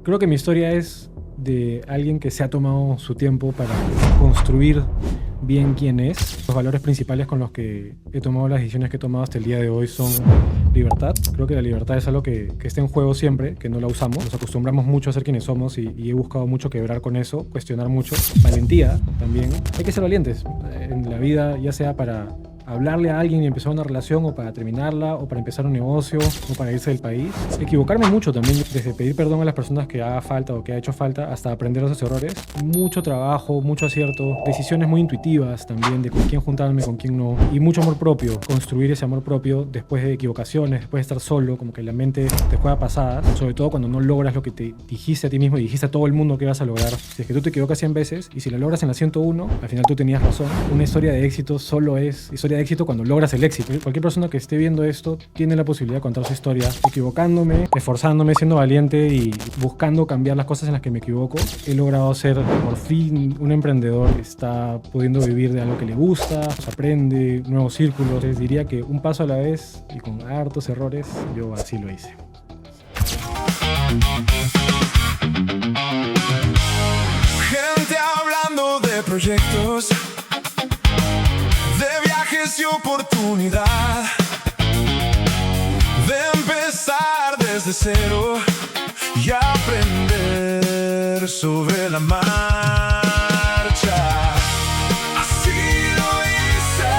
Creo que mi historia es de alguien que se ha tomado su tiempo para construir bien quién es. Los valores principales con los que he tomado las decisiones que he tomado hasta el día de hoy son libertad. Creo que la libertad es algo que está en juego siempre, que no la usamos. Nos acostumbramos mucho a ser quienes somos y he buscado mucho quebrar con eso, cuestionar mucho. Valentía también. Hay que ser valientes en la vida, ya sea para hablarle a alguien y empezar una relación, o para terminarla, o para empezar un negocio, o para irse del país. Equivocarme mucho también, desde pedir perdón a las personas que haga falta o que ha hecho falta, hasta aprender de esos errores. Mucho trabajo, mucho acierto, decisiones muy intuitivas también de con quién juntarme, con quién no, y mucho amor propio. Construir ese amor propio después de equivocaciones, después de estar solo, como que la mente te juega pasadas, sobre todo cuando no logras lo que te dijiste a ti mismo y dijiste a todo el mundo que ibas a lograr. Si es que tú te equivocas 100 veces y si lo logras en la 101, al final tú tenías razón. Una historia de éxito solo es historia de éxito cuando logras el éxito. Cualquier persona que esté viendo esto tiene la posibilidad de contar su historia, equivocándome, esforzándome, siendo valiente y buscando cambiar las cosas en las que me equivoco. He logrado ser por fin un emprendedor que está pudiendo vivir de algo que le gusta, aprende nuevos círculos. Les diría que un paso a la vez y con hartos errores, yo así lo hice. Gente hablando de proyectos, de viajes y oportunidad, de empezar desde cero y aprender sobre la marcha. Así lo hice,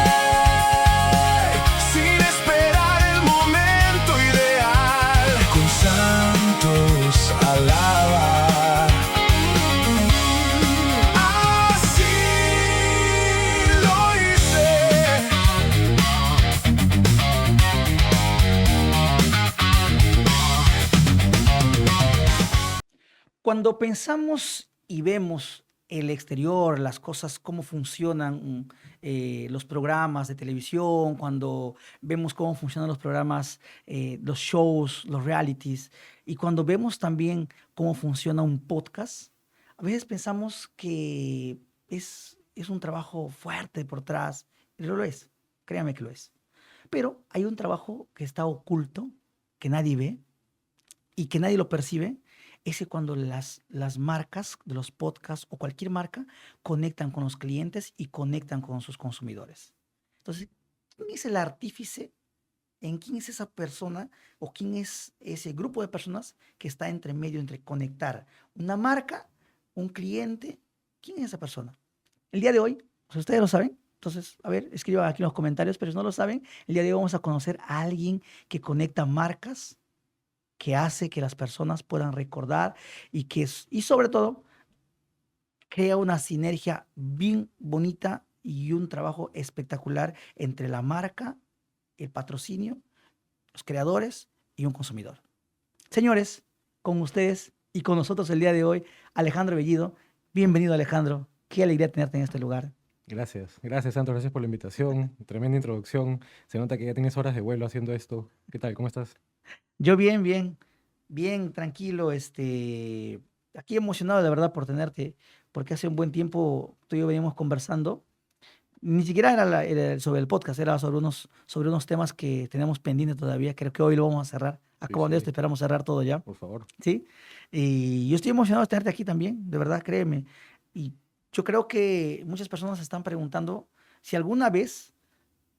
sin esperar el momento ideal, con santos alabar. Así lo hice. Cuando pensamos y vemos el exterior, las cosas, cómo funcionan los programas de televisión, cuando vemos cómo funcionan los programas, los shows, los realities, y cuando vemos también cómo funciona un podcast, a veces pensamos que es un trabajo fuerte por atrás, y lo es, créame que lo es. Pero hay un trabajo que está oculto, que nadie ve y que nadie lo percibe, es que cuando las marcas de los podcasts o cualquier marca conectan con los clientes y conectan con sus consumidores. Entonces, ¿quién es el artífice? ¿En quién es esa persona o quién es ese grupo de personas que está entre medio, entre conectar una marca, un cliente? ¿Quién es esa persona? El día de hoy, pues ustedes lo saben, entonces, a ver, escriban aquí en los comentarios, pero si no lo saben, el día de hoy vamos a conocer a alguien que conecta marcas, que hace que las personas puedan recordar y sobre todo crea una sinergia bien bonita y un trabajo espectacular entre la marca, el patrocinio, los creadores y un consumidor. Señores, con ustedes y con nosotros el día de hoy, Alejandro Bellido. Bienvenido, Alejandro. Qué alegría tenerte en este lugar. Gracias, Santos, gracias por la invitación. Tremenda introducción. Se nota que ya tienes horas de vuelo haciendo esto. ¿Qué tal? ¿Cómo estás? Yo bien, tranquilo, aquí emocionado de verdad por tenerte, porque hace un buen tiempo tú y yo veníamos conversando. Ni siquiera era sobre el podcast, era sobre unos temas que tenemos pendientes todavía. Creo que hoy lo vamos a cerrar. Sí, Acabando esto, sí, esperamos cerrar todo ya, por favor. ¿sí? Y yo estoy emocionado de tenerte aquí también, de verdad, créeme. Y yo creo que muchas personas se están preguntando si alguna vez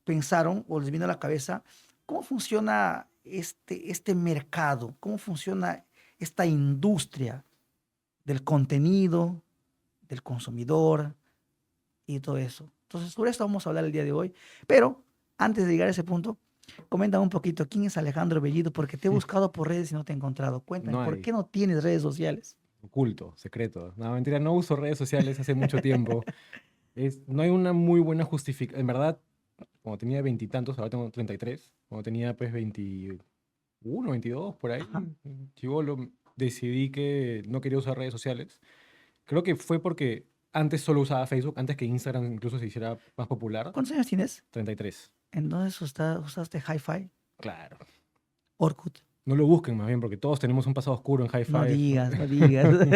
pensaron o les vino a la cabeza cómo funciona este mercado, cómo funciona esta industria del contenido, del consumidor y todo eso. Entonces, sobre esto vamos a hablar el día de hoy. Pero antes de llegar a ese punto, coméntame un poquito quién es Alejandro Bellido, porque te he buscado por redes y no te he encontrado. Cuéntame, No ¿por hay qué no tienes redes sociales? oculto, secreto. No, mentira, no uso redes sociales hace mucho tiempo. No hay una muy buena justificación. En verdad, cuando tenía veintitantos, ahora tengo 33. Cuando tenía pues 21, 22, por ahí, Ajá. chibolo, decidí que no quería usar redes sociales. Creo que fue porque antes solo usaba Facebook, antes que Instagram incluso se hiciera más popular. ¿Cuántos años tienes? 33. Entonces usaste Hi-Fi, Claro. Orkut. no lo busquen más bien, porque todos tenemos un pasado oscuro en High No Five, ¿no? digas, no digas.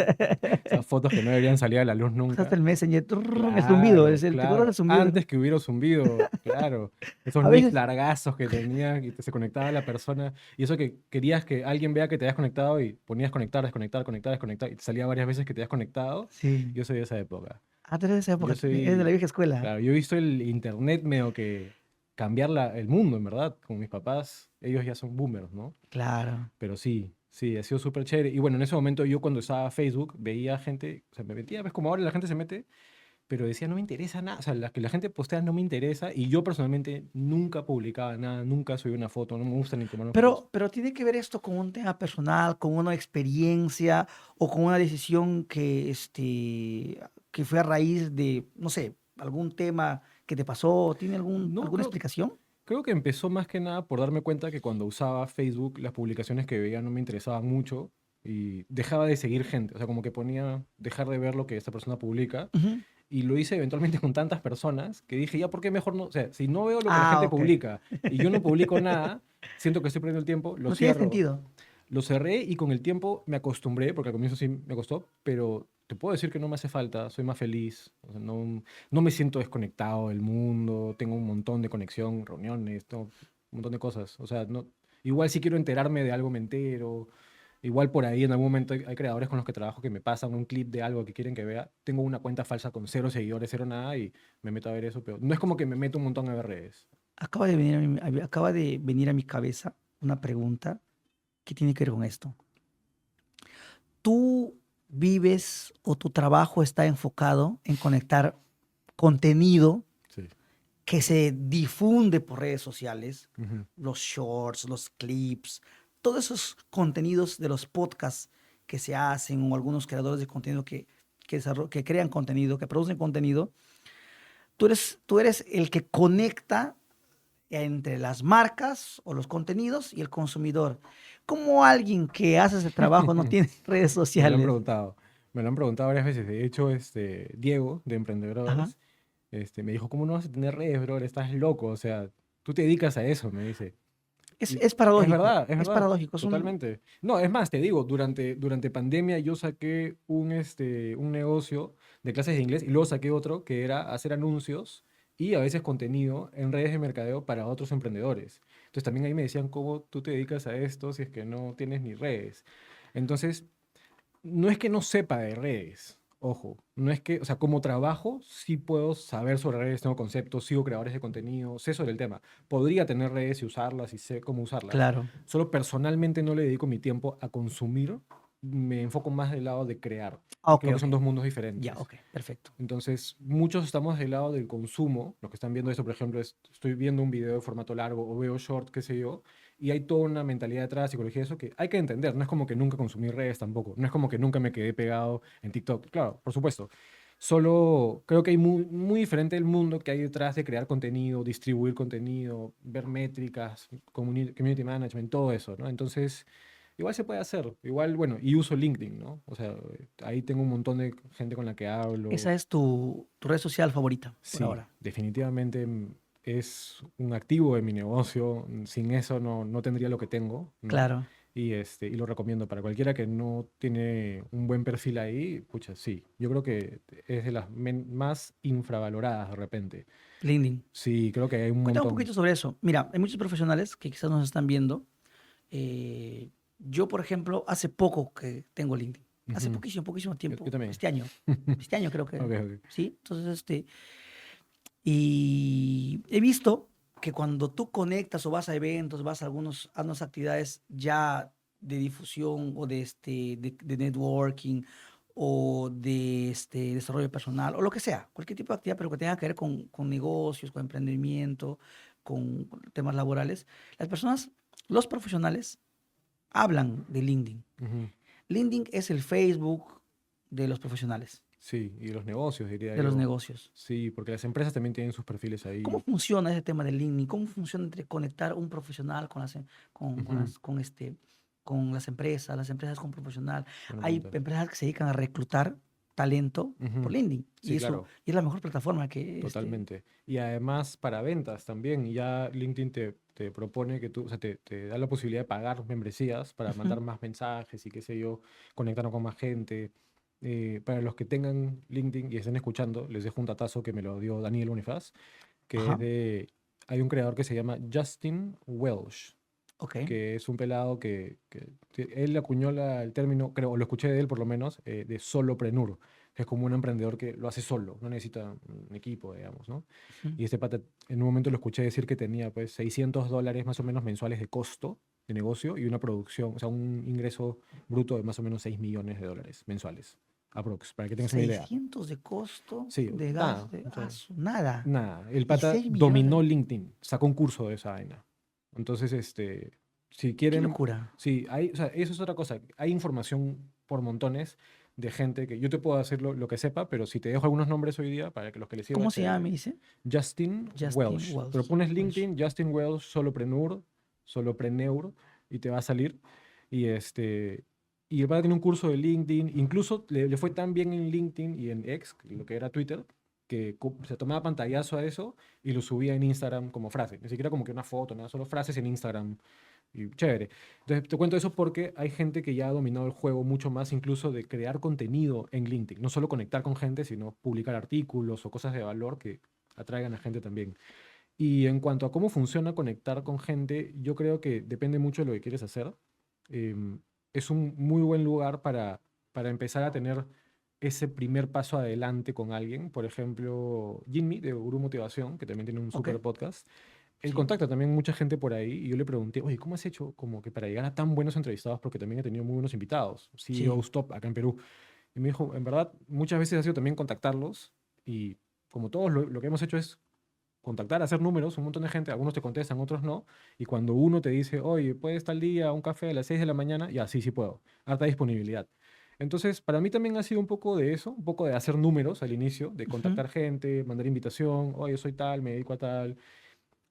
Esas fotos que no deberían salir a la luz Usaste nunca. el Messenger, trrr, el zumbido, Claro, ¿te acuerdas claro. del zumbido? Antes que hubiera zumbido, claro. Esos A nicks veces, largazos que tenía y se conectaba la persona. Y eso que querías que alguien vea que te habías conectado y ponías conectar, desconectar, conectar, desconectar. Y te salía varias veces que te habías conectado. sí. Yo soy de esa época. Tú eres de esa Yo época, eres de la soy, vieja escuela. claro, yo he visto el internet medio que cambiar el mundo, en verdad. Con mis papás, ellos ya son boomers, ¿no? Claro. Pero sí, sí, ha sido súper chévere. Y bueno, en ese momento yo cuando usaba Facebook veía gente, o sea, me metía, ves como ahora la gente se mete, pero decía, no me interesa nada. O sea, la que la gente postea no me interesa. Y yo personalmente nunca publicaba nada, nunca subí una foto, no me gusta ni tomarme fotos. Pero tiene que ver esto con un tema personal, con una experiencia o con una decisión que fue a raíz de, no sé, algún tema que te pasó. ¿Tiene No, alguna explicación? creo que empezó más que nada por darme cuenta que cuando usaba Facebook, las publicaciones que veía no me interesaban mucho y dejaba de seguir gente. O sea, como que ponía dejar de ver lo que esta persona publica. Ujú. Y lo hice eventualmente con tantas personas que dije, ya, ¿por qué mejor no? O sea, si no veo lo que la Ah, gente ok. publica y yo no publico nada, siento que estoy perdiendo el tiempo, lo No tiene cierro. sentido. Lo cerré y con el tiempo me acostumbré, porque al comienzo sí me costó, pero te puedo decir que no me hace falta, soy más feliz, o sea, no me siento desconectado del mundo, tengo un montón de conexión, reuniones, tengo un montón de cosas. O sea, no, igual si quiero enterarme de algo me entero, igual por ahí en algún momento hay creadores con los que trabajo que me pasan un clip de algo que quieren que vea, tengo una cuenta falsa con cero seguidores, cero nada y me meto a ver eso, pero no es como que me meto un montón a ver redes. Acaba de venir a mi cabeza una pregunta que tiene que ver con esto. ¿Tú vives o tu trabajo está enfocado en conectar contenido Sí. que se difunde por redes sociales, Ujú. los shorts, los clips, todos esos contenidos de los podcasts que se hacen o algunos creadores de contenido que crean contenido, que producen contenido? Tú eres el que conecta entre las marcas o los contenidos y el consumidor. ¿Cómo alguien que hace ese trabajo no tiene redes Me lo han sociales? preguntado. Me lo han preguntado varias veces. De hecho, Diego, de Ajá. Emprendedores, me dijo, ¿cómo no vas a tener redes, bro? Estás loco. O sea, tú te dedicas a eso, me dice. Es, Y es paradójico, es es verdad, paradójico. totalmente. No, es más, te digo, durante pandemia yo saqué un negocio de clases de inglés y luego saqué otro que era hacer anuncios y a veces contenido en redes de mercadeo para otros emprendedores. Entonces también ahí me decían, ¿cómo tú te dedicas a esto si es que no tienes ni redes? Entonces, no es que no sepa de redes, ojo, no es que, o sea, como trabajo sí puedo saber sobre redes, tengo conceptos, sigo creadores de contenido, sé sobre el tema. Podría tener redes y usarlas y sé cómo usarlas. Claro. Solo personalmente no le dedico mi tiempo a consumir, me enfoco más del lado de crear. Ah, Y ok, creo que ok. son dos mundos Ya, diferentes. ok, perfecto. Entonces, muchos estamos del lado del consumo. Los que están viendo esto, por ejemplo, estoy viendo un video de formato largo o veo short, qué sé yo, y hay toda una mentalidad detrás, psicología, eso que hay que entender. No es como que nunca consumí redes tampoco. No es como que nunca me quedé pegado en TikTok. Claro, por supuesto. Solo creo que hay muy diferente el mundo que hay detrás de crear contenido, distribuir contenido, ver métricas, community management, todo eso, ¿no? Entonces, igual se puede hacer. Igual, bueno, y uso LinkedIn, ¿no? O sea, ahí tengo un montón de gente con la que hablo. Esa es tu red social favorita por Sí, ahora. definitivamente es un activo de mi negocio. Sin eso no tendría lo que tengo, ¿no? Claro. Y lo recomiendo para cualquiera que no tiene un buen perfil ahí, pucha, sí. Yo creo que es de las más infravaloradas de repente. LinkedIn. Sí, creo que hay un Cuéntame un montón. poquito sobre eso. Mira, hay muchos profesionales que quizás nos están viendo. Yo, por ejemplo, hace poco que tengo LinkedIn. Hace Ujú. poquísimo, poquísimo Yo tiempo. también. Este año. Este año creo Ok, que. ok. Sí. Entonces, y he visto que cuando tú conectas o vas a eventos, vas a unas actividades ya de difusión o de networking o de desarrollo personal o lo que sea, cualquier tipo de actividad, pero que tenga que ver con negocios, con emprendimiento, con temas laborales, las personas, los profesionales, hablan de LinkedIn. Ujú. LinkedIn es el Facebook de los profesionales, Sí, y los negocios, diría de los yo. negocios. Sí, porque las empresas también tienen sus perfiles ¿Cómo ahí. funciona ese tema del LinkedIn? ¿Cómo funciona entre conectar un profesional Ujú. con las empresas con profesional? Buena Hay pregunta. empresas que se dedican a reclutar talento por Ujú. LinkedIn Sí, claro. y es la mejor plataforma que Totalmente. Y además para ventas también, ya LinkedIn te propone que tú, o sea, te da la posibilidad de pagar membresías para mandar más mensajes y qué sé yo, conectar con más gente. Para los que tengan LinkedIn y estén escuchando, les dejo un datazo que me lo dio Daniel Bonifaz, que es Ajá, de, hay un creador que se llama Justin Welsh, ok. que es un pelado que él acuñó el término, creo, o lo escuché de él por lo menos, de solopreneur, que es como un emprendedor que lo hace solo, no necesita un equipo, digamos, ¿no? Ujú. Y este pata, en un momento lo escuché decir que tenía pues $600 más o menos mensuales de costo de negocio y una producción, o sea, un ingreso bruto de más o menos $6 millones mensuales, aprox, para que tengas una idea. 600 de costo Sí, de gas nada, de o sea, nada. nada. El Y pata 6 dominó millones. LinkedIn, sacó un curso de esa vaina. Entonces, si Qué quieren, locura. sí, hay, o sea, eso es otra cosa. Hay información por montones de gente que yo te puedo decir lo que sepa, pero si te dejo algunos nombres hoy día para que los que les sirva, ¿Cómo se llama, me dice? Justin Justin Welsh. Pero Wells. pones Welsh. LinkedIn, Justin Welsh, solopreneur, y te va a salir. Y y el pata tiene un curso de LinkedIn, incluso le fue tan bien en LinkedIn y en X, lo que era Twitter, que se tomaba pantallazo a eso y lo subía en Instagram como frase. Ni siquiera como que una foto, nada, solo frases en Instagram. Y chévere. Entonces te cuento eso porque hay gente que ya ha dominado el juego mucho más, incluso de crear contenido en LinkedIn. No solo conectar con gente, sino publicar artículos o cosas de valor que atraigan a gente también. Y en cuanto a cómo funciona conectar con gente, yo creo que depende mucho de lo que quieres hacer. Em, es un muy buen lugar para empezar a tener ese primer paso adelante con alguien. Por ejemplo, Jimmy de Gurú Motivación, que también tiene un Ok, super podcast, él sí, contacta también mucha gente por ahí y yo le pregunté, oye, ¿cómo has hecho como que para llegar a tan buenos entrevistados? Porque también he tenido muy buenos invitados, sí. CEOs top acá en Perú. Y me dijo, en verdad, muchas veces ha sido también contactarlos y como todos lo que hemos hecho es contactar, hacer números, un montón de gente, algunos te contestan, otros no, y cuando uno te dice, oye, ¿puedes tal día un café a las 6 de la mañana? Ya, sí, sí puedo, harta disponibilidad. Entonces, para mí también ha sido un poco de eso, un poco de hacer números al inicio, de Ujú. contactar gente, mandar invitación, oye, soy tal, me dedico a tal,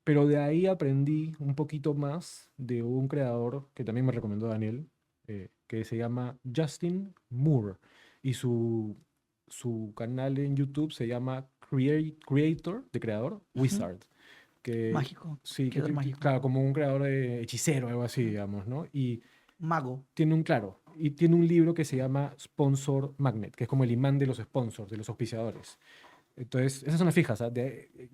pero de ahí aprendí un poquito más de un creador que también me recomendó Daniel, que se llama Justin Moore. Y su canal en YouTube se llama Creator, de creador, Ujú. Wizard. Que Mágico. sí, Creador mágico. claro, como un creador de hechicero, algo así, Ujú. digamos, ¿no? Y Mago. tiene un libro que se llama Sponsor Magnet, que es como el imán de los sponsors, de los auspiciadores. Entonces, esas son las fijas. ¿Ah?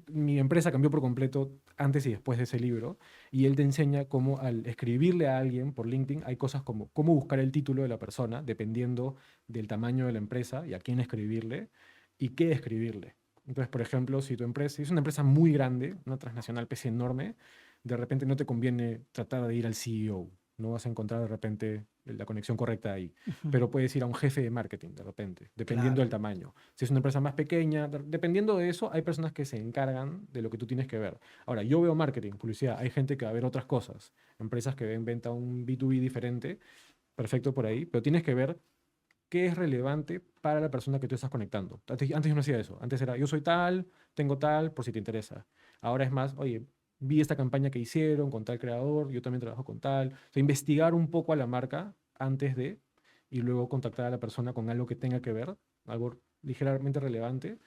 Mi empresa cambió por completo antes y después de ese libro. Y él te enseña cómo al escribirle a alguien por LinkedIn hay cosas como cómo buscar el título de la persona, dependiendo del tamaño de la empresa y a quién escribirle y qué escribirle. Entonces, por ejemplo, si tu empresa si es una empresa muy grande, una transnacional pese enorme, de repente no te conviene tratar de ir al CEO. No vas a encontrar de repente la conexión correcta ahí. Ujú. Pero puedes ir a un jefe de marketing de repente, dependiendo del Claro. tamaño. Si es una empresa más pequeña, dependiendo de eso, hay personas que se encargan de lo que tú tienes que ver. Ahora, yo veo marketing, publicidad, hay gente que va a ver otras cosas, empresas que ven venta un B2B diferente, perfecto por ahí, pero tienes que ver qué es relevante para la persona que tú estás conectando. Antes yo no hacía eso, antes era yo soy tal, tengo tal, por si te interesa. Ahora es más, oye, vi esta campaña que hicieron con tal creador, yo también trabajo con tal. O sea, investigar un poco a la marca antes de y luego contactar a la persona con algo que tenga que ver, algo ligeramente relevante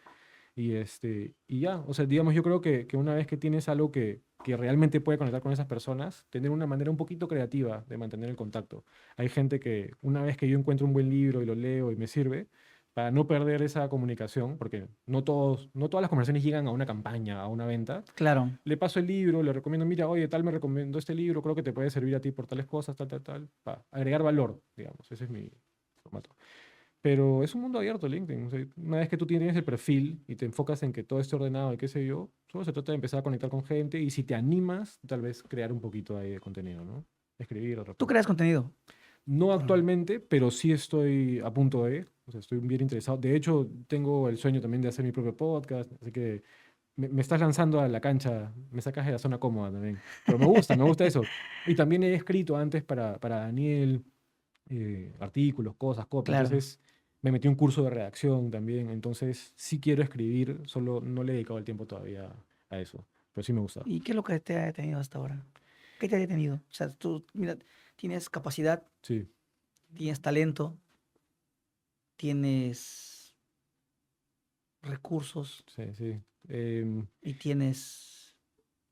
y ya, o sea, digamos, yo creo que una vez que tienes algo que realmente puede conectar con esas personas, tener una manera un poquito creativa de mantener el contacto. Hay gente que una vez que yo encuentro un buen libro y lo leo y me sirve, para no perder esa comunicación, porque no todas las conversaciones llegan a una campaña, a una venta, Claro. le paso el libro, le recomiendo, mira, oye, tal me recomendó este libro, creo que te puede servir a ti por tales cosas, tal, tal, tal, para agregar valor, digamos, ese es mi formato. Pero es un mundo abierto LinkedIn. O sea, una vez que tú tienes el perfil y te enfocas en que todo esté ordenado y qué sé yo, solo se trata de empezar a conectar con gente y si te animas, tal vez crear un poquito ahí de contenido, ¿no? Escribir de ¿Tú repente. creas contenido? No ¿O no? actualmente, pero sí estoy a punto de, o sea, estoy bien interesado. De hecho, tengo el sueño también de hacer mi propio podcast, así que me estás lanzando a la cancha, me sacas de la zona cómoda también. Pero me gusta eso. Y también he escrito antes para Daniel artículos, cosas, copia. Claro. Entonces me metí a un curso de redacción también. Entonces sí quiero escribir, solo no le he dedicado el tiempo todavía a eso. Pero sí me gusta. ¿Y qué es lo que te ha detenido hasta ahora? ¿Qué te ha detenido? O sea, tú, mira, tienes capacidad, Sí, tienes talento, tienes recursos sí, sí. Em, y tienes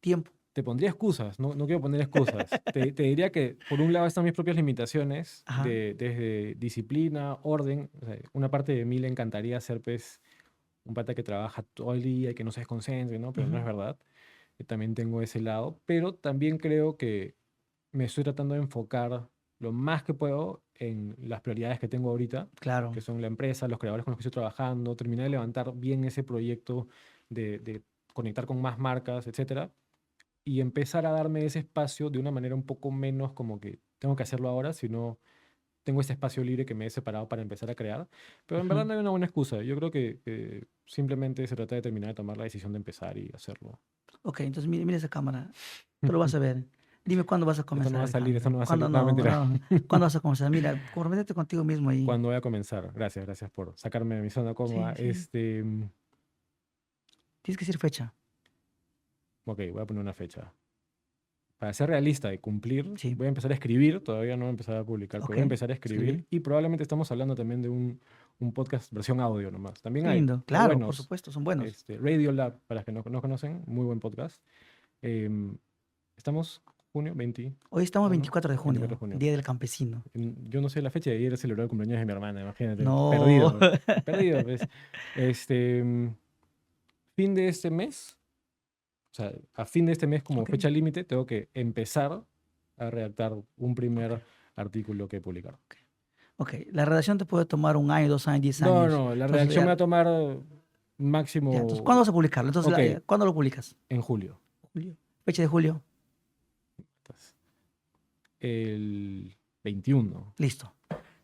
tiempo. te pondría excusas, no quiero poner excusas. Te diría que por un lado están mis propias limitaciones, Ajá. desde disciplina, orden. O sea, una parte de mí le encantaría ser pues un pata que trabaja todo el día y que no se desconcentre, ¿no? Pero no Ujú. es verdad. También tengo ese lado, pero también creo que me estoy tratando de enfocar lo más que puedo en las prioridades que tengo ahorita, que Claro. son la empresa, los creadores con los que estoy trabajando, terminar de levantar bien ese proyecto de conectar con más marcas, etcétera, y empezar a darme ese espacio de una manera un poco menos como que tengo que hacerlo ahora, sino tengo ese espacio libre que me he separado para empezar a crear. Pero en verdad Ujú. no hay una buena excusa. Yo creo que simplemente se trata de terminar de tomar la decisión de empezar y hacerlo. Ok, entonces mira esa cámara. Tú lo vas a ver. Dime cuándo vas a Esto no comenzar, va a salir, esto Alejandro. no va a ¿Cuándo salir. No, no? mentira. No. ¿Cuándo vas a comenzar? Mira, comprométete contigo mismo ahí. ¿Cuándo voy a comenzar? Gracias, gracias por sacarme de mi zona cómoda. Sí, sí. Tienes que decir fecha. Ok, voy a poner una fecha. Para ser realista y cumplir, Sí. voy a empezar a escribir. Todavía no voy a empezar a publicar, pero Ok. voy a empezar a escribir. Escribir. Y probablemente estamos hablando también de un podcast versión audio nomás. También Qué hay lindo. muy Claro, por buenos. supuesto, son buenos. Radio Lab, para los que no conocen, muy buen podcast. Em, Estamos junio 21, Hoy estamos 24 de 24 de junio, el junio. Día del Campesino. Yo no sé la fecha de ayer celebró el cumpleaños de mi hermana, imagínate. No. Perdido, perdido, pues. Este, mm, Fin de este mes, o sea, a fin de este mes como Ok. fecha límite, tengo que empezar a redactar un primer artículo que publicar. Ok. La redacción te puede tomar 1 año, 2 años, 10 No, años. no, la Entonces, redacción me va ya, a tomar ya. Entonces, ¿cuándo máximo, vas a publicarlo? Entonces, ok, ¿cuándo lo publicas? en julio. Julio. Fecha de julio. Entonces, el 21. Listo.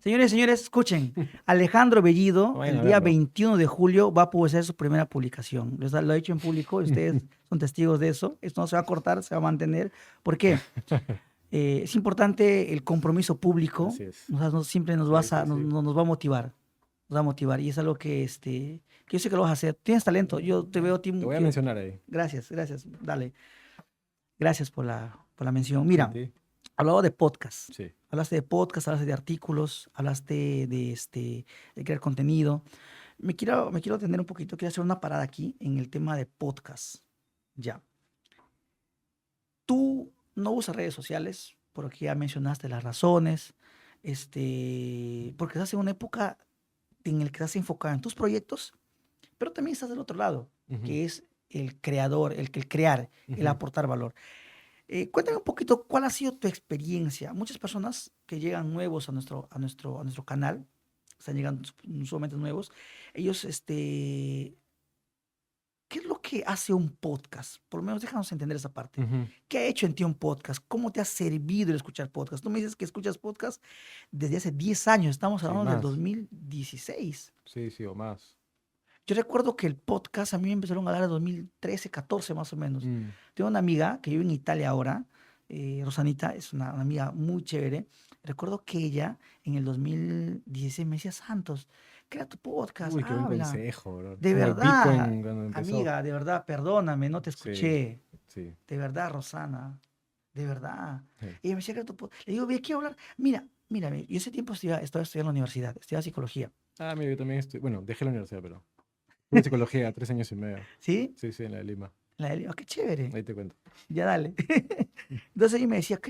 Señores y señores, escuchen. Alejandro Bellido, Vayan el a día verlo. 21 de julio, va a publicar su primera publicación. Lo ha hecho en público y ustedes son testigos de eso. Esto no se va a cortar, se va a mantener. ¿Por qué? Es importante el compromiso público. Así es. O sea, siempre Sí, sí, sí. nos va a motivar. Nos va a motivar. Y es algo que yo sé que lo vas a hacer. Tienes talento. Yo te veo a ti. Te voy a mencionar ahí. Gracias, gracias. Dale. Gracias por la mención. A Mira, ti. hablaba de podcast. Sí. Hablaste de podcast, hablaste de artículos, hablaste de crear contenido. Me quiero atender un poquito, quiero hacer una parada aquí en el tema de podcast. Ya. Tú no usas redes sociales, porque ya mencionaste las razones, porque estás en una época en la que estás enfocado en tus proyectos, pero también estás del otro lado, Ujú, que es el creador, el crear, el ujú, aportar valor. Cuéntame un poquito cuál ha sido tu experiencia. Muchas personas que llegan nuevos a nuestro canal, están llegando sumamente nuevos, ellos, ¿qué es lo que hace un podcast? Por lo menos déjanos entender esa parte. ujú. ¿Qué ha hecho en ti un podcast? ¿Cómo te ha servido el escuchar podcast? Tú me dices que escuchas podcast desde hace 10 años, estamos Sí, hablando del más. 2016. Sí, sí, o más. Yo recuerdo que el podcast a mí me empezaron a dar en 2013, 14 más o menos. Mm, Tengo una amiga que vive en Italia ahora, Rosanita, es una amiga muy chévere. Recuerdo que ella en el 2016 me decía, Santos, crea tu podcast, Uy, qué buen habla. consejo, bro. De Como el verdad, Bitcoin cuando empezó. amiga, de verdad, perdóname, no te Sí, escuché. sí. De verdad, Rosana, de verdad. Sí. Ella me decía, crea tu podcast. Le digo, ve, quiero hablar. Mira, mira, yo ese tiempo estaba estudiando en la universidad, estudiaba psicología. Ah, mira, yo también estoy. Bueno, dejé la universidad, pero. Tuve psicología 3 años y medio. ¿Sí? Sí, sí, en la de Lima. Qué chévere. Ahí te cuento. Ya dale. Entonces ella me decía,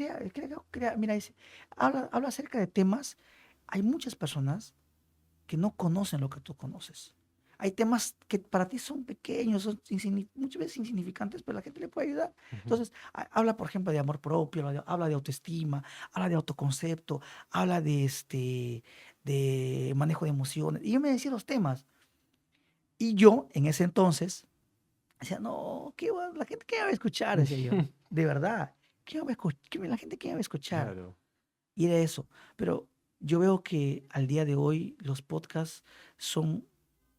mira, dice, habla acerca de temas. Hay muchas personas que no conocen lo que tú conoces. Hay temas que para ti son pequeños, son muchas veces insignificantes, pero la gente le puede ayudar. Ujú, Entonces, habla, por ejemplo, de amor propio, habla de autoestima, habla de autoconcepto, habla de manejo de emociones. Y yo me decía los temas. Y yo, en ese entonces, decía, no, la gente que me va a escuchar, decía yo, de verdad, la gente que me va a escuchar. claro. Y era eso. Pero yo veo que al día de hoy los podcasts son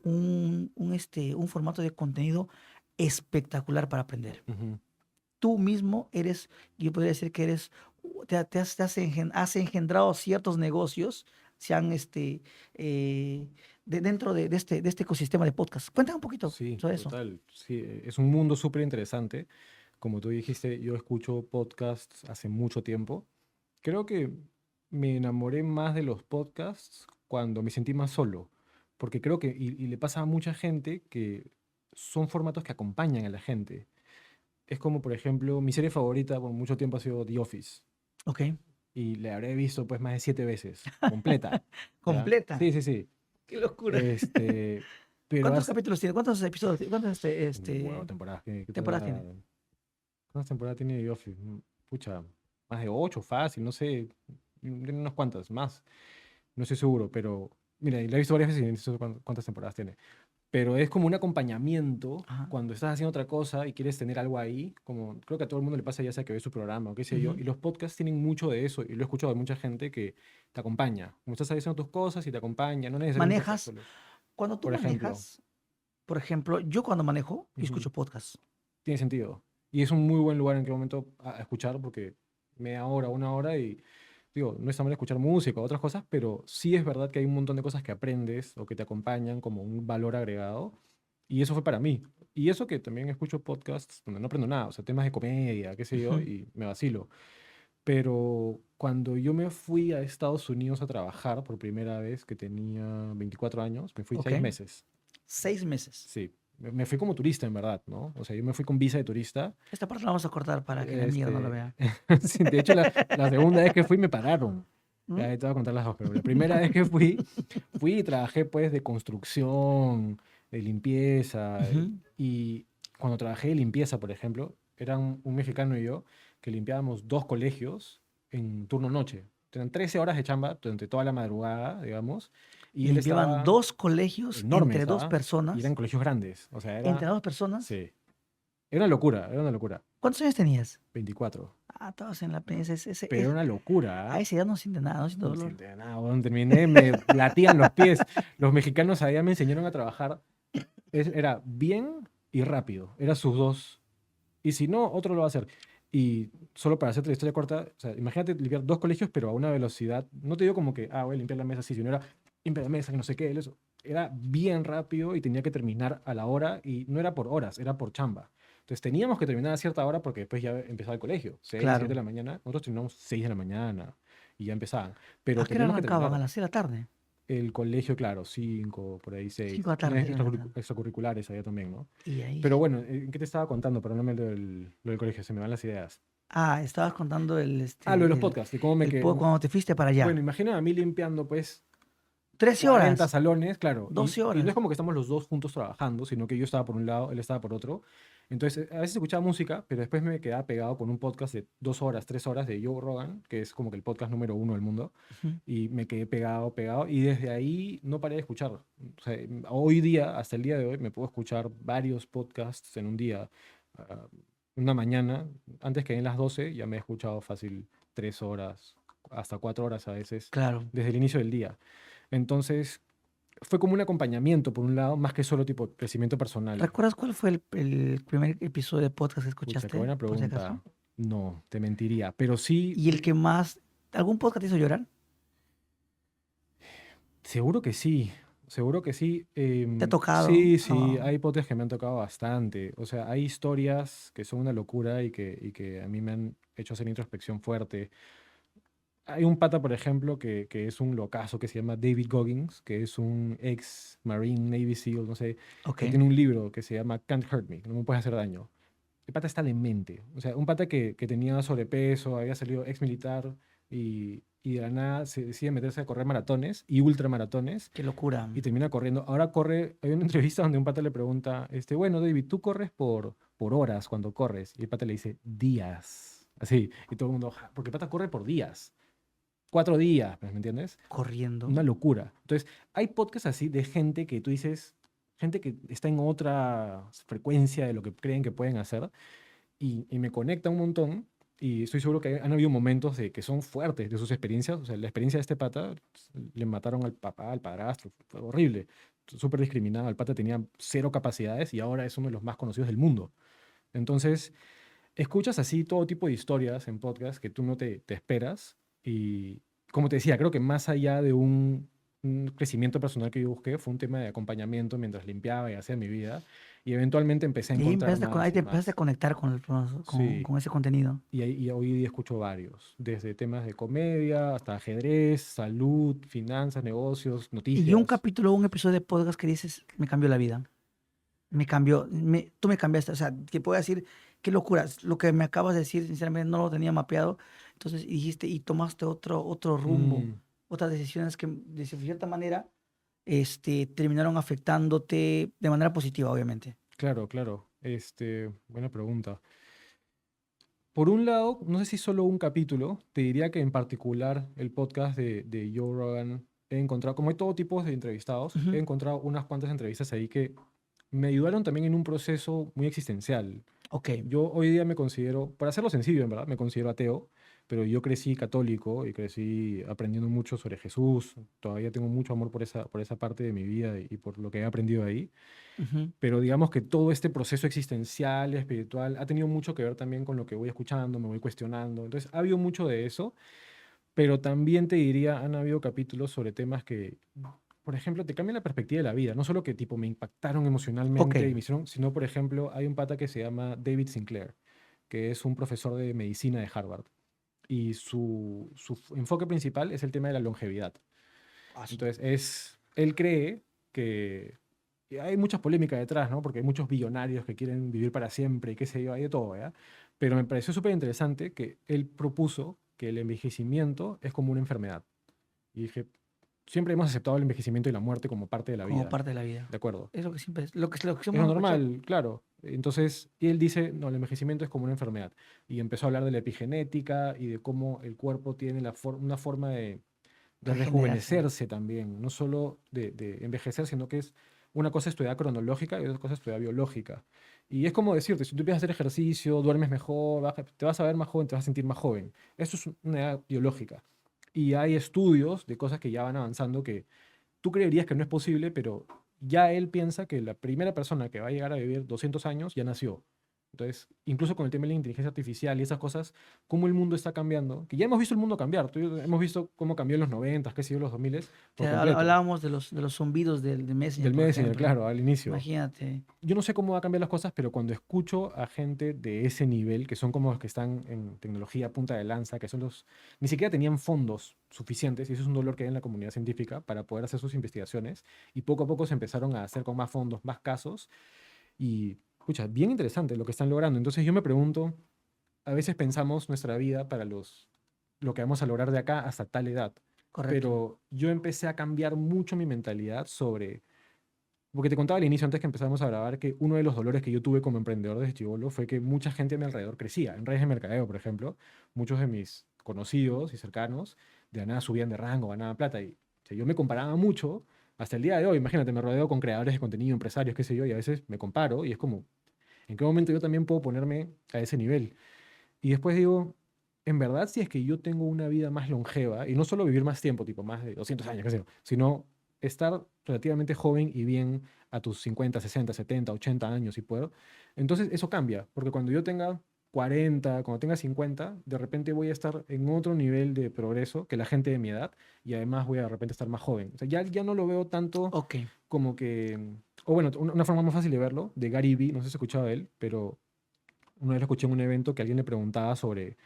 un formato de contenido espectacular para aprender. Ujú. Tú mismo yo podría decir que has engendrado ciertos negocios, se han, dentro de este ecosistema de podcast. Cuéntame un poquito Sí, sobre eso. total. Sí, es un mundo súper interesante. Como tú dijiste, yo escucho podcasts hace mucho tiempo. Creo que me enamoré más de los podcasts cuando me sentí más solo, porque creo que, y le pasa a mucha gente que son formatos que acompañan a la gente. es como, por ejemplo, mi serie favorita por mucho tiempo ha sido The Office. Ok. Y la habré visto pues más de 7 veces, completa. ¿Ya? Completa. Sí, sí, sí. Qué locura. Este, pero ¿Cuántos capítulos tiene? ¿Cuántos episodios? ¿Cuántas Bueno, temporadas. ¿Qué temporadas tiene? ¿Cuántas temporadas tiene The Office? Pucha, más de 8, fácil, no sé. Tiene unas cuantas, más. No estoy seguro, pero mira, y la he visto varias veces y no sé cuántas temporadas tiene. Pero es como un acompañamiento Ajá. cuando estás haciendo otra cosa y quieres tener algo ahí, como creo que a todo el mundo le pasa ya sea que ve su programa o qué sé yo, Ujú. y los podcasts tienen mucho de eso, y lo he escuchado de mucha gente que te acompaña, como estás haciendo tus cosas y te acompaña, no necesariamente estás ¿Manejas? solo. Cuando tú Por ejemplo, manejas, por ejemplo, yo cuando manejo, yo ujú, escucho podcast. tiene sentido. Y es un muy buen lugar en qué momento a escuchar, porque media hora, una hora, y digo, no está mal escuchar música o otras cosas, pero sí es verdad que hay un montón de cosas que aprendes o que te acompañan como un valor agregado. Y eso fue para mí. Y eso que también escucho podcasts donde no aprendo nada, o sea, temas de comedia, qué sé yo, Ujú. y me vacilo. Pero cuando yo me fui a Estados Unidos a trabajar por primera vez, que tenía 24 años, me fui Ok. 6 meses. 6 meses. Sí, me fui como turista, en verdad, ¿no? O sea, yo me fui con visa de turista. Esta parte la vamos a cortar para que la amiga no lo Este, vea. sí, de hecho, la segunda vez que fui me pagaron. ¿Mm? Ya te voy a contar las dos, pero la primera vez que fui y trabajé pues de construcción, de limpieza. Ujú. Y cuando trabajé de limpieza, por ejemplo, eran un mexicano y yo que limpiábamos 2 colegios en turno noche. Tenían 13 horas de chamba durante toda la madrugada, digamos, y él Limpiaban estaba 2 colegios enormes, entre dos ¿ah? Y eran personas. colegios grandes. O sea, Entre 2 personas. sí, era una locura, era una locura. ¿Cuántos años tenías? 24. Ah, estabas en la Pero era una locura, a ¿ah? esa edad no siente nada, no siente No dolor. siente nada, weón, terminé, me latían los pies. Los mexicanos allá me enseñaron a trabajar. Era bien y rápido. Era sus dos. Y si no, otro lo va a hacer. Y solo para hacerte la historia corta, o sea, imagínate limpiar 2 colegios, pero a una velocidad. No te digo como que, voy a limpiar la mesa así, sino era limpia la mesa, que no sé qué. Eso. Era bien rápido y tenía que terminar a la hora. Y no era por horas, era por chamba. Entonces teníamos que terminar a cierta hora porque después ya empezaba el colegio. 6, 7 de Claro. la mañana. Nosotros terminamos 6 de la mañana y ya empezaban. ¿A Pero qué hora teníamos que arrancaban? A terminar. las 6 de la tarde. El colegio, claro, 5, por ahí 5 6. de la tarde, Tienes 6 de la tarde. extracurriculares allá también, ¿no? Y ahí. Pero bueno, ¿en qué te estaba contando? Perdóname lo del colegio, se me van las ideas. Ah, estabas contando Lo de los podcasts, y cómo me quedé. cuando te fuiste para Bueno, allá. imagina a mí limpiando, pues, 13 40 horas. salones, claro. Y 12 no es horas. como que estamos los dos juntos trabajando, sino que yo estaba por un lado, él estaba por otro. Entonces, a veces escuchaba música, pero después me quedaba pegado con un podcast de 2 horas, 3 horas de Joe Rogan, que es como que el podcast número 1 del mundo. Ujú. Y me quedé pegado, pegado. Y desde ahí no paré de escuchar. O sea, hoy día, hasta el día de hoy, me puedo escuchar varios podcasts en un día. Ah, una mañana, antes que en las 12, ya me he escuchado fácil 3 horas, hasta 4 horas a veces, Claro. desde el inicio del día. Entonces, fue como un acompañamiento, por un lado, más que solo tipo crecimiento personal. ¿Recuerdas cuál fue el primer episodio de podcast que Pucha, qué escuchaste, buena por si acaso? pregunta. No, te mentiría. Pero sí, ¿Y el que más... ¿Algún podcast te hizo llorar? seguro que sí. Seguro que sí. ¿Te ha tocado? Sí, sí, Oh, hay podcasts que me han tocado bastante. O sea, hay historias que son una locura y que a mí me han hecho hacer introspección fuerte. Hay un pata, por ejemplo, que es un locazo que se llama David Goggins, que es un ex Marine, Navy SEAL, no sé, ok. que tiene un libro que se llama Can't Hurt Me, no me puedes hacer daño. El pata está demente. O sea, un pata que tenía sobrepeso, había salido ex militar y de la nada se decide meterse a correr maratones y ultramaratones Qué locura. y termina corriendo. Ahora corre, hay una entrevista donde un pata le pregunta, bueno, David, tú corres por horas cuando corres. Y el pata le dice, días. Así. Y todo el mundo, "Ja", porque el pata corre por días. 4 días, pues, ¿me entiendes? Corriendo. Una locura. Entonces, hay podcasts así de gente que tú dices, gente que está en otra frecuencia de lo que creen que pueden hacer y me conecta un montón. Y estoy seguro que han habido momentos de que son fuertes de sus experiencias. O sea, la experiencia de este pata, le mataron al papá, al padrastro, fue horrible, súper discriminado. El pata tenía cero capacidades y ahora es uno de los más conocidos del mundo. Entonces, escuchas así todo tipo de historias en podcast que tú no te esperas. Y como te decía, creo que más allá de un crecimiento personal que yo busqué, fue un tema de acompañamiento mientras limpiaba y hacía mi vida. Y eventualmente empecé a Y ahí encontrar ahí más te y empezaste a más. conectar con Sí, con ese contenido. y hoy día escucho varios, desde temas de comedia hasta ajedrez, salud, finanzas, negocios, Y un noticias. capítulo, un episodio de podcast que dices, me cambió la vida. Me cambió, tú me cambiaste. O sea, que puedo decir, Qué locura. Lo que me acabas de decir, sinceramente, no lo tenía mapeado. Entonces dijiste y tomaste otro rumbo, Mm, otras decisiones que de cierta manera terminaron afectándote de manera positiva, obviamente. claro, claro. Buena pregunta. Por un lado, no sé si solo un capítulo, te diría que en particular el podcast de Joe Rogan, he encontrado, como hay todo tipo de entrevistados, he Ujú. encontrado unas cuantas entrevistas ahí que me ayudaron también en un proceso muy existencial. Ok, Yo hoy día me considero, para hacerlo sencillo, en verdad, me considero ateo, pero yo crecí católico y crecí aprendiendo mucho sobre Jesús. Todavía tengo mucho amor por esa parte de mi vida y por lo que he aprendido ahí. ujú, Pero digamos que todo este proceso existencial, espiritual, ha tenido mucho que ver también con lo que voy escuchando, me voy cuestionando. Entonces, ha habido mucho de eso, pero también te diría, han habido capítulos sobre temas que, por ejemplo, te cambian la perspectiva de la vida. No solo que tipo me impactaron ok, emocionalmente y me hicieron, sino, por ejemplo, hay un pata que se llama David Sinclair, que es un profesor de medicina de Harvard. Y su enfoque principal es el tema de la longevidad. paso. Entonces, él cree que y hay muchas polémicas detrás, ¿no? Porque hay muchos billonarios que quieren vivir para siempre y qué sé yo, hay de todo, ¿ya? Pero me pareció súper interesante que él propuso que el envejecimiento es como una enfermedad. Y dije, siempre hemos aceptado el envejecimiento y la muerte como parte de la Como vida, parte de la vida. ¿de acuerdo? Es lo que siempre es, lo que Es siempre lo hemos escuchado. normal, claro. Entonces, y él dice, no, el envejecimiento es como una enfermedad. Y empezó a hablar de la epigenética y de cómo el cuerpo tiene una forma de Regenerarse. rejuvenecerse también, no solo de envejecer, sino que es una cosa es tu edad cronológica y otra cosa es tu edad biológica. Y es como decirte, si tú empiezas a hacer ejercicio, duermes mejor, te vas a ver más joven, te vas a sentir más joven. Eso es una edad biológica. Y hay estudios de cosas que ya van avanzando que tú creerías que no es posible, pero ya él piensa que la primera persona que va a llegar a vivir 200 años ya nació. Entonces, incluso con el tema de la inteligencia artificial y esas cosas, cómo el mundo está cambiando, que ya hemos visto el mundo cambiar, hemos visto cómo cambió en los 90, qué sé yo, los 2000 por completo. Hablábamos de los zumbidos de Messenger, Del por Messenger, ejemplo. claro, al inicio. Imagínate. Yo no sé cómo va a cambiar las cosas, pero cuando escucho a gente de ese nivel, que son como los que están en tecnología punta de lanza, que son los, ni siquiera tenían fondos suficientes, y eso es un dolor que hay en la comunidad científica para poder hacer sus investigaciones, y poco a poco se empezaron a hacer con más fondos, más casos, y, escucha, bien interesante lo que están logrando. Entonces yo me pregunto, a veces pensamos nuestra vida para lo que vamos a lograr de acá hasta tal edad, Correcto. pero yo empecé a cambiar mucho mi mentalidad sobre porque te contaba al inicio, antes que empezáramos a grabar, que uno de los dolores que yo tuve como emprendedor desde chibolo fue que mucha gente a mi alrededor crecía. En redes de mercadeo, por ejemplo, muchos de mis conocidos y cercanos de la nada subían de rango, ganaban plata. Y o sea, yo me comparaba mucho hasta el día de hoy. Imagínate, me rodeo con creadores de contenido, empresarios, qué sé yo, y a veces me comparo y es como, ¿en qué momento yo también puedo ponerme a ese nivel? Y después digo, en verdad, si es que yo tengo una vida más longeva, y no solo vivir más tiempo, tipo más de 200 años, qué sé yo, sino estar relativamente joven y bien a tus 50, 60, 70, 80 años, si puedo, entonces eso cambia, porque cuando yo tenga 40, cuando tenga 50, de repente voy a estar en otro nivel de progreso que la gente de mi edad, y además voy a de repente estar más joven. O sea, ya no lo veo tanto Ok. como que, o bueno, una forma más fácil de verlo, de Gary Vee, no sé si has escuchado de él, pero una vez lo escuché en un evento que alguien le preguntaba sobre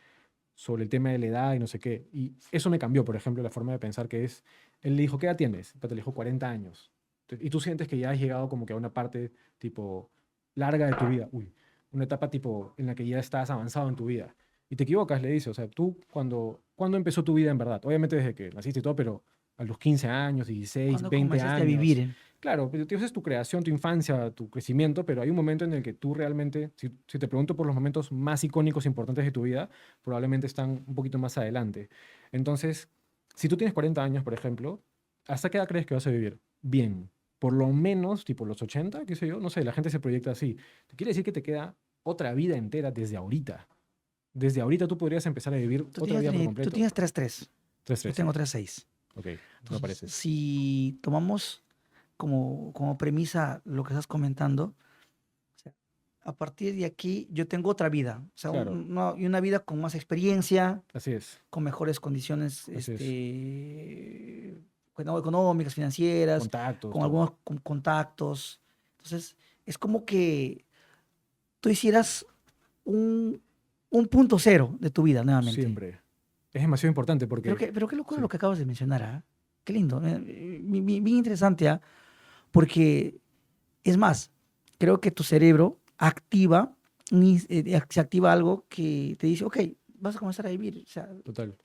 el tema de la edad y no sé qué. Y eso me cambió, por ejemplo, la forma de pensar que es, él le dijo, ¿qué edad tienes? El pata le dijo 40 años. Y tú sientes que ya has llegado como que a una parte tipo larga de tu vida, uy, una etapa tipo en la que ya estás avanzado en tu vida. Y te equivocas, le dice, o sea, tú cuando empezó tu vida en verdad, obviamente desde que naciste y todo, pero a los 15 años, 16, Cuando 20 comenzaste a vivir, años. Claro, pero es tu creación, tu infancia, tu crecimiento, pero hay un momento en el que tú realmente, si te pregunto por los momentos más icónicos e importantes de tu vida, probablemente están un poquito más adelante. Entonces, si tú tienes 40 años, por ejemplo, ¿hasta qué edad crees que vas a vivir? Bien, por lo menos tipo los 80, qué sé yo, no sé, la gente se proyecta así. Quiere decir que te queda otra vida entera desde ahorita. Desde ahorita tú podrías empezar a vivir tú otra tienes, vida por tú completo. tienes 3-3. Tres Yo tres, sí. tengo 3-6. Ok, no Entonces, parece. si tomamos como premisa lo que estás comentando, o sea, a partir de aquí yo tengo otra vida, o sea, Claro, y una vida con más experiencia, así es, con mejores condiciones así es. económicas, financieras, Contactos, con todo. algunos contactos. Entonces, es como que tú hicieras un, un punto cero de tu vida nuevamente. Siempre. Es demasiado importante Pero porque, qué locura lo sí, que acabas de mencionar, ¿ah? Qué lindo, bien interesante, ¿ah? Porque, es más, creo que tu cerebro activa se activa algo que te dice, ok, vas a comenzar a vivir. O sea, Total.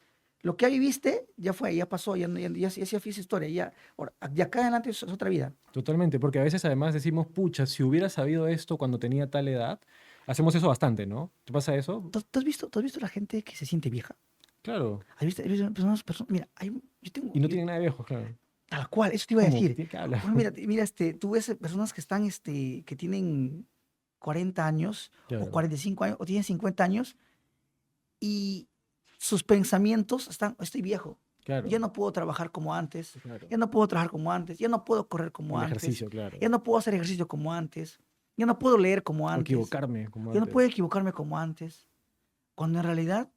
lo que ya viviste ya fue, ya pasó, ya fue esa historia. Ya, ahora, de acá en adelante es otra vida. Totalmente, porque a veces además decimos, pucha, si hubiera sabido esto cuando tenía tal edad, hacemos eso bastante, ¿no? ¿Te pasa eso? ¿Tú has visto la gente que se siente vieja? Claro. Has visto mira, yo tengo, Y no tienen nada de viejos, claro. tal cual, eso te iba a ¿Cómo? decir. ¿Qué habla? Bueno, mira, tú ves personas que están, que tienen 40 años o Claro, 45 años o tienen 50 años y sus pensamientos están, estoy viejo, claro, ya no puedo trabajar como antes, claro. ya no puedo trabajar como antes, ya no puedo correr como El antes, ejercicio, claro. ya no puedo hacer ejercicio como antes, ya no puedo leer como O antes, equivocarme, como ya no antes. puedo equivocarme como antes, cuando en realidad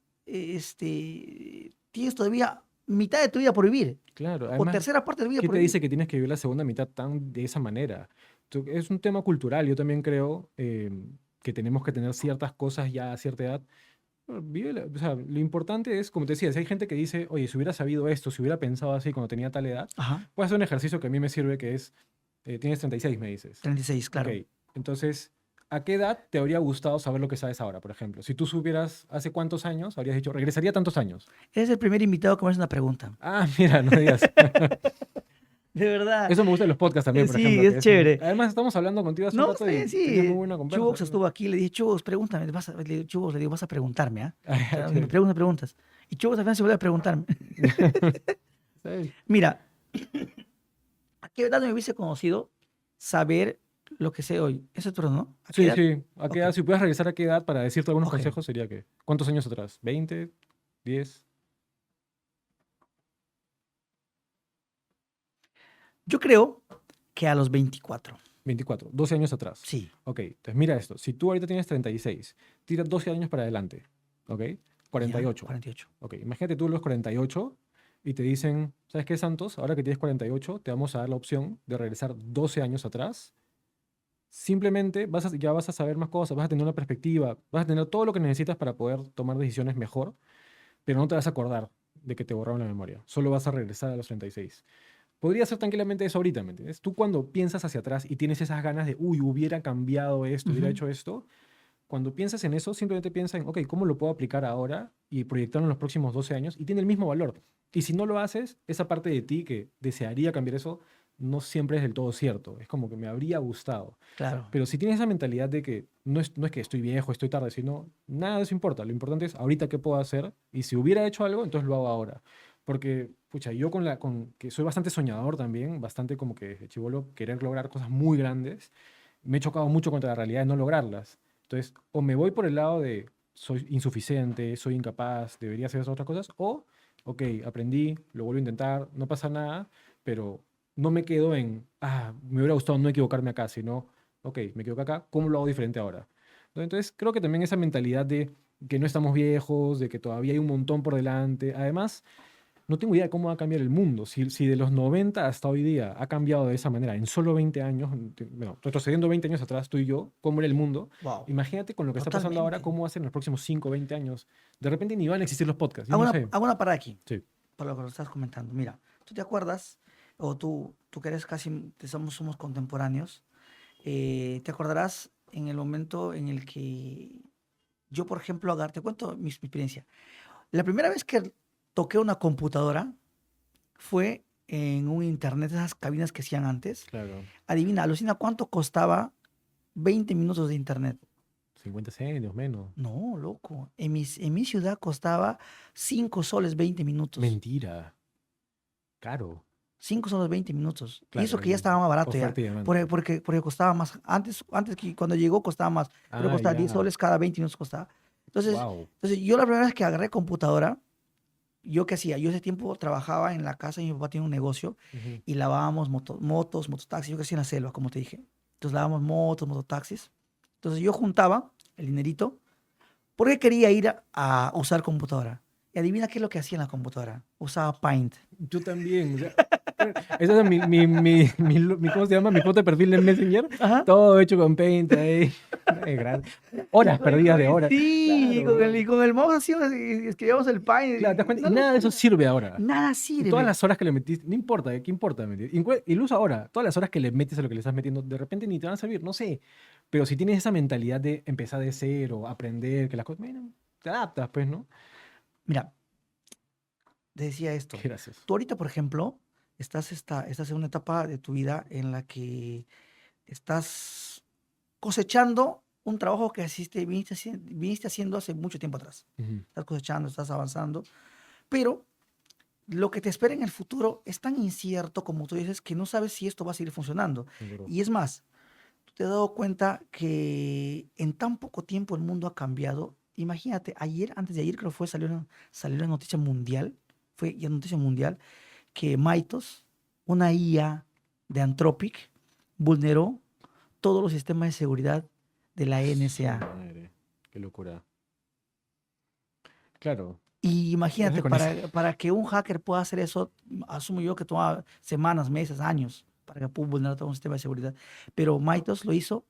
tienes todavía mitad de tu vida por vivir Claro, o además, tercera parte de tu vida ¿qué por te vivir. dice que tienes que vivir la segunda mitad tan de esa manera? Es un tema cultural. Yo también creo que tenemos que tener ciertas cosas ya a cierta edad. Bueno, o sea, lo importante es, como te decía, si hay gente que dice, oye, si hubiera sabido esto, si hubiera pensado así cuando tenía tal edad, Ajá, puedes hacer un ejercicio que a mí me sirve, que es, tienes 36, me dices. 36, Ok, claro. entonces, ¿a qué edad te habría gustado saber lo que sabes ahora, por ejemplo? Si tú supieras hace cuántos años, habrías dicho, regresaría tantos años. Eres el primer invitado que me hace una pregunta. Ah, mira, no digas. De verdad. Eso me gusta de los podcasts también, por Sí, ejemplo. es chévere. Además, estamos hablando contigo hace un No, rato está y bien, tenías muy sí. buena conversa. Chubox estuvo aquí, le dije, Chubox, pregúntame. Le digo, vas a preguntarme, ¿ah? Ah, O sea, me chévere. preguntas. Y Chubox al final se vuelve a preguntarme. Está bien. Mira, ¿a qué edad me hubiese conocido saber lo que sé hoy? Eso es todo, ¿no? ¿A qué Sí, edad? sí. ¿A qué Ok, edad? Si pudieras regresar a qué edad para decirte algunos ok. consejos, sería que. ¿Cuántos años atrás? ¿20? ¿10? Yo creo que a los 24. 24. 12 años atrás. Sí. Ok, entonces mira esto. Si tú ahorita tienes 36, tira 12 años para adelante. ¿Ok? ¿Ya? 48. 48. Ok, imagínate tú los 48 y te dicen, ¿sabes qué, Santos? Ahora que tienes 48, te vamos a dar la opción de regresar 12 años atrás. Simplemente ya vas a saber más cosas, vas a tener una perspectiva, vas a tener todo lo que necesitas para poder tomar decisiones mejor, pero no te vas a acordar de que te borraron la memoria. Solo vas a regresar a los 36. Podría ser tranquilamente eso ahorita, ¿me entiendes? Tú cuando piensas hacia atrás y tienes esas ganas de, uy, hubiera cambiado esto, hubiera Ujú. hecho esto, cuando piensas en eso, simplemente piensa en, ok, ¿cómo lo puedo aplicar ahora y proyectarlo en los próximos 12 años? Y tiene el mismo valor. Y si no lo haces, esa parte de ti que desearía cambiar eso, no siempre es del todo cierto. Es como que me habría gustado. Claro. Pero si tienes esa mentalidad de que no es que estoy viejo, estoy tarde, sino nada de eso importa. Lo importante es ahorita qué puedo hacer. Y si hubiera hecho algo, entonces lo hago ahora. Porque, pucha, yo con que soy bastante soñador también, bastante como que de chibolo, querer lograr cosas muy grandes, me he chocado mucho contra la realidad de no lograrlas. Entonces, o me voy por el lado de soy insuficiente, soy incapaz, debería hacer esas otras cosas, o, ok, aprendí, lo vuelvo a intentar, no pasa nada, pero no me quedo en, me hubiera gustado no equivocarme acá, sino, ok, me equivoqué acá, ¿cómo lo hago diferente ahora? ¿No? Entonces, creo que también esa mentalidad de que no estamos viejos, de que todavía hay un montón por delante. Además, no tengo idea de cómo va a cambiar el mundo. Si de los 90 hasta hoy día ha cambiado de esa manera, en solo 20 años, bueno, retrocediendo 20 años atrás, tú y yo, cómo era el mundo, Wow. imagínate con lo que está pasando ahora, Totalmente. cómo va a ser en los próximos 5 o 20 años. De repente ni van a existir los podcasts, yo Hago no una, sé. hago una parada aquí, Sí, por lo que lo estás comentando. Mira, ¿tú te acuerdas, o tú que eres casi, somos contemporáneos, te acordarás en el momento en el que yo, por ejemplo, te cuento mi experiencia. La primera vez que toqué una computadora fue en un internet, esas cabinas que hacían antes. claro. Adivina, alucina cuánto costaba 20 minutos de internet. 50 céntimos menos. No, loco. En mi ciudad costaba 5 soles 20 minutos. Mentira. Caro. 5 soles 20 minutos. Y Claro, eso que ya estaba más barato ya. oferta y demanda. Porque costaba más. Antes que cuando llegó costaba más. Creo que costaba 10 soles cada 20 minutos costaba. Entonces, Wow. yo la primera vez que agarré computadora, ¿yo qué hacía? Yo ese tiempo trabajaba en la casa y mi papá tenía un negocio y lavábamos motos, mototaxis. Yo que hacía en la selva, como te dije. Entonces lavábamos motos, mototaxis. Entonces yo juntaba el dinerito porque quería ir a usar computadora. Y adivina qué es lo que hacía en la computadora. Usaba Paint. Yo también. O sea, esa es ¿cómo se llama? Mi foto de perfil en Messenger. Ajá. Todo hecho con Paint ahí. Horas perdidas de horas. Sí, Claro. y con el mouse así escribíamos el Paint. Claro, ¿te das cuenta? Una Y nada de eso locura. sirve ahora. Nada Y sirve. todas las horas que le metiste, no importa, ¿qué importa? ¿Me entiendes? Y lo usa ahora, todas las horas que le metes a lo que le estás metiendo, de repente ni te van a servir, no sé. Pero si tienes esa mentalidad de empezar de cero, aprender, que las cosas, bueno, te adaptas, pues, ¿no? Mira, te decía esto. Gracias. Tú ahorita, por ejemplo, estás en una etapa de tu vida en la que estás cosechando un trabajo que viniste haciendo hace mucho tiempo atrás. Ujú. Estás cosechando, estás avanzando, pero lo que te espera en el futuro es tan incierto como tú dices que no sabes si esto va a seguir funcionando. Seguro. Y es más, tú te has dado cuenta que en tan poco tiempo el mundo ha cambiado. Imagínate, antes de ayer creo que salió la noticia mundial, fue ya noticia mundial, que Mythos, una IA de Anthropic, vulneró todos los sistemas de seguridad de la Su NSA. madre, qué locura. Claro. Y imagínate, Con eso. para que un hacker pueda hacer eso, asumo yo que toma semanas, meses, años para que pueda vulnerar todo un sistema de seguridad. Pero Mythos lo hizo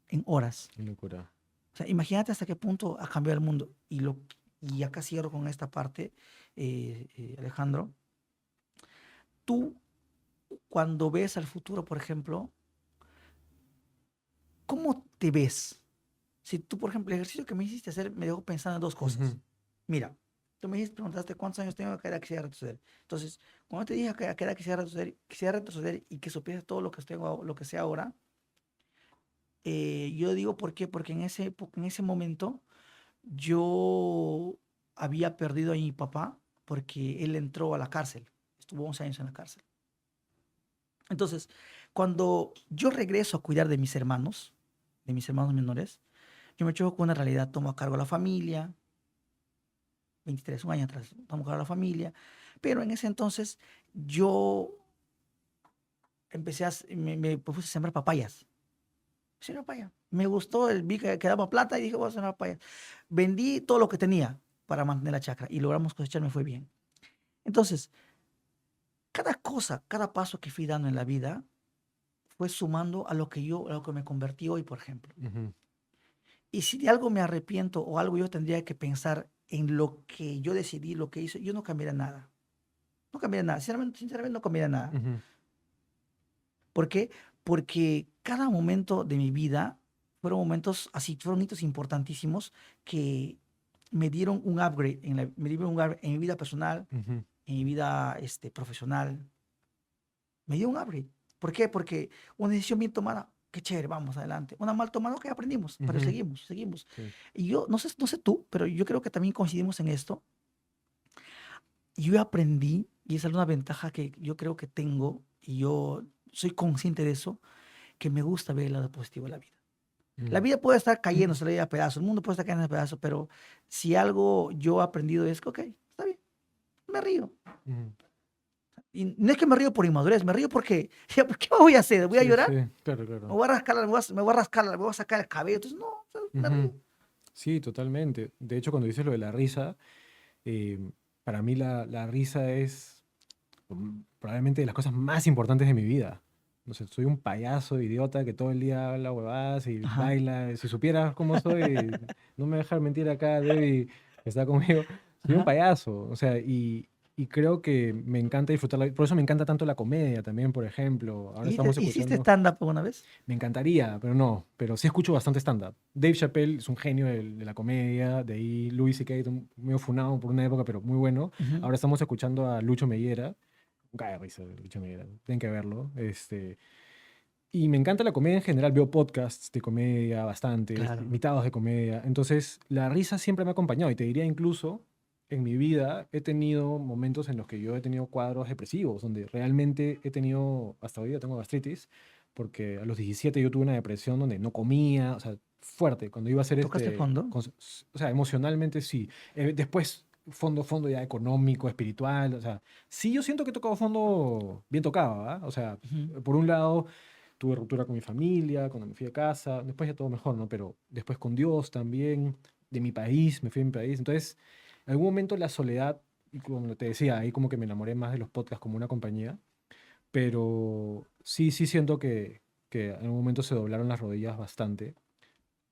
en horas. Qué locura. O sea, imagínate hasta qué punto ha cambiado el mundo. Y acá cierro con esta parte, Alejandro. Tú, cuando ves al futuro, por ejemplo, ¿cómo te ves? Si tú, por ejemplo, el ejercicio que me hiciste hacer me dejó pensando en dos cosas. Ujú. Mira, tú me preguntaste cuántos años tengo, a qué edad quisiera retroceder. Entonces, cuando te dije a qué edad quisiera retroceder y que supiese todo lo que tengo, lo que sé ahora, yo digo por qué, porque en ese momento yo había perdido a mi papá porque él entró a la cárcel, estuvo 11 años en la cárcel. Entonces, cuando yo regreso a cuidar de mis hermanos menores, yo me choco con una realidad, tomo a cargo a la familia, 23, un año atrás, tomo a cargo a la familia, pero en ese entonces yo me propuse a sembrar papayas. Sembré papaya. Me gustó, vi que daba plata y dije, voy a sembrar papayas. Vendí todo lo que tenía para mantener la chacra y logramos cosechar, me fue bien. Entonces, cada cosa, cada paso que fui dando en la vida fue sumando a lo que me convertí hoy, por ejemplo. Ujú. Y si de algo me arrepiento o algo yo tendría que pensar en lo que yo decidí, lo que hice, yo no cambiaría nada. No cambiaría nada. Sinceramente no cambiaría nada. Ujú. ¿Por qué? Porque cada momento de mi vida fueron momentos así, fueron hitos importantísimos que me dieron un upgrade en mi vida personal, Ujú. en mi vida profesional. Me dio un upgrade. ¿Por qué? Porque una decisión bien tomada, qué chévere, vamos adelante. Una mal tomada, ok, aprendimos, pero Ujú. seguimos. Sí. Y yo, no sé tú, pero yo creo que también coincidimos en esto. Yo aprendí, y esa es una ventaja que yo creo que tengo, y yo soy consciente de eso, que me gusta ver el lado positivo de la vida. La Mm. vida puede estar cayéndose la vida a pedazos, el mundo puede estar cayendo a pedazos, pero si algo yo he aprendido es que, ok, está bien, me río. Ujú. Y no es que me río por inmadurez, me río porque, ¿qué voy a hacer? ¿Voy a Sí, llorar? sí, claro, Me claro. voy a rascar, me voy a rascar, me voy a sacar el cabello. Entonces, no, o sea, me río. Ujú. Sí, totalmente. De hecho, cuando dices lo de la risa, eh, para mí la risa es probablemente de las cosas más importantes de mi vida. No sé, soy un payaso idiota que todo el día habla huevadas y Ajá. baila. Si supieras cómo soy, no me dejas mentir acá, Debbie, que está conmigo. Soy un Ajá. payaso, o sea, y creo que me encanta disfrutar. Por eso me encanta tanto la comedia también, por ejemplo. Ahora estamos ¿Hiciste escuchando. stand-up alguna vez? Me encantaría, pero no. Pero sí escucho bastante stand-up. Dave Chappelle es un genio de la comedia. De ahí Louis C.K., medio funado por una época, pero muy bueno. Ujú. Ahora estamos escuchando a Lucho Mellera. Un cae de risa de Lucho Mellera. Tienen que verlo. Y me encanta la comedia en general. Veo podcasts de comedia bastantes, Claro. invitados de comedia. Entonces, la risa siempre me ha acompañado. Y te diría incluso, en mi vida he tenido momentos en los que yo he tenido cuadros depresivos, donde realmente he tenido, hasta hoy día tengo gastritis, porque a los 17 yo tuve una depresión donde no comía, o sea, fuerte. Cuando iba a hacer ¿Tocaste fondo? o sea, emocionalmente sí. Después, fondo ya económico, espiritual, o sea, sí yo siento que he tocado fondo bien tocado, ¿ah? O sea, Ujú. por un lado tuve ruptura con mi familia, cuando me fui a casa, después ya todo mejor, ¿no? Pero después con Dios también, de mi país, me fui a mi país. Entonces, en algún momento la soledad, y como te decía, ahí como que me enamoré más de los podcasts como una compañía, pero sí siento que en algún momento se doblaron las rodillas bastante.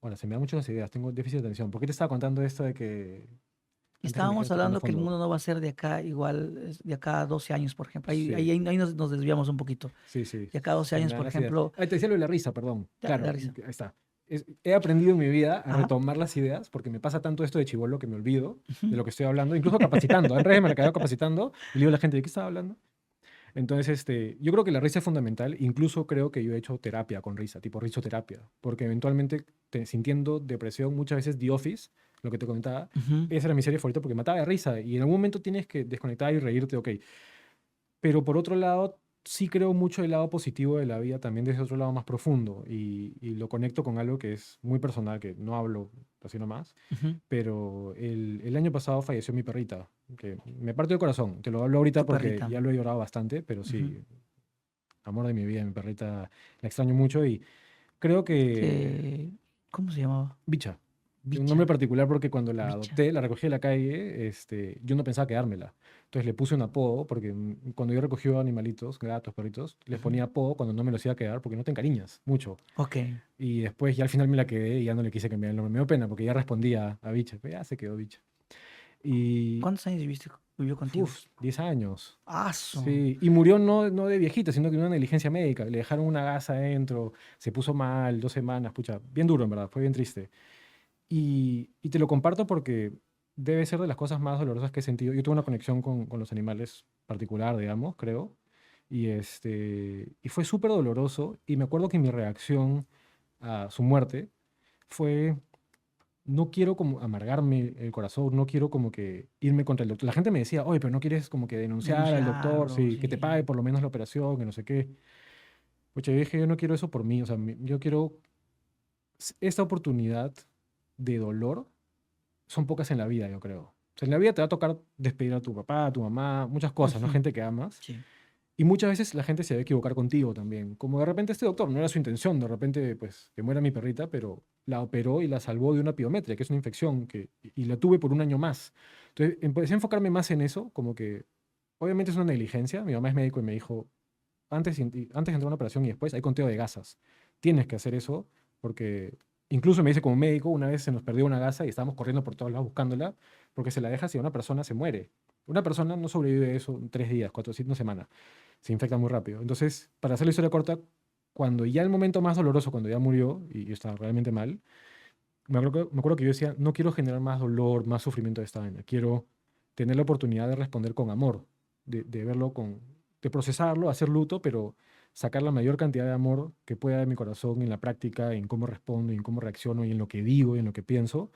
Ahora, se me dan muchas las ideas, tengo déficit de atención. ¿Por qué te estaba contando esto de que antes que me Estábamos dijeras tocando hablando que el fondo? mundo no va a ser de acá igual, de acá a 12 años, por ejemplo. Sí, Ahí nos desviamos un poquito. sí, De acá a 12 se me años, dan por las ideas. ejemplo, Ahí te decía lo de la risa, perdón. ya, Claro, da risa. ahí está. he aprendido en mi vida a Ajá. retomar las ideas, porque me pasa tanto esto de chibolo que me olvido Ujú. de lo que estoy hablando, incluso capacitando. En redes me la quedo capacitando y le digo a la gente, ¿de qué estaba hablando? Entonces, yo creo que la risa es fundamental. Incluso creo que yo he hecho terapia con risa, tipo risoterapia, porque eventualmente sintiendo depresión, muchas veces The Office, lo que te comentaba, Ujú. esa era mi serie favorita porque mataba de risa y en algún momento tienes que desconectar y reírte, ok. Pero por otro lado, sí creo mucho el lado positivo de la vida, también desde otro lado más profundo, y lo conecto con algo que es muy personal, que no hablo así nomás, Ujú. pero el año pasado falleció mi perrita, que me partió el corazón. Te lo hablo ahorita Tu porque perrita. ya lo he llorado bastante, pero Ujú. sí, amor de mi vida, mi perrita, la extraño mucho y creo que Que, ¿cómo se llamaba? Bicha. Tiene un nombre Bicha. particular porque cuando la Bicha. adopté, la recogí de la calle, yo no pensaba quedármela. Entonces le puse un apodo porque cuando yo recogí animalitos, gatos, perritos, les Ujú. ponía apodo cuando no me los iba a quedar porque no te encariñas mucho. Ok. Y después ya al final me la quedé y ya no le quise cambiar el nombre. Me dio pena porque ya respondía a Bicha, pero ya se quedó Bicha. Y, ¿Cuántos años vivió contigo? 10 años. Aso. Sí, y murió no de viejita, sino que de una negligencia médica. Le dejaron una gasa adentro, se puso mal, 2 semanas, pucha, bien duro en verdad, fue bien triste. Y te lo comparto porque debe ser de las cosas más dolorosas que he sentido. Yo tuve una conexión con los animales particular, digamos, creo. Y fue súper doloroso. Y me acuerdo que mi reacción a su muerte fue, no quiero como amargarme el corazón, no quiero como que irme contra el doctor. La gente me decía, oye, pero no quieres como que denunciar al doctor, Denunciarlo, sí, que te pague sí. por lo menos la operación, que no sé qué. Pues yo dije, yo no quiero eso por mí. O sea, yo quiero esta oportunidad de dolor son pocas en la vida, yo creo. O sea, en la vida te va a tocar despedir a tu papá, a tu mamá, muchas cosas, ¿no? Ujú. Gente que amas. Sí. Y muchas veces la gente se va a equivocar contigo también. Como de repente este doctor, no era su intención, de repente, pues, que muera mi perrita, pero la operó y la salvó de una piometria, que es una infección, y la tuve por un año más. Entonces, empecé a enfocarme más en eso, como que, obviamente es una negligencia. Mi mamá es médico y me dijo, antes de entrar a una operación y después hay conteo de gasas. Tienes que hacer eso porque incluso me dice como médico, una vez se nos perdió una gasa y estábamos corriendo por todos lados buscándola porque se la deja si una persona se muere. Una persona no sobrevive eso en 3 días, 4, 7, una semana. Se infecta muy rápido. Entonces, para hacer la historia corta, cuando ya el momento más doloroso, cuando ya murió y yo estaba realmente mal, me acuerdo que yo decía, no quiero generar más dolor, más sufrimiento de esta vaina. Quiero tener la oportunidad de responder con amor, de verlo de procesarlo, hacer luto, pero sacar la mayor cantidad de amor que pueda de mi corazón en la práctica, en cómo respondo, en cómo reacciono, y en lo que digo, y en lo que pienso.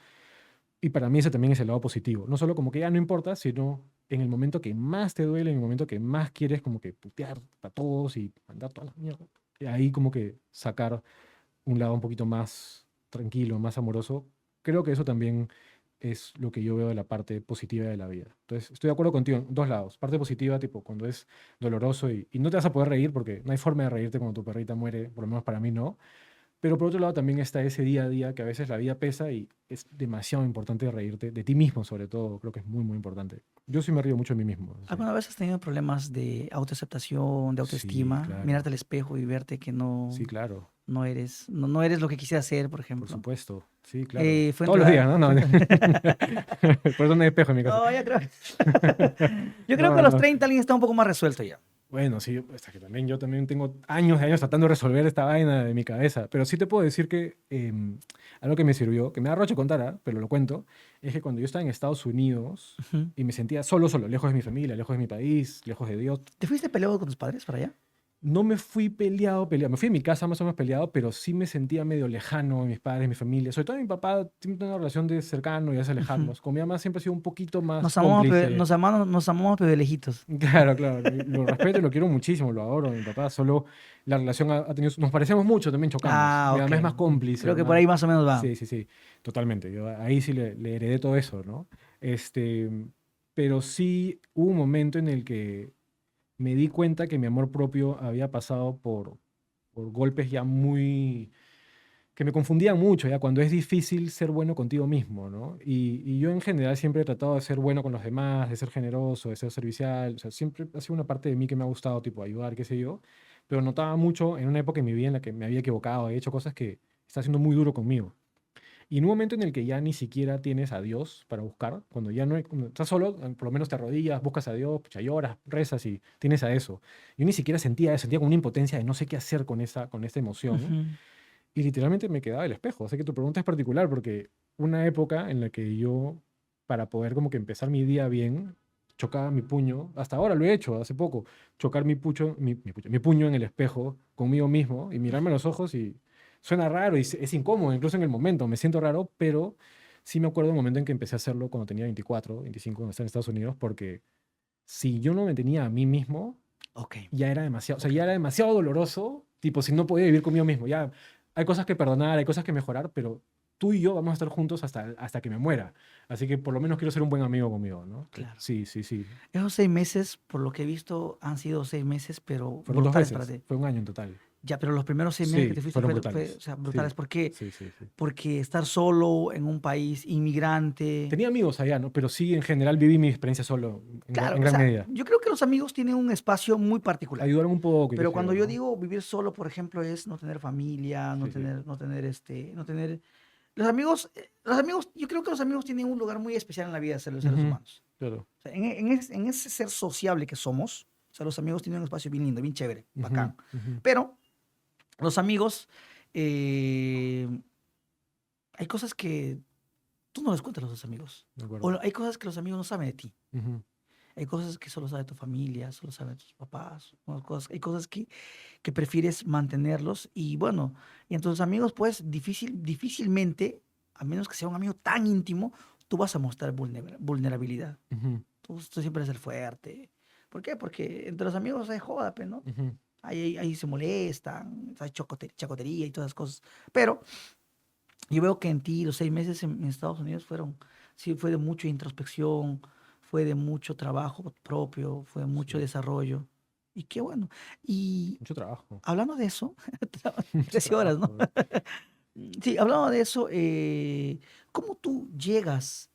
Y para mí ese también es el lado positivo. No solo como que ya no importa, sino en el momento que más te duele, en el momento que más quieres como que putear a todos y mandar toda la mierda. Y ahí como que sacar un lado un poquito más tranquilo, más amoroso. Creo que eso también es lo que yo veo de la parte positiva de la vida. Entonces, estoy de acuerdo contigo en dos lados. Parte positiva, tipo, cuando es doloroso y no te vas a poder reír porque no hay forma de reírte cuando tu perrita muere, por lo menos para mí no. Pero por otro lado también está ese día a día que a veces la vida pesa y es demasiado importante reírte de ti mismo, sobre todo. Creo que es muy, muy importante. Yo sí me río mucho de mí mismo. Sí, ¿Alguna vez has tenido problemas de autoaceptación, de sí, autoestima? Mirarte claro. al espejo y verte que Sí, claro. no eres lo que quisieras ser, por Por ejemplo. supuesto. Sí, claro. Fue en Todos tu los días, edad. ¿no? No. Por eso no hay espejo en mi casa. No, yo creo. Yo creo que No, a los no. 30 alguien está un poco más resuelto ya. Bueno, sí, hasta que también yo también tengo años y años tratando de resolver esta vaina de mi cabeza, pero sí te puedo decir que algo que me sirvió, que me da roche contar, pero lo cuento, es que cuando yo estaba en Estados Unidos Ujú. y me sentía solo, solo, lejos de mi familia, lejos de mi país, lejos de Dios, ¿Te fuiste peleado con tus padres para allá? no me fui peleado, me fui a mi casa más o menos peleado, pero sí me sentía medio lejano de mis padres, mi familia, sobre todo mi papá, tiene una relación de cercano y hace Ujú. alejarnos, con mi mamá siempre ha sido un poquito más Nos amamos, cómplice. nos amamos, pero de lejitos. Claro, claro, lo respeto y lo quiero muchísimo, lo adoro, mi papá, solo la relación ha tenido, nos parecemos mucho, también chocamos, Ah, mi ok. mamá es más cómplice, Creo que por ahí más o menos va. sí, sí, sí, totalmente, yo ahí sí le heredé todo eso, ¿no? Este, pero sí hubo un momento en el que me di cuenta que mi amor propio había pasado por golpes ya muy que me confundían mucho, ya cuando es difícil ser bueno contigo mismo, ¿no? Y yo en general siempre he tratado de ser bueno con los demás, de ser generoso, de ser servicial, o sea, siempre ha sido una parte de mí que me ha gustado, tipo ayudar, qué sé yo, pero notaba mucho en una época en mi vida en la que me había equivocado, he hecho cosas que está siendo muy duro conmigo. Y en un momento en el que ya ni siquiera tienes a Dios para buscar, cuando ya no cuando estás solo, por lo menos te arrodillas, buscas a Dios, pucha, lloras, rezas y tienes a eso. Yo ni siquiera sentía como una impotencia de no sé qué hacer con esta emoción. Ujú. y literalmente me quedaba el espejo. O sea que tu pregunta es particular porque una época en la que yo, para poder como que empezar mi día bien, chocaba mi puño, hasta ahora lo he hecho, hace poco, chocar mi puño en el espejo conmigo mismo y mirarme a los ojos y suena raro y es incómodo, incluso en el momento, me siento raro, pero sí me acuerdo un momento en que empecé a hacerlo cuando tenía 24, 25, cuando estaba en Estados Unidos, porque si yo no me tenía a mí mismo, Ok. ya era demasiado, o sea, Ok. ya era demasiado doloroso, tipo, si no podía vivir conmigo mismo, ya hay cosas que perdonar, hay cosas que mejorar, pero tú y yo vamos a estar juntos hasta que me muera. Así que por lo menos quiero ser un buen amigo conmigo, ¿no? Claro. Sí, sí, sí. Esos 6 meses, por lo que he visto, han sido 6 meses, pero Fueron dos brutales para veces, ti. fue un año en total. Ya, pero los primeros 6 meses que te Sí, fuiste fueron fue, brutales. o sea, brutales. Sí, ¿Por qué? sí, sí, sí. Porque estar solo en un país inmigrante. Tenía amigos allá, ¿no? Pero sí, en general viví mi experiencia solo, Claro, en o gran sea, medida. yo creo que los amigos tienen un espacio muy particular. Ayudaron un poco, y qué Pero sé cuando yo, yo ¿no? digo vivir solo, por ejemplo, es no tener familia, Sí, sí. no tener. Los amigos, yo creo que los amigos tienen un lugar muy especial en la vida de los seres Ujú, humanos. claro. O sea, en ese ser sociable que somos, o sea, los amigos tienen un espacio bien lindo, bien chévere, Ujú, bacán. ujú. Pero los amigos, eh, hay cosas que tú no les cuentas a los amigos. De O acuerdo. hay cosas que los amigos no saben de ti. Ujú, Hay cosas que solo sabe tu familia, solo saben tus papás. Hay cosas que prefieres mantenerlos. Y bueno, y entre tus amigos, pues difícilmente, a menos que sea un amigo tan íntimo, tú vas a mostrar vulnerabilidad. ujú, Tú siempre eres el fuerte. ¿Por qué? Porque entre los amigos hay joda, pues, ¿no? ujú. Ahí se molestan, hay chacotería y todas esas cosas. Pero yo veo que en ti los 6 meses en Estados Unidos sí, fue de mucha introspección, fue de mucho trabajo propio, fue de mucho Sí, desarrollo. Y qué bueno. Y mucho trabajo. hablando de eso, Mucho 13 horas, ¿no? trabajo. Sí, hablando de eso, ¿cómo tú llegas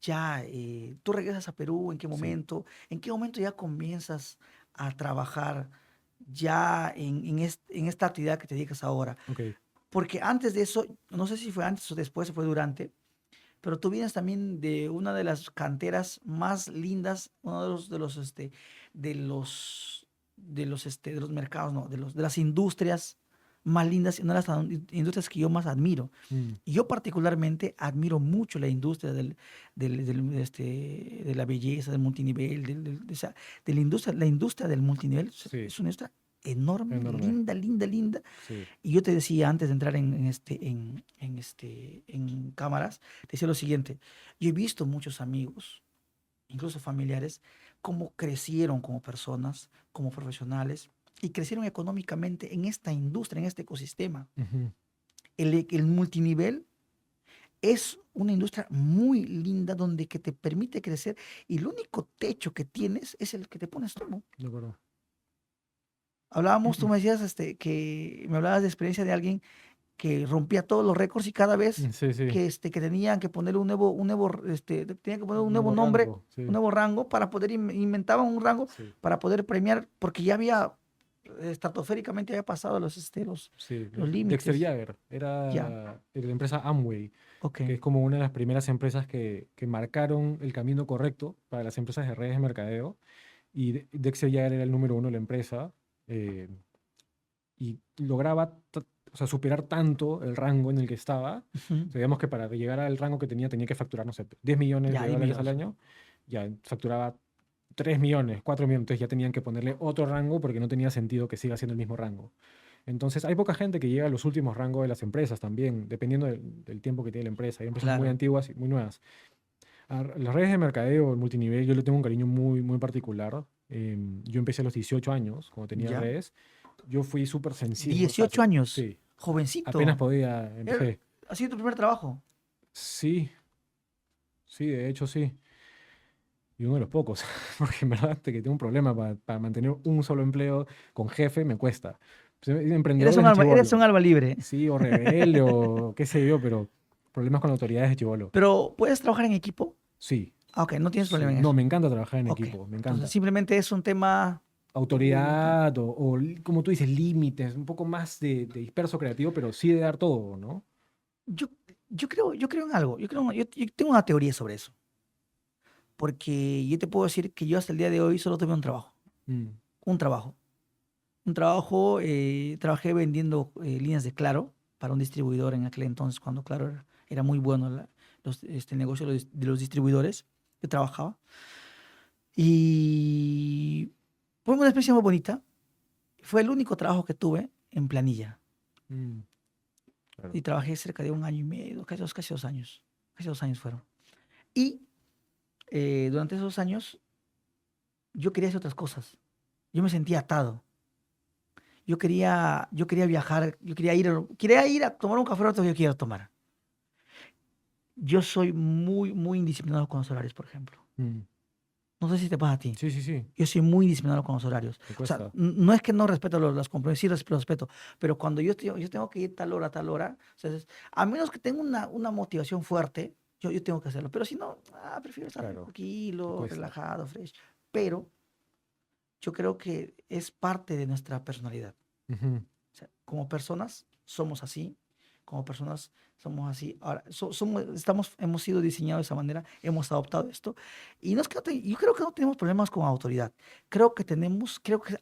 ya, tú regresas a Perú? ¿En qué Sí, momento? ¿En qué momento ya comienzas a trabajar ya en esta actividad que te dedicas ahora? ok. Porque antes de eso, no sé si fue antes o después o fue durante, pero tú vienes también de una de las canteras más lindas, uno de los mercados, no, de las industrias más lindas, una de las industrias que yo más admiro. Mm, Y yo particularmente admiro mucho la industria de la belleza, del multinivel, la industria del multinivel. sí, Es una industria enorme, enorme. linda, linda, linda. Sí. Y yo te decía antes de entrar en cámaras, te decía lo siguiente, yo he visto muchos amigos, incluso familiares, cómo crecieron como personas, como profesionales, y crecieron económicamente en esta industria, en este ecosistema. Ujú, El multinivel es una industria muy linda donde que te permite crecer y el único techo que tienes es el que te pones tú, ¿no? de acuerdo. Hablábamos, tú me decías me hablabas de experiencia de alguien que rompía todos los récords y cada vez Sí, sí. que tenían que ponerle tenían que poner un nuevo Nuevo nombre, rango. un Sí, nuevo rango para poder, inventaban un rango sí, para poder premiar, porque ya había, estratosféricamente había pasado sí. los Dexter límites. Jagger Ya, era de la empresa Amway, ok, que es como una de las primeras empresas que marcaron el camino correcto para las empresas de redes de mercadeo. Y Dexter Jagger era el número uno de la empresa. eh, y lograba o sea, superar tanto el rango en el que estaba. ujú, O sea, digamos que para llegar al rango que tenía que facturar, no sé, 10 millones ya, de dime dólares yo al eso. año. Ya facturaba 3 millones, 4 millones. Entonces ya tenían que ponerle otro rango porque no tenía sentido que siga siendo el mismo rango. Entonces hay poca gente que llega a los últimos rangos de las empresas también, dependiendo del tiempo que tiene la empresa. Hay empresas muy Claro. antiguas y muy nuevas. A las redes de mercadeo, el multinivel, yo le tengo un cariño muy, muy particular. Yo empecé a los 18 años, cuando tenía Ya, redes. Yo fui súper sensible, muy 18 fácil. años, Sí, apenas jovencito. podía, Er- empecé. ¿Ha sido tu primer trabajo? Sí, sí, de hecho sí. Y uno de los pocos, porque en verdad que tengo un problema para mantener un solo empleo con jefe me cuesta. Soy emprendedor desde Eres un chibolo. alma libre, Sí, o rebelde, o qué sé yo, pero problemas con autoridades de chibolo. pero ¿puedes trabajar en equipo? Sí, Ah, ok, no tienes problema sí. en No, eso. me encanta trabajar en Ok, equipo, me entonces encanta. simplemente es un tema. Autoridad como tú dices, límites, un poco más de disperso creativo, pero sí de dar todo, ¿no? Yo, yo creo en algo. Yo tengo una teoría sobre eso. Porque yo te puedo decir que yo hasta el día de hoy solo tuve un trabajo. Mm, Un trabajo. Trabajé vendiendo líneas de Claro. para un distribuidor en aquel entonces, cuando claro, era muy bueno el negocio de los distribuidores que trabajaba. Y fue una experiencia muy bonita. Fue el único trabajo que tuve en planilla. Mm, claro. Y trabajé cerca de 1 año y medio, casi 2 años. Casi 2 años fueron. Y durante esos 2 años yo quería hacer otras cosas. Yo me sentía atado. Yo quería viajar, yo quería ir a tomar un café rato que yo quiera tomar. Yo soy muy, muy indisciplinado con los horarios, por ejemplo. Mm. No sé si te pasa a ti. Sí, sí, sí. Yo soy muy disciplinado con los horarios. Me O sea, cuesta. no es que no respeto los compromisos, sí los respeto, pero cuando yo tengo que ir tal hora, o sea, a menos que tenga una motivación fuerte, yo tengo que hacerlo. Pero si no, prefiero estar Claro. Me tranquilo, cuesta. relajado, fresh. Pero yo creo que es parte de nuestra personalidad. Ujú. O sea, como personas somos así, como personas somos así. Ahora, hemos sido diseñados de esa manera, hemos adoptado esto. Y no es que yo creo que no tenemos problemas con autoridad. Creo que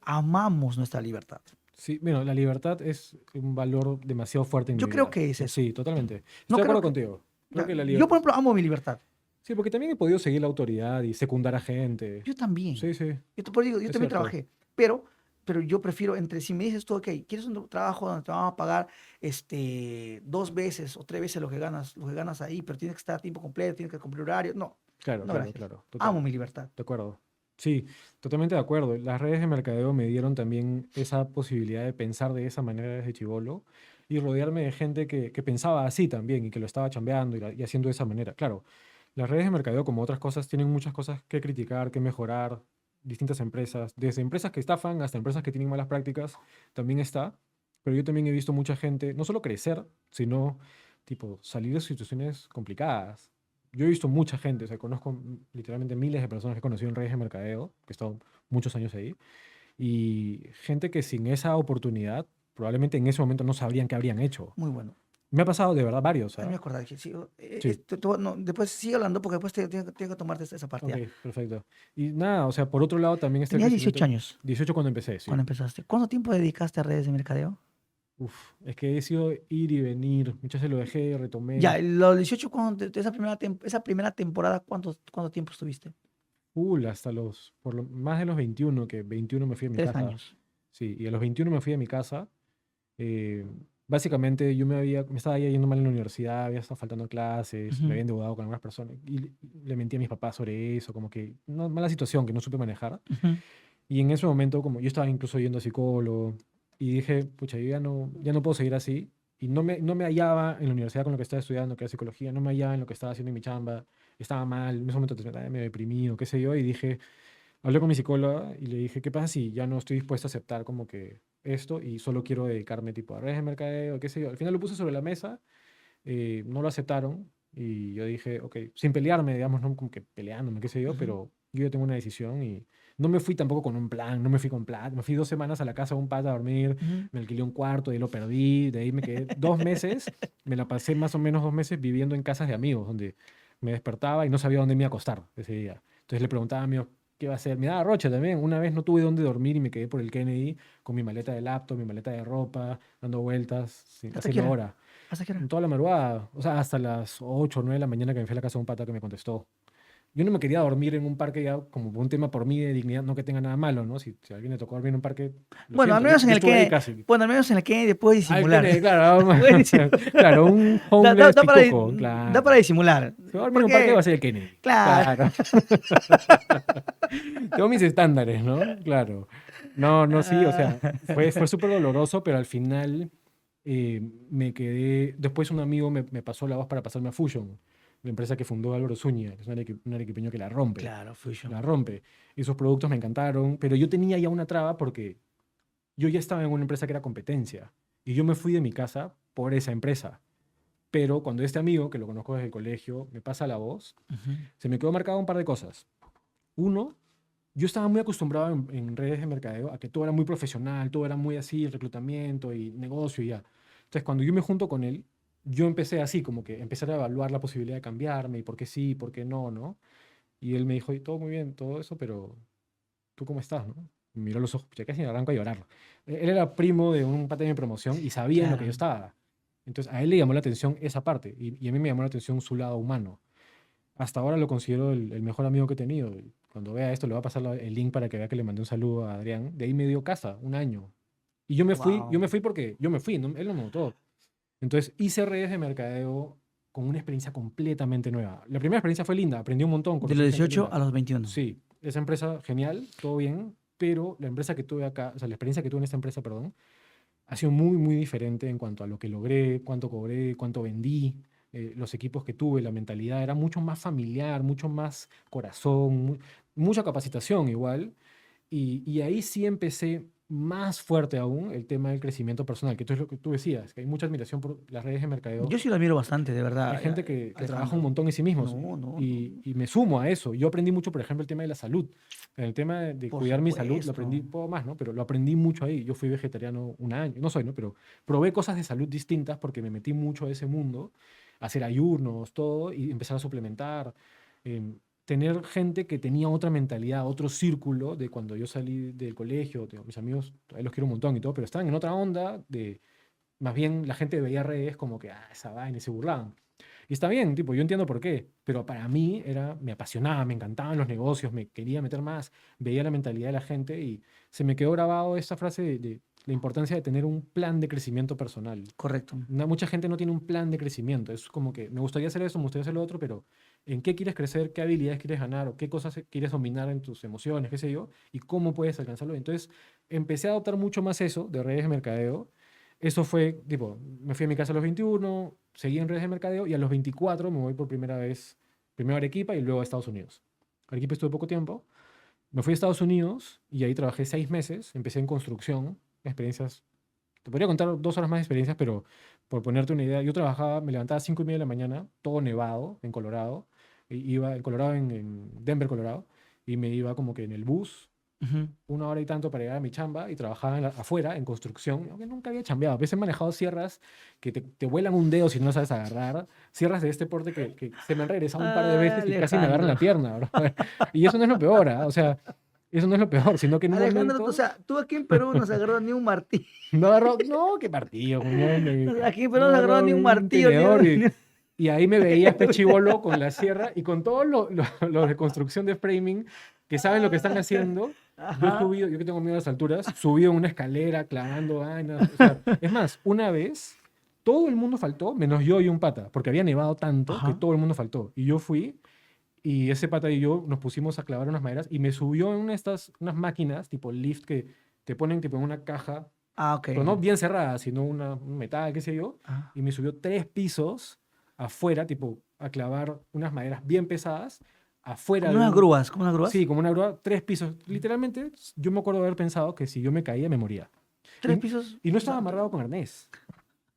amamos nuestra libertad. Sí, bueno, la libertad es un valor demasiado fuerte en mi Yo creo vida. que es eso. Sí, totalmente. No Estoy de creo acuerdo que, contigo. Creo que la yo, libertad. por ejemplo, amo mi libertad. Sí, porque también he podido seguir la autoridad y secundar a gente. Yo también. Sí, sí. Por eso digo, yo Es también cierto. trabajé, pero yo prefiero si me dices tú, ok, ¿quieres un trabajo donde te van a pagar 2 veces o 3 veces lo que ganas ahí, pero tienes que estar a tiempo completo, tienes que cumplir horario? No, Claro, no, claro, gracias. claro. Amo Total. mi libertad. De acuerdo. Sí, totalmente de acuerdo. Las redes de mercadeo me dieron también esa posibilidad de pensar de esa manera desde chibolo y rodearme de gente que pensaba así también y que lo estaba chambeando y haciendo de esa manera. Claro, las redes de mercadeo, como otras cosas, tienen muchas cosas que criticar, que mejorar. Distintas empresas, desde empresas que estafan hasta empresas que tienen malas prácticas, también está. Pero yo también he visto mucha gente, no solo crecer, sino tipo salir de situaciones complicadas. Yo he visto mucha gente, o sea, conozco literalmente miles de personas que he conocido en redes de mercadeo, que he estado muchos años ahí, y gente que sin esa oportunidad, probablemente en ese momento no sabrían qué habrían hecho. Muy bueno. Me ha pasado de verdad varios, A mí me ¿ah? acordaba, dije, sí, Sí, no, después sigue hablando porque después tengo que tomarte esa parte. ok, Ya. perfecto. Y nada, o sea, por otro lado también está el Tenías 18 crecimiento. años 18 cuando empecé, sí. cuando empezaste. ¿Cuánto tiempo dedicaste a redes de mercadeo? Uf, es que he sido ir y venir. Muchas veces lo dejé, retomé. Ya, los 18, esa primera temporada, ¿cuánto tiempo estuviste? Hasta más de los 21, que 21 me fui a mi 3 casa. años. Sí, y a los 21 me fui a mi casa. eh, Básicamente yo me estaba yendo mal en la universidad, había estado faltando clases, me Ujú, había endeudado con algunas personas y le mentí a mis papás sobre eso, como que una mala situación que no supe manejar. ujú, Y en ese momento, como yo estaba incluso yendo a psicólogo, y dije, pucha, yo ya no puedo seguir así. Y no me hallaba en la universidad con lo que estaba estudiando, que era psicología, no me hallaba en lo que estaba haciendo en mi chamba, estaba mal, en ese momento estaba medio deprimido, qué sé yo, y dije, hablé con mi psicóloga y le dije, ¿qué pasa si ya no estoy dispuesto a aceptar como que esto y solo quiero dedicarme tipo a redes de mercadeo, qué sé yo? Al final lo puse sobre la mesa, no lo aceptaron y yo dije, ok, sin pelearme, digamos, no como que peleándome, qué sé yo, ujú. pero yo ya tengo una decisión y no me fui tampoco con un plan, no me fui con plata, me fui 2 semanas a la casa de un pata a dormir, Ujú. me alquilé un cuarto, de ahí lo perdí, de ahí me quedé 2 meses, me la pasé más o menos 2 meses viviendo en casas de amigos, donde me despertaba y no sabía dónde me iba a acostar ese día. Entonces le preguntaba a mi amigo, ¿qué va a hacer? Me daba rocha también. Una vez no tuve dónde dormir y me quedé por el Kennedy con mi maleta de laptop, mi maleta de ropa, dando vueltas, ¿Hasta qué haciendo hora? hora. ¿Hasta qué hora? Toda la madrugada, o sea, hasta las 8 o 9 de la mañana que me fui a la casa de un pata que me contestó. Yo no me quería dormir en un parque ya como por un tema por mí de dignidad, no que tenga nada malo, ¿no? Si a alguien le tocó dormir en un parque, lo Bueno, al siento, yo, menos en yo el estuve ahí que, casi. bueno, al menos en el que puedes Al disimular. Kennedy, claro, Puedes disimular. claro, un Da, da- homeless da para, pituco, da para claro. disimular. Si va a dormir en un parque va a Porque, ser el Kennedy, claro. claro. Tengo mis estándares, ¿no? Claro. No, no, sí, o sea, fue súper doloroso, pero al final me quedé. Después un amigo me pasó la voz para pasarme a Fusion, la empresa que fundó Álvaro Zúñiga, que es un arequipeño que la rompe, Claro, Fusion. la rompe. Y sus productos me encantaron, pero yo tenía ya una traba porque yo ya estaba en una empresa que era competencia y yo me fui de mi casa por esa empresa. Pero cuando este amigo, que lo conozco desde el colegio, me pasa la voz, Ujú, se me quedó marcado un par de cosas. Uno, yo estaba muy acostumbrado en redes de mercadeo a que todo era muy profesional, todo era muy así, reclutamiento y negocio y ya. Entonces, cuando yo me junto con él, yo empecé así, como que empecé a evaluar la posibilidad de cambiarme y por qué sí, por qué no, ¿no? Y él me dijo, "Y todo muy bien, todo eso, pero ¿tú cómo estás, no?" Me miró a los ojos, ya casi me arranco a llorar. Él era primo de un pata de mi promoción y sabía en lo que yo claro. estaba. Entonces a él le llamó la atención esa parte y a mí me llamó la atención su lado humano. Hasta ahora lo considero el mejor amigo que he tenido. Cuando vea esto, le voy a pasar el link para que vea que le mandé un saludo a Adrián. De ahí me dio casa, un año. Y yo me Wow. fui porque yo me fui, él no me votó. Entonces hice redes de mercadeo con una experiencia completamente nueva. La primera experiencia fue linda, aprendí un montón, De conocí los gente 18 linda. a los 21. Sí, esa empresa genial, todo bien, pero la empresa que tuve acá, o sea, la experiencia que tuve en esta empresa, perdón, ha sido muy, muy diferente en cuanto a lo que logré, cuánto cobré, cuánto vendí, los equipos que tuve, la mentalidad. Era mucho más familiar, mucho más corazón, mucha capacitación igual. Y ahí sí empecé más fuerte aún el tema del crecimiento personal, que tú es lo que tú decías, que hay mucha admiración por las redes de mercadeo. Yo sí lo admiro bastante, de Hay verdad, gente que trabaja un Alejandro. montón en sí mismos No, no, y, no. y me sumo a eso. Yo aprendí mucho, por ejemplo, el tema de la salud. En el tema de Por cuidar mi salud lo aprendí supuesto. un poco más, ¿no? Pero lo aprendí mucho ahí. Yo fui vegetariano un año, no soy, ¿no? Pero probé cosas de salud distintas porque me metí mucho a ese mundo, a hacer ayunos, todo, y empezar a suplementar. Tener gente que tenía otra mentalidad, otro círculo de cuando yo salí del colegio, mis amigos, todavía los quiero un montón y todo, pero estaban en otra onda de, más bien la gente veía redes como que, esa vaina, y se burlaban. Y está bien, tipo, yo entiendo por qué, pero para mí me apasionaba, me encantaban los negocios, me quería meter más, veía la mentalidad de la gente y se me quedó grabado esta frase de la importancia de tener un plan de crecimiento personal. Correcto. Mucha gente no tiene un plan de crecimiento, es como que me gustaría hacer eso, me gustaría hacer lo otro, pero ¿en qué quieres crecer? ¿Qué habilidades quieres ganar? ¿O qué cosas quieres dominar en tus emociones? ¿Qué sé yo? ¿Y cómo puedes alcanzarlo? Entonces empecé a adoptar mucho más eso de redes de mercadeo. Eso fue, tipo, me fui a mi casa a los 21, seguí en redes de mercadeo y a los 24 me voy por primera vez, primero a Arequipa y luego a Estados Unidos. Arequipa estuve poco tiempo. Me fui a Estados Unidos y ahí trabajé 6 meses. Empecé en construcción, experiencias. Te podría contar 2 horas más de experiencias, pero por ponerte una idea, yo trabajaba, me levantaba a 5:30 de la mañana, todo nevado en Colorado. Iba en Colorado, en Denver, Colorado, y me iba como que en el bus Ujú. 1 hora y tanto para llegar a mi chamba y trabajaba afuera en construcción, aunque nunca había chambeado. A veces he manejado sierras que te vuelan un dedo si no sabes agarrar, sierras de este porte que se me han regresado un par de Ah, veces y casi me agarran la Alejandro. pierna, bro. Y eso no es lo peor, ¿ah? O sea, eso no es lo peor, sino que en un Alejandro, o momento sea, tú aquí en Perú no has agarrado ni un martillo. no agarró, no, qué partido, coño, Aquí en Perú no no has agarrado agarró ni un un martillo, ni tenedor un... ni un- y ahí me veía este chivolo con la sierra y con todos los de construcción de framing que saben lo que están haciendo. Yo he Ajá, subido, yo que tengo miedo a las alturas, subido una escalera clavando vainas. O sea, es más, una vez todo el mundo faltó, menos yo y un pata, porque había nevado tanto que ajá. todo el mundo faltó. Y yo fui y ese pata y yo nos pusimos a clavar unas maderas y me subió en una de estas, unas máquinas tipo lift que te ponen tipo en una caja, Ah, ok. pero no bien cerrada, sino un metal, qué sé yo, Ah. y me subió 3 pisos afuera, tipo a clavar unas maderas bien pesadas afuera Como de unas un, grúas, como unas grúas. sí, como una grúa, 3 pisos. Literalmente, yo me acuerdo de haber pensado que si yo me caía, me moría. Tres pisos. Y no estaba No, amarrado con arnés.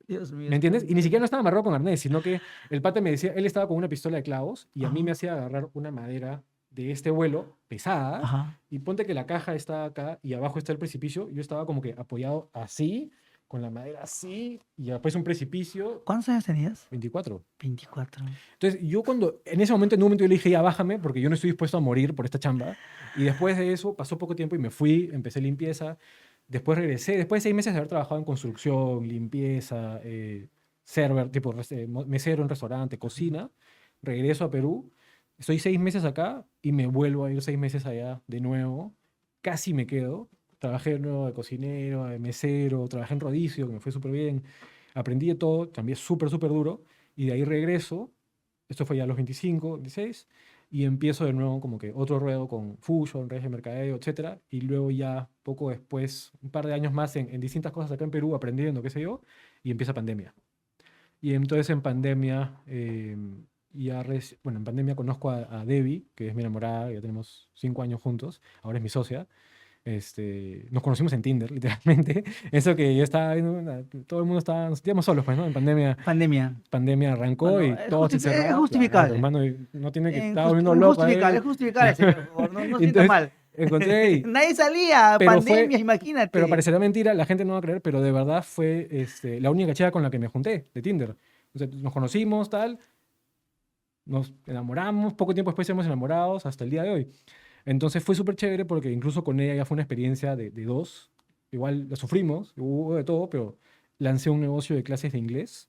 Dios mío. ¿Me entiendes? Y ni siquiera no estaba amarrado con arnés, sino que el pata me decía, él estaba con una pistola de clavos y a mí me Ajá, hacía agarrar una madera de este vuelo pesada ajá. y ponte que la caja está acá y abajo está el precipicio. Yo estaba como que apoyado así, con la madera así y después un precipicio. ¿Cuántos años tenías? 24. 24. Entonces, yo cuando, en un momento yo le dije, ya bájame, porque yo no estoy dispuesto a morir por esta chamba. Y después de eso, pasó poco tiempo y me fui, empecé limpieza. Después regresé, después de 6 meses de haber trabajado en construcción, limpieza, server, tipo mesero en restaurante, cocina, regreso a Perú. Estoy 6 meses acá y me vuelvo a ir 6 meses allá de nuevo. Casi me quedo. Trabajé de nuevo de cocinero, de mesero, trabajé en Rodicio, que me fue súper bien. Aprendí de todo, también súper, súper duro. Y de ahí regreso, esto fue ya a los 25, 26, y empiezo de nuevo como que otro ruedo con Fusion, redes de mercadeo, etcétera. Y luego ya poco después, un par de años más en distintas cosas acá en Perú, aprendiendo, qué sé yo, y empieza pandemia. Y entonces en pandemia, bueno, en pandemia conozco a Debbie, que es mi enamorada, ya tenemos 5 años juntos, ahora es mi socia. Nos conocimos en Tinder, literalmente. Eso que yo estaba viendo, todo el mundo estaba, nos sentíamos solos, pues, ¿no? En pandemia, Pandemia. pandemia arrancó Bueno, y todo se es cerró. Claro, justificable. hermano, y no tiene que estar volviendo loco Injustificable, ahí. justificable, señor, por favor. No, no sienta Entonces, mal. encontré ahí. Nadie salía, Pero pandemia, pero imagínate. parecerá mentira, la gente no va a creer, pero de verdad fue la única chica con la que me junté de Tinder. O sea, nos conocimos, tal, nos enamoramos, poco tiempo después éramos enamorados hasta el día de hoy. Entonces fue súper chévere porque incluso con ella ya fue una experiencia de dos. Igual la sufrimos, hubo de todo, pero lancé un negocio de clases de inglés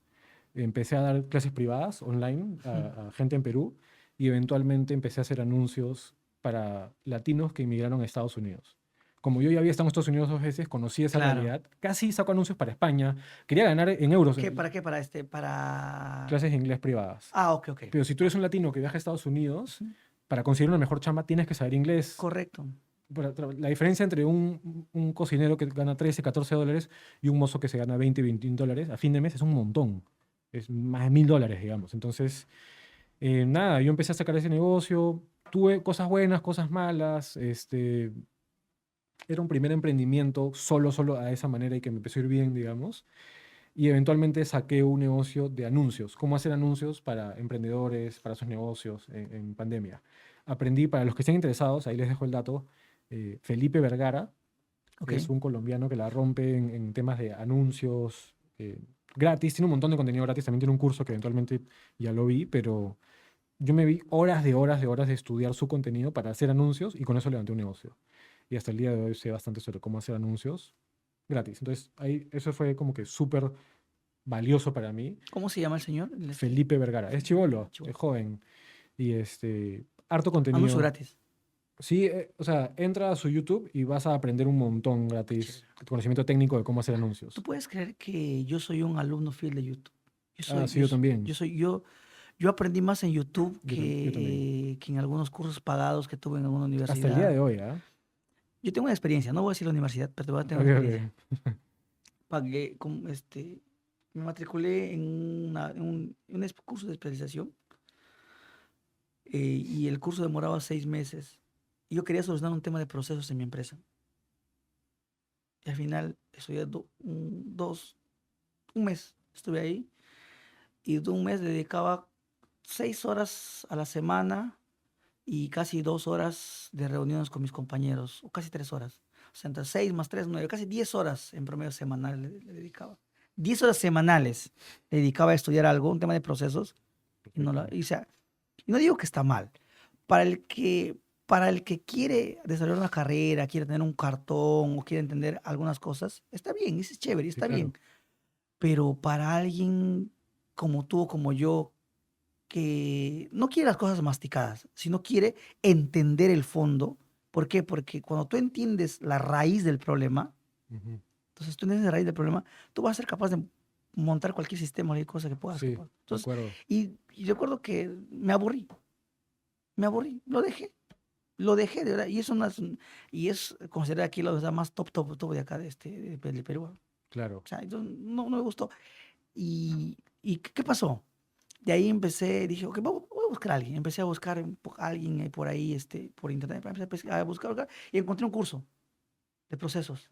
empecé a dar clases privadas online a gente en Perú y eventualmente empecé a hacer anuncios para latinos que inmigraron a Estados Unidos. Como yo ya había estado en Estados Unidos 2 veces, conocí esa Claro. realidad. Casi saco anuncios para España. Quería ganar en euros. ¿Qué? ¿Para qué? Para... Clases de inglés privadas. Ah, ok. Pero si tú eres un latino que viaja a Estados Unidos, Ujú. para conseguir una mejor chamba tienes que saber inglés. Correcto. La diferencia entre un cocinero que gana 13, 14 dólares y un mozo que se gana 20, 21 dólares a fin de mes es un montón. Es más de $1000, digamos. Entonces, nada, yo empecé a sacar ese negocio. Tuve cosas buenas, cosas malas. Era un primer emprendimiento solo a esa manera y que me empezó a ir bien, digamos. Y eventualmente saqué un negocio de anuncios. Cómo hacer anuncios para emprendedores, para sus negocios en pandemia. Aprendí, para los que estén interesados, ahí les dejo el dato, Felipe Vergara, Ok. que es un colombiano que la rompe en temas de anuncios gratis. Tiene un montón de contenido gratis. También tiene un curso que eventualmente ya lo vi, pero yo me vi horas de estudiar su contenido para hacer anuncios y con eso levanté un negocio. Y hasta el día de hoy sé bastante sobre cómo hacer anuncios gratis. Entonces, ahí, eso fue como que súper valioso para mí. ¿Cómo se llama el señor? Felipe Vergara. Es chibolo, Chibolo. es joven. Y harto Anuncio contenido. gratis. Sí, o sea, entra a su YouTube y vas a aprender un montón gratis. Conocimiento técnico de cómo hacer anuncios. ¿Tú puedes creer que yo soy un alumno fiel de YouTube? Sí, yo también. Yo aprendí más en YouTube Yo también. que en algunos cursos pagados que tuve en alguna universidad. Hasta el día de hoy, ¿ah? Yo tengo una experiencia, no voy a decir la universidad, pero te voy a tener Ok, una ok. experiencia. Pagué, me matriculé en un curso de especialización y el curso demoraba 6 meses. Y yo quería solucionar un tema de procesos en mi empresa. Y al final estudié un mes, estuve ahí y de un mes dedicaba 6 horas a la semana y casi 2 horas de reuniones con mis compañeros, o casi 3 horas. O sea, entre 6 más 3, 9, casi 10 horas en promedio semanal le dedicaba. 10 horas semanales le dedicaba a estudiar algo, un tema de procesos. Y no, Perfecto. o sea, y no digo que está mal. Para el que quiere desarrollar una carrera, quiere tener un cartón o quiere entender algunas cosas, está bien, es chévere, Sí, está claro. bien. Pero para alguien como tú o como yo, que no quiere las cosas masticadas, sino quiere entender el fondo. ¿Por qué? Porque cuando tú entiendes la raíz del problema, Ujú. entonces tú entiendes la raíz del problema, tú vas a ser capaz de montar cualquier sistema, cualquier cosa que puedas. Sí, de Entonces, acuerdo. y recuerdo que me aburrí, lo dejé de verdad. Y eso no es, y es considerado aquí lo más top de acá de Perú. O Claro. sea, entonces, no me gustó. ¿Y qué pasó? De ahí empecé, dije, ok, voy a buscar a alguien. Empecé a buscar a alguien por ahí, por internet. Empecé a buscar, y encontré un curso de procesos.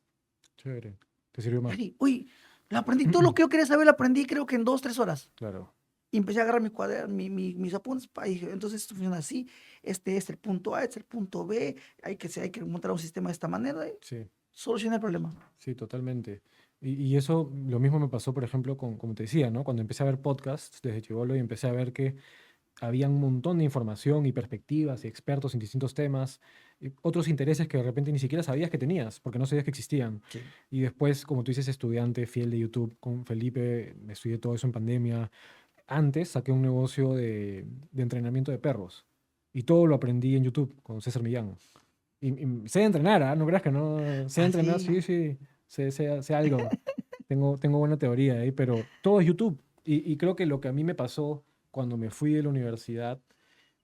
Chévere. ¿Te sirvió Y más? dije, uy, lo aprendí, todo lo que yo quería saber lo aprendí creo que en 2, 3 horas. Claro. Y empecé a agarrar mi cuaderno, mis apuntes, y dije, entonces esto funciona así, este es el punto A, este es el punto B, hay que montar un sistema de esta manera, y Sí. solucioné el problema. Sí, totalmente. Y eso, lo mismo me pasó, por ejemplo, como te decía, ¿no? Cuando empecé a ver podcasts desde chibolo y empecé a ver que había un montón de información y perspectivas y expertos en distintos temas, y otros intereses que de repente ni siquiera sabías que tenías, porque no sabías que existían. Sí. Y después, como tú dices, estudiante fiel de YouTube con Felipe, me estudié todo eso en pandemia. Antes saqué un negocio de entrenamiento de perros y todo lo aprendí en YouTube con César Millán. Y sé entrenar, ¿ah? No creas que no sé Ah, entrenar, sí, sí. sí, sé algo. Tengo buena teoría ahí, pero todo es YouTube. Y creo que lo que a mí me pasó cuando me fui de la universidad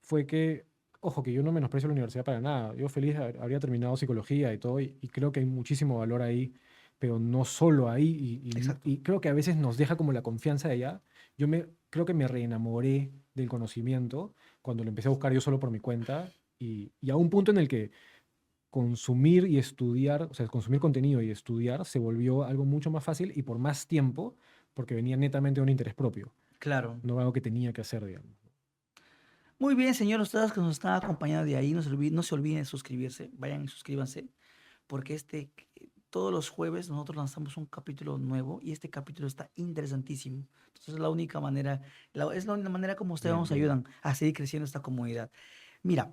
fue que, ojo, que yo no menosprecio la universidad para nada. Yo feliz habría terminado psicología y todo, y creo que hay muchísimo valor ahí, pero no solo ahí. Exacto. Y creo que a veces nos deja como la confianza de allá. Creo que me reenamoré del conocimiento cuando lo empecé a buscar yo solo por mi cuenta, y a un punto en el que consumir y estudiar, o sea, consumir contenido y estudiar se volvió algo mucho más fácil y por más tiempo, porque venía netamente de un interés propio, Claro. no algo que tenía que hacer, digamos. Muy bien, señores, ustedes que nos están acompañando de ahí, no se olviden de suscribirse, vayan y suscríbanse, porque todos los jueves nosotros lanzamos un capítulo nuevo y este capítulo está interesantísimo. Entonces es la única manera, es la única manera como ustedes Bien, nos bien. ayudan a seguir creciendo esta comunidad. Mira,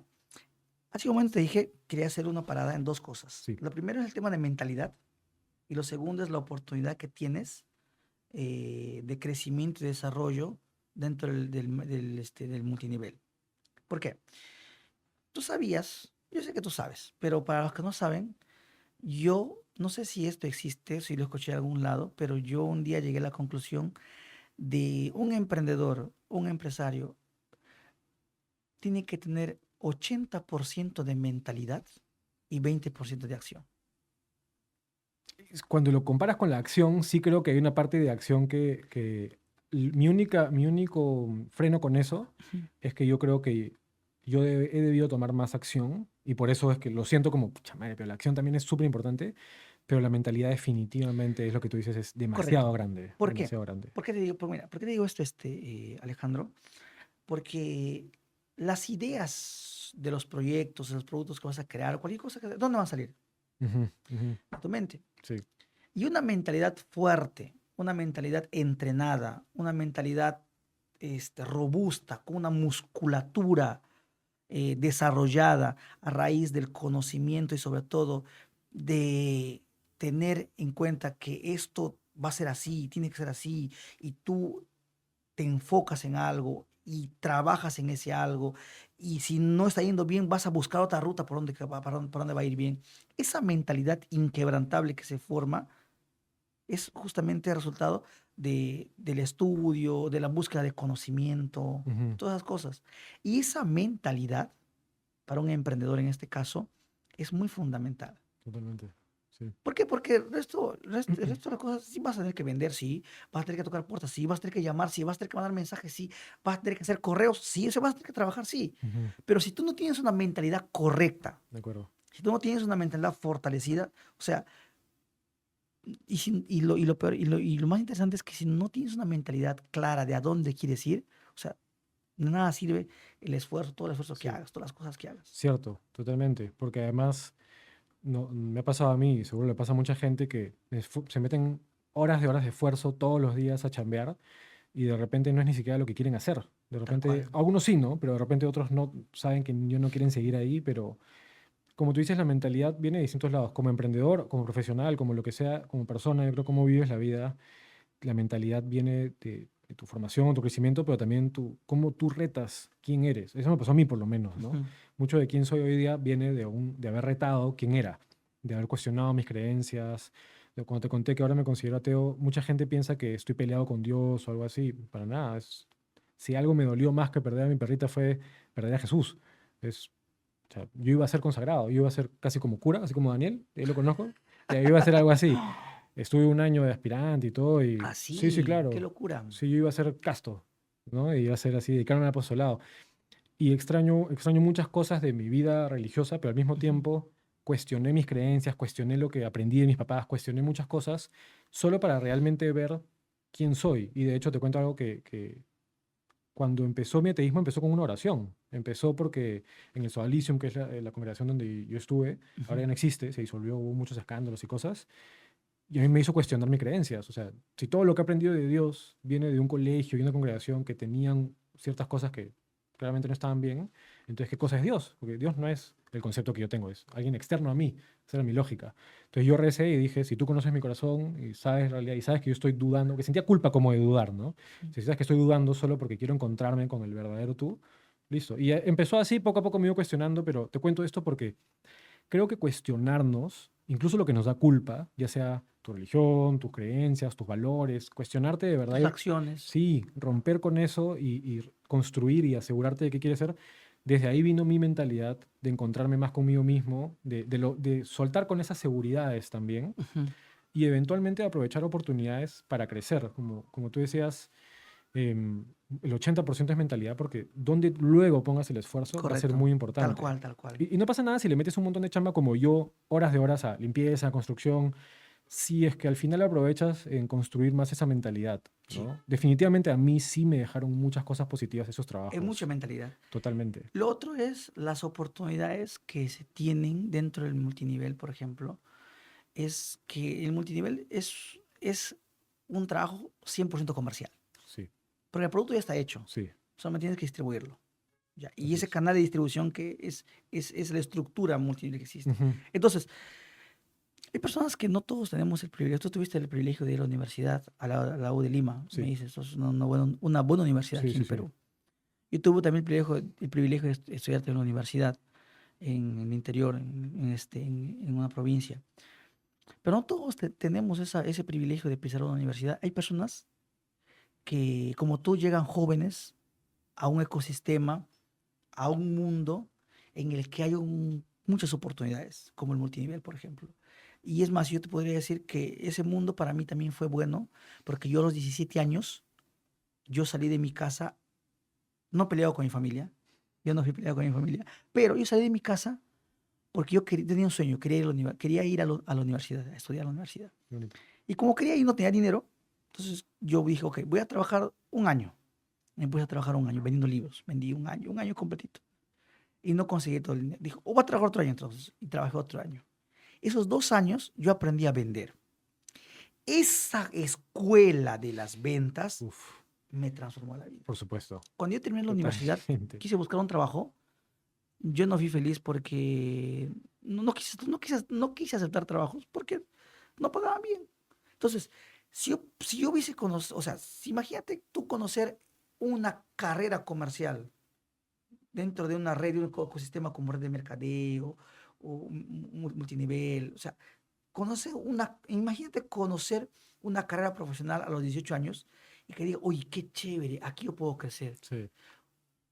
hace un momento te dije, quería hacer una parada en dos cosas. Sí, Lo primero es el tema de mentalidad y lo segundo es la oportunidad que tienes de crecimiento y desarrollo dentro del multinivel. ¿Por qué? Tú sabías, yo sé que tú sabes, pero para los que no saben, yo no sé si esto existe, si lo escuché de algún lado, pero yo un día llegué a la conclusión de un emprendedor, un empresario, tiene que tener 80% de mentalidad y 20% de acción. Cuando lo comparas con la acción, sí creo que hay una parte de acción mi único freno con eso Ujú. es que yo creo que he debido tomar más acción y por eso es que lo siento como, pucha madre, pero la acción también es súper importante, pero la mentalidad definitivamente es lo que tú dices, es demasiado Correcto. grande, ¿Por qué? demasiado grande. ¿Por qué te digo, pues mira, ¿por qué te digo esto, Alejandro? Porque las ideas de los proyectos, de los productos que vas a crear, cualquier cosa, ¿dónde van a salir? Ujú, ujú, De tu mente. sí, Y una mentalidad fuerte, una mentalidad entrenada, una mentalidad robusta, con una musculatura desarrollada a raíz del conocimiento y sobre todo de tener en cuenta que esto va a ser así, tiene que ser así, y tú te enfocas en algo y trabajas en ese algo, y si no está yendo bien, vas a buscar otra ruta por donde va a ir bien. Esa mentalidad inquebrantable que se forma es justamente el resultado del estudio, de la búsqueda de conocimiento, ujú, todas esas cosas. Y esa mentalidad, para un emprendedor en este caso, es muy fundamental. totalmente, sí. ¿Por qué? Porque el resto de las cosas sí vas a tener que vender, sí, vas a tener que tocar puertas, sí, vas a tener que llamar, sí, vas a tener que mandar mensajes, sí, vas a tener que hacer correos, sí, eso vas a tener que trabajar, sí. Ujú, Pero si tú no tienes una mentalidad correcta, de acuerdo. si tú no tienes una mentalidad fortalecida, o sea, y lo más interesante es que si no tienes una mentalidad clara de a dónde quieres ir, o sea, de nada sirve el esfuerzo, todo el esfuerzo que Sí, hagas, todas las cosas que hagas. cierto, totalmente, porque además no, me ha pasado a mí y seguro le pasa a mucha gente que se meten horas de esfuerzo todos los días a chambear y de repente no es ni siquiera lo que quieren hacer. De Tal repente, cual. algunos sí, ¿no? Pero de repente otros no saben que no quieren seguir ahí, pero como tú dices, la mentalidad viene de distintos lados, como emprendedor, como profesional, como lo que sea, como persona, yo creo cómo vives la vida, la mentalidad viene de tu formación, tu crecimiento, pero también cómo tú retas quién eres. Eso me pasó a mí por lo menos, ¿no? Ujú. Mucho de quién soy hoy día viene de haber retado quién era, de haber cuestionado mis creencias. Cuando te conté que ahora me considero ateo, mucha gente piensa que estoy peleado con Dios o algo así. Para nada. Si algo me dolió más que perder a mi perrita fue perder a Jesús. O sea, yo iba a ser consagrado, yo iba a ser casi como cura, así como Daniel, ahí lo conozco, y ahí iba a ser algo así. Estuve un año de aspirante y todo, y sí, sí, Así, qué claro, locura. sí, yo iba a ser casto, ¿no? Y iba a ser así, dedicarme al apostolado. Y extraño muchas cosas de mi vida religiosa, pero al mismo Ujú. tiempo cuestioné mis creencias, cuestioné lo que aprendí de mis papás, cuestioné muchas cosas, solo para realmente ver quién soy. Y de hecho te cuento algo que cuando empezó mi ateísmo empezó con una oración. Empezó porque en el Sodalicium, que es la congregación donde yo estuve, ahora Ujú. ya no existe, se disolvió, hubo muchos escándalos y cosas, y a mí me hizo cuestionar mis creencias. O sea, si todo lo que he aprendido de Dios viene de un colegio y una congregación que tenían ciertas cosas que claramente no estaban bien, entonces, ¿qué cosa es Dios? Porque Dios no es el concepto que yo tengo, es alguien externo a mí. Esa era mi lógica. Entonces yo recé y dije, si tú conoces mi corazón y sabes en realidad, y sabes que yo estoy dudando, que sentía culpa como de dudar, ¿no? Si sabes que estoy dudando solo porque quiero encontrarme con el verdadero tú, listo. Y empezó así, poco a poco me iba cuestionando, pero te cuento esto porque creo que cuestionarnos, incluso lo que nos da culpa, ya sea tu religión, tus creencias, tus valores, cuestionarte de verdad, Tus acciones. sí, romper con eso y construir y asegurarte de qué quieres ser, desde ahí vino mi mentalidad de encontrarme más conmigo mismo, de soltar con esas seguridades también Ujú. y eventualmente aprovechar oportunidades para crecer. Como tú decías, em, el 80% es mentalidad porque donde luego pongas el esfuerzo va a ser Correcto. muy Tal importante. cual, tal cual. Y no pasa nada si le metes un montón de chamba como yo, horas de horas a limpieza, a construcción, si es que al final aprovechas en construir más esa mentalidad, Sí. ¿no? Definitivamente a mí sí me dejaron muchas cosas positivas esos Es mucha trabajos, mentalidad. totalmente. Lo otro es las oportunidades que se tienen dentro del multinivel, por ejemplo. Es que el multinivel es un trabajo 100% comercial. Sí, Porque el producto ya está hecho. sí, Solamente tienes que distribuirlo. Ya. Y así ese es. canal de distribución que es la estructura multinivel que existe. Ujú, Entonces, Hay personas que no todos tenemos el privilegio. Tú tuviste el privilegio de ir a la universidad, a la U de Lima. Sí. Me dices, esto es una buena universidad Sí, aquí sí, en sí. Perú. Yo tuve también el privilegio de estudiar en la universidad, en el interior, en una provincia. Pero no todos tenemos ese privilegio de pisar una universidad. Hay personas que, como tú, llegan jóvenes a un ecosistema, a un mundo en el que hay muchas oportunidades, como el multinivel, por ejemplo. Y es más, yo te podría decir que ese mundo para mí también fue bueno, porque yo a los 17 años, yo salí de mi casa, no peleado con mi familia, yo no fui peleado con mi familia, pero yo salí de mi casa porque yo tenía un sueño, quería ir a la universidad, a estudiar a la universidad. Qué bonito. Y como quería ir, no tenía dinero, entonces yo dije, ok, voy a trabajar un año. Me puse a trabajar un año vendiendo libros, vendí un año completito. Y no conseguí todo el dinero. Dijo, voy a trabajar otro año entonces. Y trabajé otro año. Esos 2 años yo aprendí a vender. Esa escuela de las ventas Uf, me transformó la vida. por supuesto. Cuando yo terminé la universidad, Totalmente. quise buscar un trabajo. Yo no fui feliz porque no quise aceptar trabajos porque no pagaban bien. Entonces, si yo hubiese conocido, o sea, imagínate tú conocer una carrera comercial dentro de una red, de un ecosistema como red de mercadeo o multinivel, o sea, imagínate conocer una carrera profesional a los 18 años y que diga, oye, qué chévere, aquí yo puedo crecer. Sí.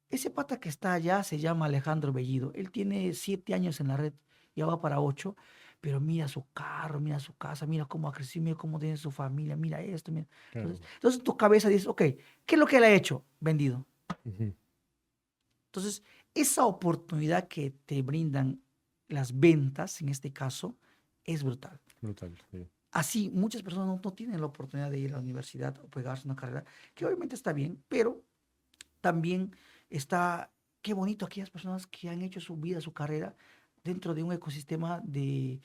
Ese pata que está allá se llama Alejandro Bellido. Él tiene 7 años en la red, ya va para 8, pero mira su carro, mira su casa, mira cómo ha crecido, mira cómo tiene su familia, mira esto, mira. Claro. Entonces tu cabeza dice, ok, ¿qué es lo que él ha hecho? Vendido. Ujú. Entonces, esa oportunidad que te brindan las ventas, en este caso, es brutal. Brutal. Sí. Así, muchas personas no tienen la oportunidad de ir a la universidad o pegarse una carrera, que obviamente está bien, pero también está, qué bonito aquellas personas que han hecho su vida, su carrera, dentro de un ecosistema de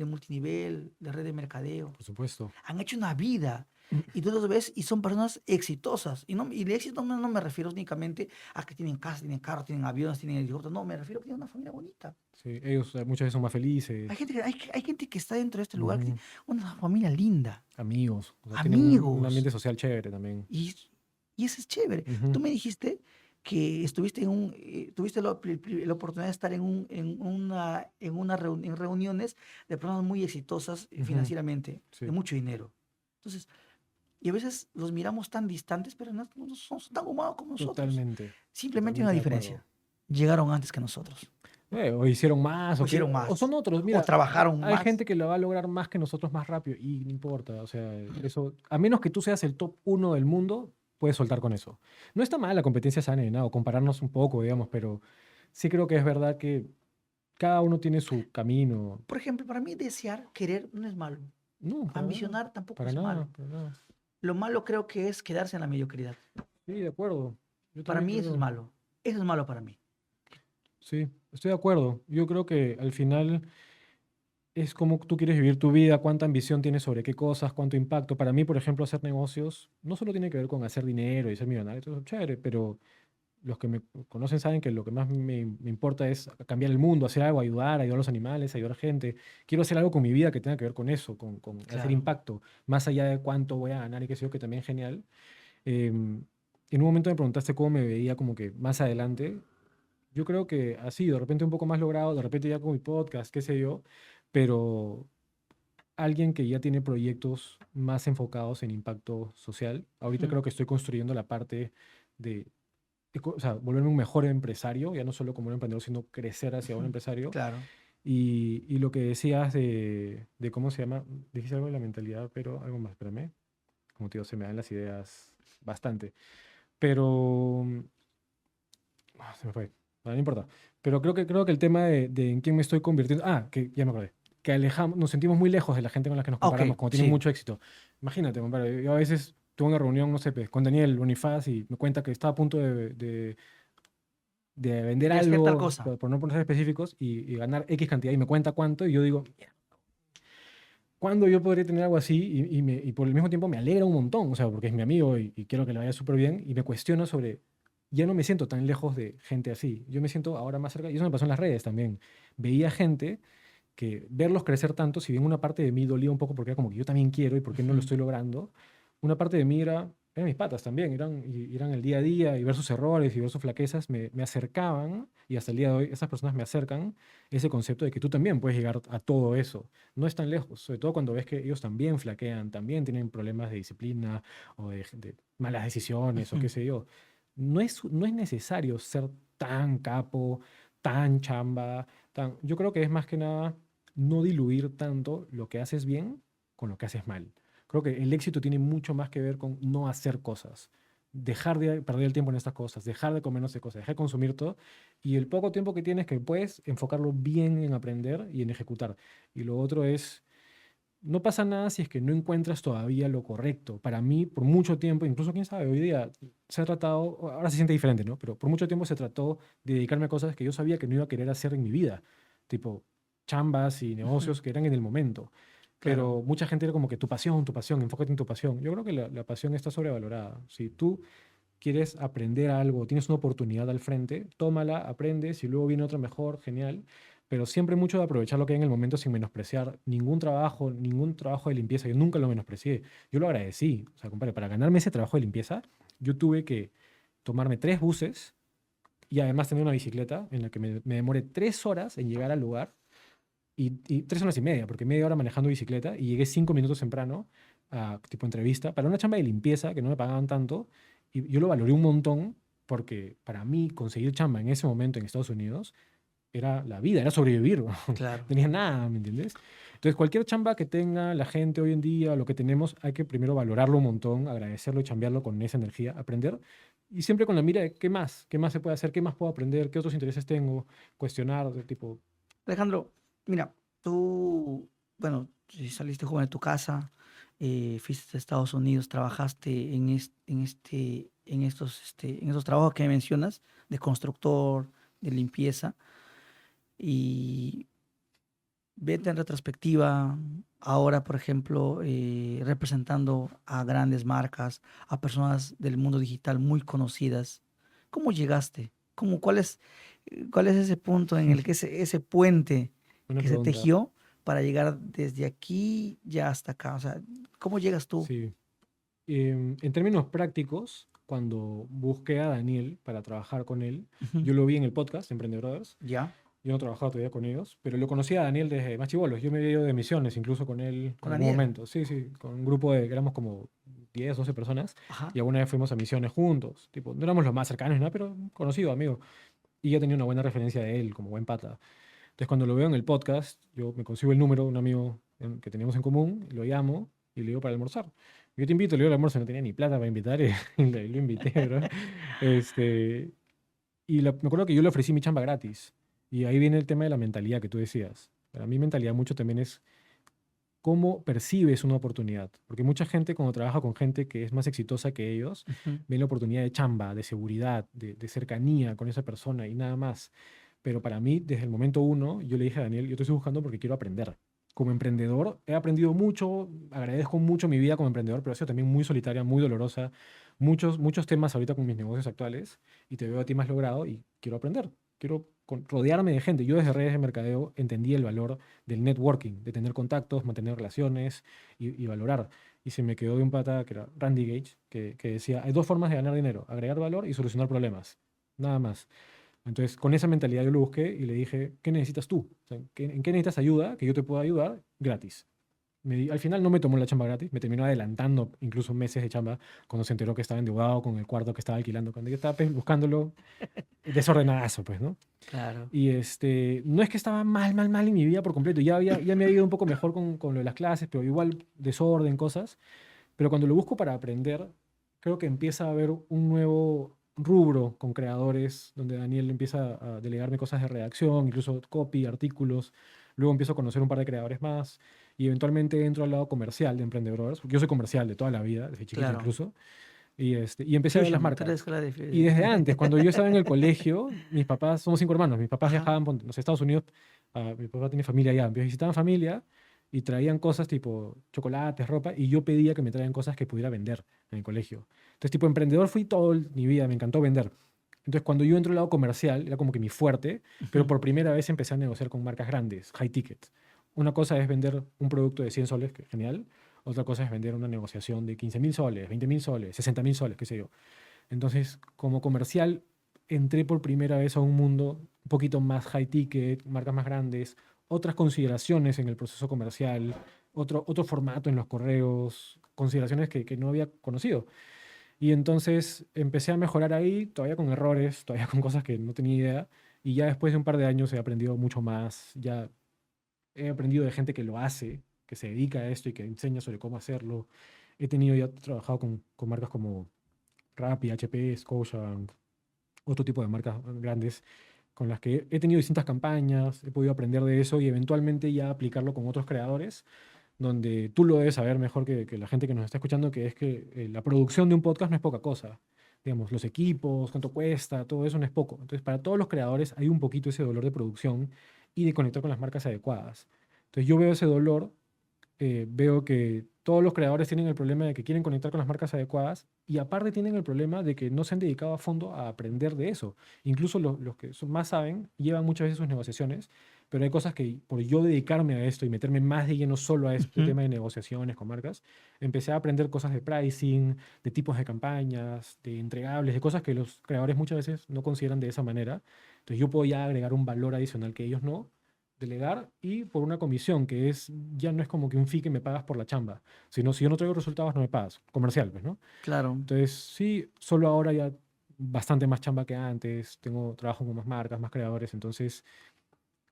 multinivel, de red de mercadeo. Por supuesto. Han hecho una vida. Y tú los ves y son personas exitosas. Y de éxito no me refiero únicamente a que tienen casa, tienen carro, tienen aviones, tienen helicópteros. No, me refiero a que tienen una familia bonita. Sí, ellos muchas veces son más felices. Hay gente que está dentro de este lugar, que Ujú. tiene una familia linda, Amigos. O sea, tienen un amigos. ambiente social chévere también. Y eso es chévere. Ujú. Tú me dijiste que tuviste la oportunidad de estar en reuniones de personas muy exitosas Ujú. financieramente, Sí. de mucho dinero. Entonces, y a veces los miramos tan distantes, pero no son tan humanos como nosotros. Totalmente. Simplemente hay una Totalmente de diferencia. Llegaron antes que nosotros. O hicieron más, O o, hicieron más. o son otros. O Mira, trabajaron hay más. gente que lo va a lograr más que nosotros más rápido y no importa. O sea, eso, a menos que tú seas el top 1 del mundo, puedes soltar con eso. No está mal la competencia sana ni nada, o compararnos un poco, digamos, pero sí creo que es verdad que cada uno tiene su camino. Por ejemplo, para mí querer no es malo. No, para nada, Ambicionar tampoco para es nada, malo. para nada. Lo malo creo que es quedarse en la mediocridad. Sí, de acuerdo. Yo Para también mí eso es creo. malo. Eso es malo para mí. Sí, estoy de acuerdo. Yo creo que al final es como tú quieres vivir tu vida, cuánta ambición tienes sobre qué cosas, cuánto impacto. Para mí, por ejemplo, hacer negocios no solo tiene que ver con hacer dinero y ser millonario, eso es chévere, pero los que me conocen saben que lo que más me importa es cambiar el mundo, hacer algo, ayudar a los animales, ayudar a gente. Quiero hacer algo con mi vida que tenga que ver con eso, con hacer Claro. impacto, más allá de cuánto voy a ganar y qué sé yo, que también es genial. En un momento me preguntaste cómo me veía como que más adelante. Yo creo que así, de repente un poco más logrado, de repente ya con mi podcast, qué sé yo, pero alguien que ya tiene proyectos más enfocados en impacto social. Ahorita Mm, creo que estoy construyendo la parte o sea, volverme un mejor empresario, ya no solo como un emprendedor, sino crecer hacia un ujú, empresario. claro. Y lo que decías de cómo se llama, dijiste algo de la mentalidad, pero algo más, espérame. Como te digo, se me dan las ideas bastante. Pero se me fue. Bueno, no importa. Pero creo que el tema de en quién me estoy convirtiendo. Ah, que ya me acordé. Que nos sentimos muy lejos de la gente con la que nos Ah, ok, comparamos, cuando tienen sí. mucho éxito. Imagínate, compadre, yo a veces tuve una reunión, no sé, pues, con Daniel Bonifaz y me cuenta que estaba a punto de vender De hacer tal algo, cosa. por no poner específicos, y ganar X cantidad y me cuenta cuánto, y yo digo, "Mierda, ¿cuándo yo podría tener algo así?" Y por el mismo tiempo me alegra un montón, o sea, porque es mi amigo y quiero que le vaya súper bien, y me cuestiono sobre, ya no me siento tan lejos de gente así, yo me siento ahora más cerca, y eso me pasó en las redes también. Veía gente que verlos crecer tanto, si bien una parte de mí dolía un poco porque era como que yo también quiero y por qué no lo Ujú. estoy logrando, una parte de mí eran mis patas también, eran el día a día y ver sus errores y ver sus flaquezas me acercaban y hasta el día de hoy esas personas me acercan ese concepto de que tú también puedes llegar a todo eso. No es tan lejos, sobre todo cuando ves que ellos también flaquean, también tienen problemas de disciplina o de malas decisiones o Ujú. qué sé yo. No es necesario ser tan capo, tan chamba, tan... Yo creo que es más que nada no diluir tanto lo que haces bien con lo que haces mal. Creo que el éxito tiene mucho más que ver con no hacer cosas, dejar de perder el tiempo en estas cosas, dejar de comer no sé cosas, dejar de consumir todo y el poco tiempo que tienes que puedes enfocarlo bien en aprender y en ejecutar. Y lo otro es, no pasa nada si es que no encuentras todavía lo correcto. Para mí, por mucho tiempo, incluso quién sabe, hoy día se ha tratado, ahora se siente diferente, ¿no? Pero por mucho tiempo se trató de dedicarme a cosas que yo sabía que no iba a querer hacer en mi vida, tipo chambas y Ujú. negocios que eran en el momento. Claro. Pero mucha gente era como que tu pasión, enfócate en tu pasión. Yo creo que la pasión está sobrevalorada. Si tú quieres aprender algo, tienes una oportunidad al frente, tómala, aprendes y luego viene otra mejor, genial. Pero siempre mucho de aprovechar lo que hay en el momento sin menospreciar ningún trabajo de limpieza. Yo nunca lo menosprecié. Yo lo agradecí. O sea, compadre, para ganarme ese trabajo de limpieza, yo tuve que tomarme 3 buses y además tener una bicicleta en la que me demoré 3 horas en llegar al lugar y 3 horas y media, porque media hora manejando bicicleta y llegué 5 minutos temprano a tipo entrevista para una chamba de limpieza que no me pagaban tanto y yo lo valoré un montón porque para mí conseguir chamba en ese momento en Estados Unidos era la vida, era sobrevivir, no Claro. tenía nada, ¿me entiendes? Entonces cualquier chamba que tenga la gente hoy en día, lo que tenemos, hay que primero valorarlo un montón, agradecerlo y chambearlo con esa energía, aprender y siempre con la mira de qué más se puede hacer, qué más puedo aprender, qué otros intereses tengo, cuestionar, de tipo, Alejandro, mira, tú, bueno, si saliste joven de tu casa, fuiste a Estados Unidos, trabajaste en estos trabajos que mencionas, de constructor, de limpieza, y vete en retrospectiva, ahora, por ejemplo, representando a grandes marcas, a personas del mundo digital muy conocidas. ¿Cómo llegaste? ¿Cuál es ese punto en el que ese puente una que se pregunta. tejió para llegar desde aquí ya hasta acá? O sea, ¿cómo llegas tú? Sí. En términos prácticos, cuando busqué a Daniel para trabajar con él, Ujú. yo lo vi en el podcast Emprende Brothers. ¿Ya? Yo no trabajaba todavía con ellos, pero lo conocí a Daniel desde más chibolos. Yo me había ido de misiones incluso con él ¿Con en algún Daniel? momento. Sí, sí, con un grupo de, éramos como 10 12 personas Ajá. y alguna vez fuimos a misiones juntos. Tipo, no éramos los más cercanos, ¿no? Pero conocido, amigo. Y yo tenía una buena referencia de él, como buen pata. Entonces, cuando lo veo en el podcast, yo me consigo el número de un amigo que teníamos en común, lo llamo y le digo para almorzar. Yo te invito, le digo al almuerzo, no tenía ni plata para invitar y lo invité, bro. Este, me acuerdo que yo le ofrecí mi chamba gratis. Y ahí viene el tema de la mentalidad que tú decías. Para mí mentalidad mucho también es cómo percibes una oportunidad. Porque mucha gente cuando trabaja con gente que es más exitosa que ellos, Ujú. ven la oportunidad de chamba, de seguridad, de cercanía con esa persona y nada más. Pero para mí, desde el momento uno, yo le dije a Daniel, yo te estoy buscando porque quiero aprender. Como emprendedor, he aprendido mucho, agradezco mucho mi vida como emprendedor, pero ha sido también muy solitaria, muy dolorosa. Muchos temas ahorita con mis negocios actuales y te veo a ti más logrado y quiero aprender. Quiero rodearme de gente. Yo desde redes de mercadeo entendí el valor del networking, de tener contactos, mantener relaciones y valorar. Y se me quedó de un pata que era Randy Gage, que decía, hay 2 formas de ganar dinero, agregar valor y solucionar problemas. Nada más. Entonces, con esa mentalidad yo lo busqué y le dije, ¿qué necesitas tú? O sea, ¿en qué necesitas ayuda? Que yo te pueda ayudar gratis. Al final no me tomó la chamba gratis, me terminó adelantando incluso meses de chamba cuando se enteró que estaba endeudado con el cuarto que estaba alquilando, cuando yo estaba pues, buscándolo desordenadazo, pues, ¿no? Claro. Y no es que estaba mal en mi vida por completo, ya me había ido un poco mejor con lo de las clases, pero igual desorden, cosas. Pero cuando lo busco para aprender, creo que empieza a haber un nuevo rubro con creadores, donde Daniel empieza a delegarme cosas de redacción, incluso copy, artículos. Luego empiezo a conocer un par de creadores más y eventualmente entro al lado comercial de Emprendedores, porque yo soy comercial de toda la vida, desde chiquito Claro. incluso, y empecé a ver las Fusion, tú eres marcas. escuela de Y desde antes, cuando yo estaba en el colegio, mis papás, somos 5 hermanos, mis papás Ajá. viajaban a los Estados Unidos, mi papá tiene familia allá, visitaban familia y traían cosas tipo chocolates, ropa, y yo pedía que me traigan cosas que pudiera vender en el colegio. Entonces, tipo emprendedor fui mi vida, me encantó vender. Entonces, cuando yo entro al lado comercial, era como que mi fuerte, pero Ujú. por primera vez empecé a negociar con marcas grandes, high ticket. Una cosa es vender un producto de 100 soles, que es genial. Otra cosa es vender una negociación de 15.000 soles, 20.000 soles, 60.000 soles, qué sé yo. Entonces, como comercial, entré por primera vez a un mundo un poquito más high ticket, marcas más grandes, otras consideraciones en el proceso comercial, otro formato en los correos, consideraciones que no había conocido. Y entonces empecé a mejorar ahí, todavía con errores, todavía con cosas que no tenía idea. Y ya después de un par de años he aprendido mucho más. Ya he aprendido de gente que lo hace, que se dedica a esto y que enseña sobre cómo hacerlo. He tenido ya trabajado con marcas como Rappi, HP, Scotiabank, otro tipo de marcas grandes con las que he tenido distintas campañas, he podido aprender de eso y eventualmente ya aplicarlo con otros creadores, donde tú lo debes saber mejor que la gente que nos está escuchando, que es que la producción de un podcast no es poca cosa. Digamos, los equipos, cuánto cuesta, todo eso no es poco. Entonces, para todos los creadores hay un poquito ese dolor de producción y de conectar con las marcas adecuadas. Entonces, yo veo ese dolor, veo que todos los creadores tienen el problema de que quieren conectar con las marcas adecuadas y aparte tienen el problema de que no se han dedicado a fondo a aprender de eso. Incluso los que más saben llevan muchas veces sus negociaciones, pero hay cosas que por yo dedicarme a esto y meterme más de lleno solo a este Ujú. tema de negociaciones con marcas, empecé a aprender cosas de pricing, de tipos de campañas, de entregables, de cosas que los creadores muchas veces no consideran de esa manera. Entonces yo puedo ya agregar un valor adicional que ellos no, delegar y por una comisión, que es, ya no es como que un fee que me pagas por la chamba, sino si yo no traigo resultados no me pagas, comercial, pues, ¿no? Claro. Entonces sí, solo ahora ya bastante más chamba que antes, tengo trabajo con más marcas, más creadores, entonces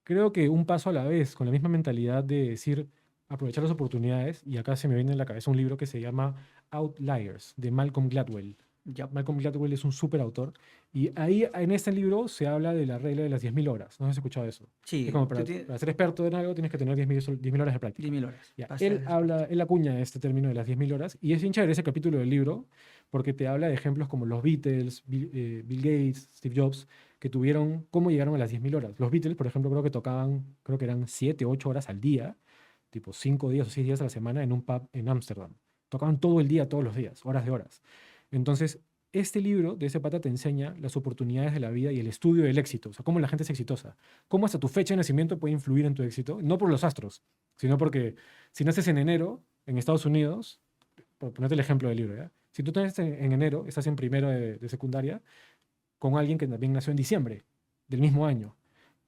creo que un paso a la vez, con la misma mentalidad de decir, aprovechar las oportunidades, y acá se me viene en la cabeza un libro que se llama Outliers, de Malcolm Gladwell. Ya. Malcolm Gladwell es un súper autor, y ahí en este libro se habla de la regla de las 10.000 horas. ¿No has escuchado eso? Es Sí, como para ser experto en algo tienes que tener 10.000 horas de práctica. 10.000 horas. Ya, Para él ser habla, experto. él acuña este término de las 10.000 horas, y es bien chévere ese capítulo del libro, porque te habla de ejemplos como los Beatles, Bill Gates, Steve Jobs, que tuvieron, cómo llegaron a las 10.000 horas. Los Beatles, por ejemplo, creo que tocaban, creo que eran 7 8 horas al día, tipo 5 días o 6 días a la semana en un pub en Ámsterdam. Tocaban todo el día, todos los días, horas de horas. Entonces, este libro de ese pata te enseña las oportunidades de la vida y el estudio del éxito, o sea, cómo la gente es exitosa, cómo hasta tu fecha de nacimiento puede influir en tu éxito, no por los astros, sino porque si naces en enero en Estados Unidos, por ponerte el ejemplo del libro, ¿ya? Si tú naces en enero, estás en primero de secundaria, con alguien que también nació en diciembre del mismo año.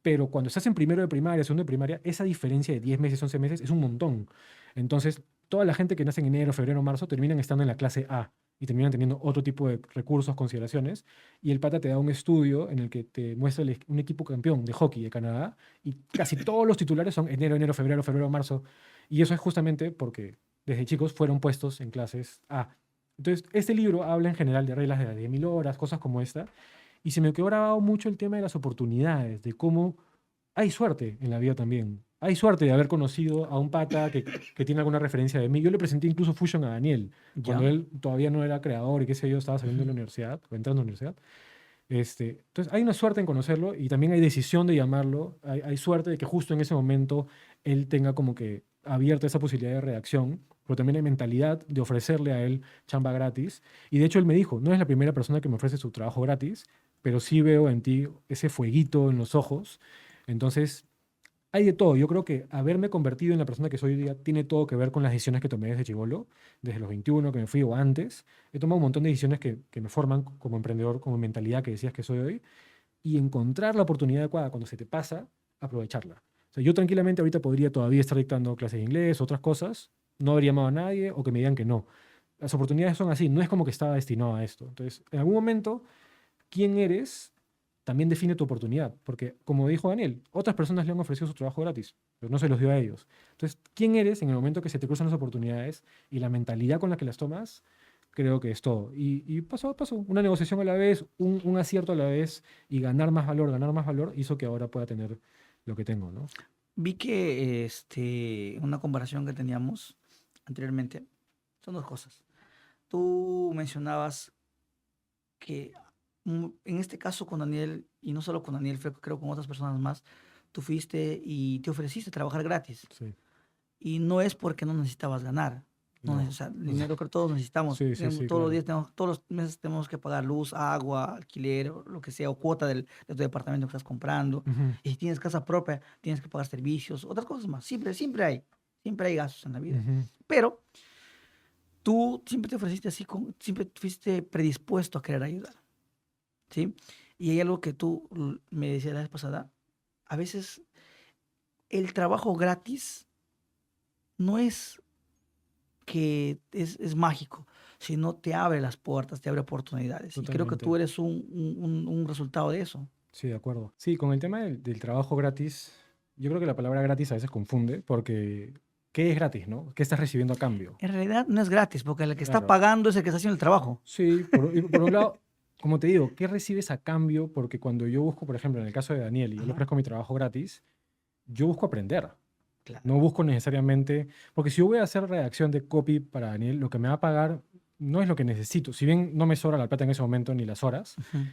Pero cuando estás en primero de primaria, segundo de primaria, esa diferencia de 10 meses, 11 meses es un montón. Entonces, toda la gente que nace en enero, febrero, marzo, terminan estando en la clase A y terminan teniendo otro tipo de recursos, consideraciones. Y el pata te da un estudio en el que te muestra un equipo campeón de hockey de Canadá y casi todos los titulares son enero, enero, febrero, febrero, marzo. Y eso es justamente porque desde chicos fueron puestos en clases A. Entonces, este libro habla en general de reglas de las 10.000 horas, cosas como esta, y se me quedó grabado mucho el tema de las oportunidades, de cómo hay suerte en la vida también. Hay suerte de haber conocido a un pata que tiene alguna referencia de mí. Yo le presenté incluso Fusion a Daniel, cuando Ya. él todavía no era creador y qué sé yo, estaba saliendo de la Ujú. universidad o entrando a la universidad. Entonces hay una suerte en conocerlo y también hay decisión de llamarlo. Hay suerte de que justo en ese momento él tenga como que abierta esa posibilidad de reacción, pero también hay mentalidad de ofrecerle a él chamba gratis. Y de hecho él me dijo, no es la primera persona que me ofrece su trabajo gratis, pero sí veo en ti ese fueguito en los ojos. Entonces hay de todo. Yo creo que haberme convertido en la persona que soy hoy día tiene todo que ver con las decisiones que tomé desde chibolo, desde los 21 que me fui o antes. He tomado un montón de decisiones que me forman como emprendedor, como mentalidad que decías que soy hoy. Y encontrar la oportunidad adecuada cuando se te pasa, aprovecharla. O sea, yo tranquilamente ahorita podría todavía estar dictando clases de inglés, otras cosas, no habría llamado a nadie o que me digan que no. Las oportunidades son así, no es como que estaba destinado a esto. Entonces, en algún momento, quién eres también define tu oportunidad, porque como dijo Daniel, otras personas le han ofrecido su trabajo gratis, pero no se los dio a ellos. Entonces, quién eres en el momento que se te cruzan las oportunidades y la mentalidad con la que las tomas, creo que es todo. Y paso a paso, una negociación a la vez, un acierto a la vez y ganar más valor, hizo que ahora pueda tener lo que tengo, ¿no? Vi que una comparación que teníamos anteriormente son dos cosas. Tú mencionabas que en este caso con Daniel, y no solo con Daniel, fue creo con otras personas más, tú fuiste y te ofreciste trabajar gratis. Sí, Y no es porque no necesitabas ganar, No, No. o sea, dinero que todos necesitamos. Sí, sí, sí, Todos los claro. días todos los meses tenemos que pagar luz, agua, alquiler, o lo que sea, o cuota de tu departamento que estás comprando. Ujú, Y si tienes casa propia, tienes que pagar servicios, otras cosas más. Siempre hay gastos en la vida. ujú. Pero tú siempre te ofreciste así, siempre fuiste predispuesto a querer ayudar, ¿sí? Y hay algo que tú me decías la vez pasada. A veces el trabajo gratis no es que es mágico, sino te abre las puertas, te abre oportunidades. Y creo que tú Totalmente. eres un resultado de eso. Sí, de acuerdo. Sí, con el tema del trabajo gratis, yo creo que la palabra gratis a veces confunde porque ¿qué es gratis, no? ¿Qué estás recibiendo a cambio? En realidad no es gratis, porque el que está Claro. pagando es el que está haciendo el trabajo. Sí, y por un lado, como te digo, ¿qué recibes a cambio? Porque cuando yo busco, por ejemplo, en el caso de Daniel, y yo le Ajá, ofrezco mi trabajo gratis, yo busco aprender. claro. No busco necesariamente, porque si yo voy a hacer redacción de copy para Daniel, lo que me va a pagar no es lo que necesito. Si bien no me sobra la plata en ese momento ni las horas, Ujú.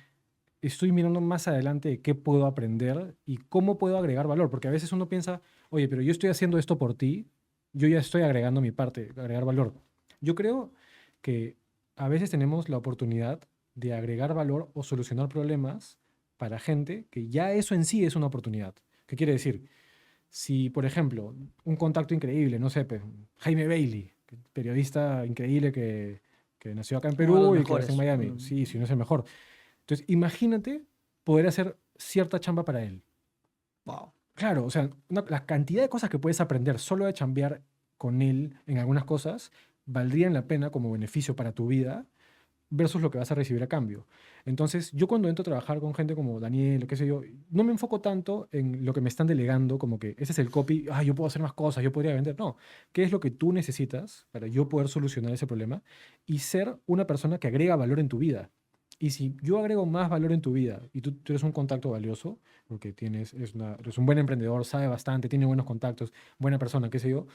estoy mirando más adelante de qué puedo aprender y cómo puedo agregar valor. Porque a veces uno piensa, oye, pero yo estoy haciendo esto por ti, yo ya estoy agregando mi parte, agregar valor. Yo creo que a veces tenemos la oportunidad de agregar valor o solucionar problemas para gente que ya eso en sí es una oportunidad. ¿Qué quiere decir? Si, por ejemplo, un contacto increíble, no sé, Jaime Bailey, periodista increíble que nació acá en Uno de los Perú y que ahora está en mejores. Miami. Sí, si no es el mejor. Entonces, imagínate poder hacer cierta chamba para él. Wow. Claro, o sea, la cantidad de cosas que puedes aprender solo de chambear con él en algunas cosas valdrían la pena como beneficio para tu vida versus lo que vas a recibir a cambio. Entonces, yo cuando entro a trabajar con gente como Daniel, o qué sé yo, no me enfoco tanto en lo que me están delegando, como que ese es el copy, yo puedo hacer más cosas, yo podría vender. No, ¿qué es lo que tú necesitas para yo poder solucionar ese problema y ser una persona que agrega valor en tu vida? Y si yo agrego más valor en tu vida y tú eres un contacto valioso, porque eres un buen emprendedor, sabe bastante, tiene buenos contactos, buena persona, qué sé yo,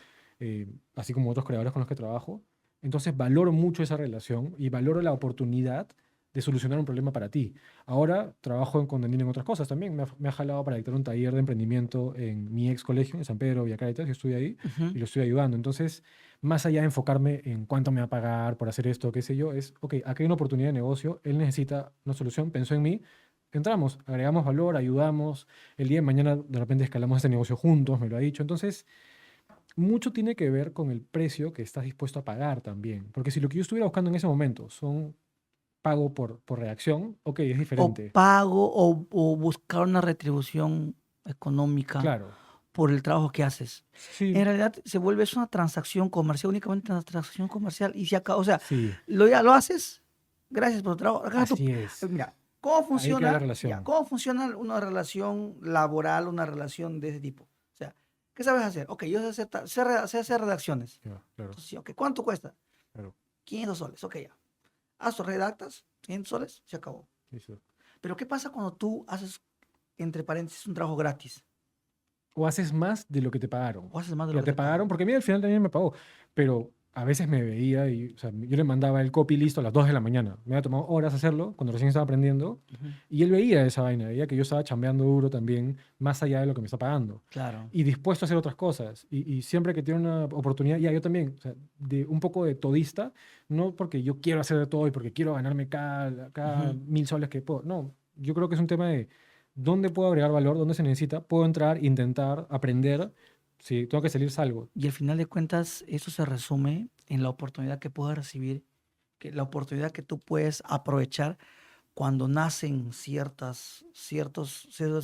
así como otros creadores con los que trabajo, entonces valoro mucho esa relación y valoro la oportunidad de solucionar un problema para ti. Ahora trabajo con Daniel en otras cosas también. Me ha jalado para dictar un taller de emprendimiento en mi ex colegio, en San Pedro, Villa Carretas. Yo estoy ahí Ujú. y lo estoy ayudando. Entonces, más allá de enfocarme en cuánto me va a pagar por hacer esto, qué sé yo, es, ok, aquí hay una oportunidad de negocio, él necesita una solución, pensó en mí, entramos, agregamos valor, ayudamos, el día de mañana de repente escalamos este negocio juntos, me lo ha dicho. Entonces, mucho tiene que ver con el precio que estás dispuesto a pagar también. Porque si lo que yo estuviera buscando en ese momento son pago por reacción, ok, es O diferente. pago o buscar una retribución económica Claro. por el trabajo que haces. En Sí, realidad se vuelve es una transacción comercial, únicamente una transacción comercial y se acaba. O sea, sí, ya lo haces, gracias por tu trabajo. así es. Mira, ¿cómo Ahí queda la funciona? Ya, relación. ¿cómo funciona una relación laboral, una relación de ese tipo? O sea, ¿qué sabes hacer? Ok, yo sé hacer redacciones. Ya, claro, Entonces, sí, ok, ¿cuánto cuesta? claro. 500 soles, ok, ya. Haz tus redactas, 500 soles, se acabó. Listo. Pero ¿qué pasa cuando tú haces, entre paréntesis, un trabajo gratis? O haces más de lo que te pagaron. O haces más de lo Ya que te te pagaron, pagan. porque a mí al final también me pagó, pero a veces me veía y, o sea, yo le mandaba el copy listo a las 2 de la mañana. Me había tomado horas hacerlo cuando recién estaba aprendiendo Ujú. y él veía esa vaina, veía que yo estaba chambeando duro también, más allá de lo que me está pagando. Claro. Y dispuesto a hacer otras cosas. Y siempre que tiene una oportunidad, ya yo también, o sea, de un poco de todista, no porque yo quiero hacer de todo y porque quiero ganarme cada Ujú. 1000 soles que puedo. No, yo creo que es un tema de dónde puedo agregar valor, dónde se necesita, puedo entrar, intentar, aprender. Si tengo que salir, salgo. Y al final de cuentas, eso se resume en la oportunidad que puedes recibir, que la oportunidad que tú puedes aprovechar cuando nacen ciertos